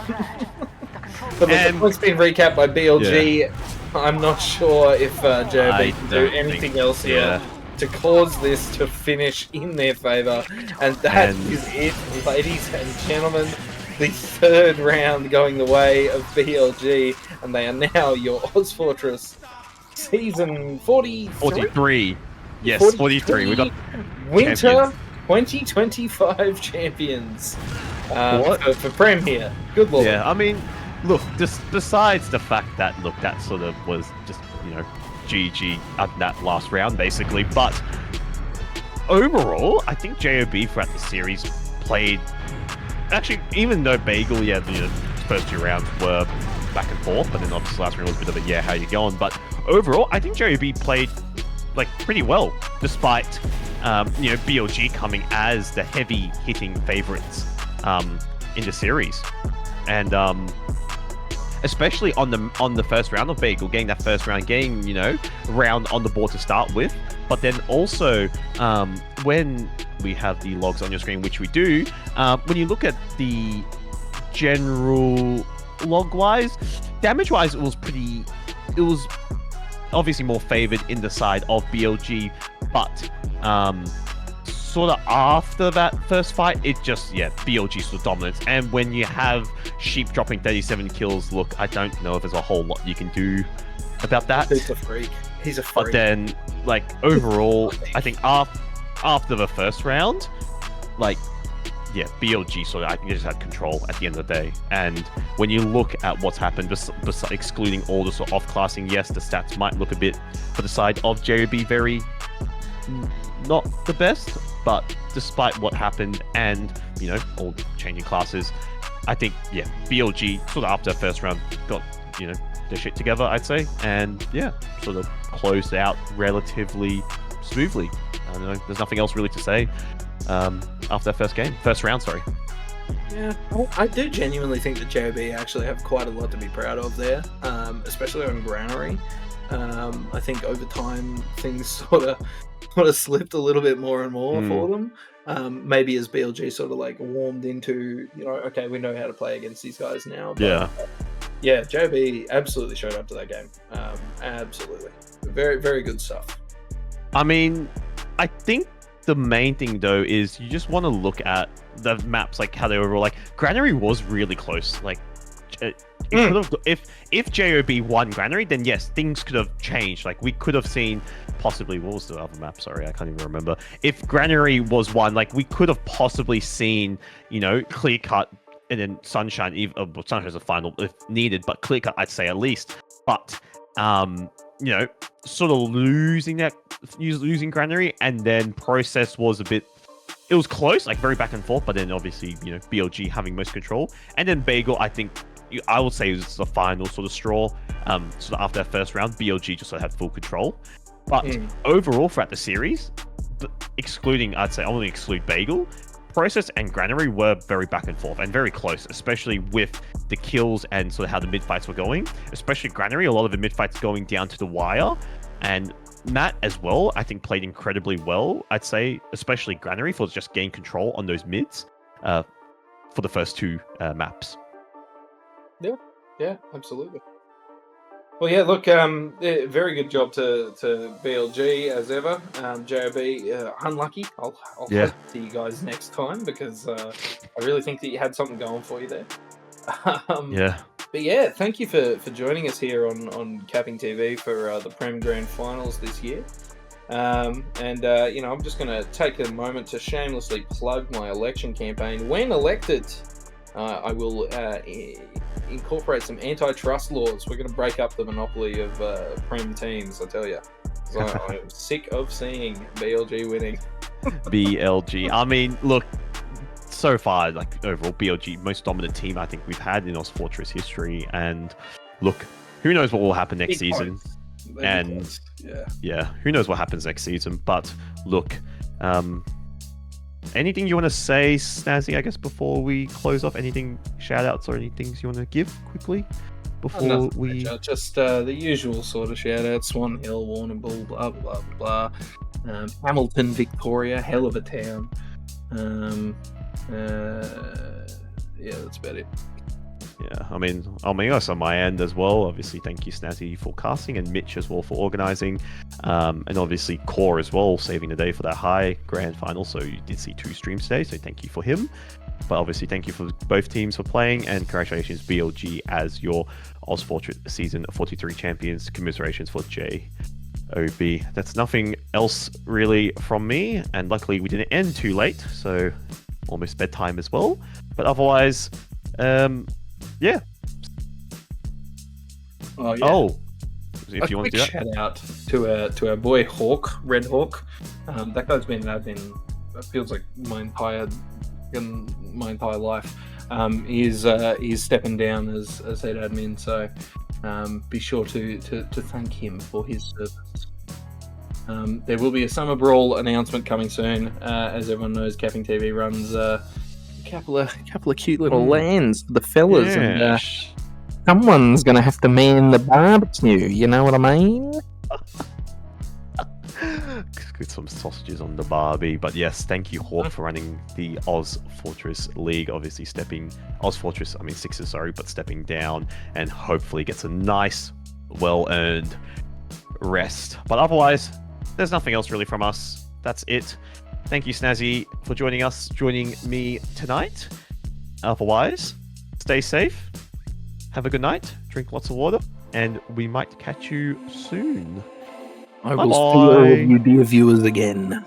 look, the point's been recapped by BLG. I'm not sure if JOB I can do don't anything think- else here yeah. to cause this to finish in their favour. And that And- is it, ladies and gentlemen. The third round going the way of BLG, and they are now your ozfortress season 43? 43. Yes, 43. We got Winter champions. 2025 champions. What? For Prem here. Good lord. Yeah, I mean, look, just besides the fact that, look, that sort of was just, GG at that last round, basically. But overall, I think JOB throughout the series played... Actually, even though Bagel, the first 2 rounds were back and forth, but then obviously last round was a bit of a, how you going? But overall, I think JOB played, pretty well, despite, BLG coming as the heavy-hitting favorites in the series. And, especially on the first round of Bagel, getting that first round, getting, round on the board to start with. But then also, when we have the logs on your screen, which we do, when you look at the general log-wise, damage-wise, it was obviously more favored in the side of BLG, but sort of after that first fight, it just, BLG sort of dominance. And when you have Sheep dropping 37 kills, look, I don't know if there's a whole lot you can do about that. He's a freak. He's a freak. But then, overall, I think after the first round, BLG sort of, I think they just had control at the end of the day. And when you look at what's happened, excluding all the sort of off-classing, yes, the stats might look a bit for the side of JOB very not the best, but despite what happened and, all changing classes, I think, BLG sort of after first round got, their shit together, I'd say, and, sort of closed out relatively smoothly. I don't know, there's nothing else really to say after that first round, sorry. Yeah, I do genuinely think that JOB actually have quite a lot to be proud of there, especially on Granary. I think over time things sort of slipped a little bit more and more for them. Maybe as BLG sort of warmed into, okay, we know how to play against these guys now. But, yeah, JOB absolutely showed up to that game. Absolutely, very very good stuff. I mean, I think the main thing though is you just want to look at the maps, how they overall. Granary was really close. It could have, if JOB won Granary, then yes, things could have changed. We could have seen possibly, what was the other map? Sorry, I can't even remember. If Granary was won, we could have possibly seen, Clearcut and then Sunshine. Sunshine's a final if needed, but Clearcut, I'd say at least. But sort of losing Granary, and then Process was a bit. It was close, very back and forth, but then obviously, BLG having most control. And then Bagel, I think, I would say it was the final sort of straw. Sort of after that first round, BLG just sort of had full control. But overall, throughout the series, excluding, I'd say, I want to exclude Bagel, Process and Granary were very back and forth and very close, especially with the kills and sort of how the mid-fights were going. Especially Granary, a lot of the mid-fights going down to the wire. And Matt as well, I think, played incredibly well, I'd say, especially Granary, for just gaining control on those mids for the first 2 maps. Yeah, absolutely. Well, yeah, look, very good job to BLG as ever. JOB, unlucky. I'll hope to you guys next time, because I really think that you had something going for you there. But yeah, thank you for joining us here on CappingTV for the Prem Grand Finals this year. I'm just going to take a moment to shamelessly plug my election campaign. When elected, I will incorporate some antitrust laws. We're going to break up the monopoly of Prem teams, I tell you. I'm sick of seeing BLG winning. BLG. I mean, look, so far, overall, BLG, most dominant team I think we've had in ozfortress history. And look, who knows what will happen next season. And who knows what happens next season. But look, anything you want to say, Snazzy, I guess, before we close off? Anything, shout-outs or anything you want to give quickly before we... Major. Just the usual sort of shout-outs. Swan Hill, Warrnambool, blah, blah, blah, blah. Hamilton, Victoria, hell of a town. That's about it. Yeah, I mean, that's on my end as well. Obviously, thank you, Snazzy, for casting, and Mitch as well for organizing. And obviously, Core as well, saving the day for that high grand final. So you did see 2 streams today, so thank you for him. But obviously, thank you for both teams for playing, and congratulations, BLG, as your ozfortress Season 43 champions. Commiserations for JOB. That's nothing else really from me, and luckily we didn't end too late, so almost bedtime as well. But otherwise, yeah. Oh, yeah. Oh, if you want to do that. Shout out to our boy Hawk, Red Hawk. That guy's been an admin. It feels like my entire life. He's stepping down as head admin, so be sure to thank him for his service. There will be a Summer Brawl announcement coming soon. As everyone knows, CappingTV runs a couple of cute little lands for the fellas, and someone's gonna have to man the barbecue. You know what I mean? Get some sausages on the barbie. But yes, thank you, Hawk, for running the ozfortress League. Obviously, Sixers, sorry, but stepping down, and hopefully gets a nice, well-earned rest. But otherwise, there's nothing else really from us. That's it. Thank you, Snazzy, for joining me tonight. Otherwise, stay safe, have a good night, drink lots of water, and we might catch you soon. I will see all of you dear viewers again.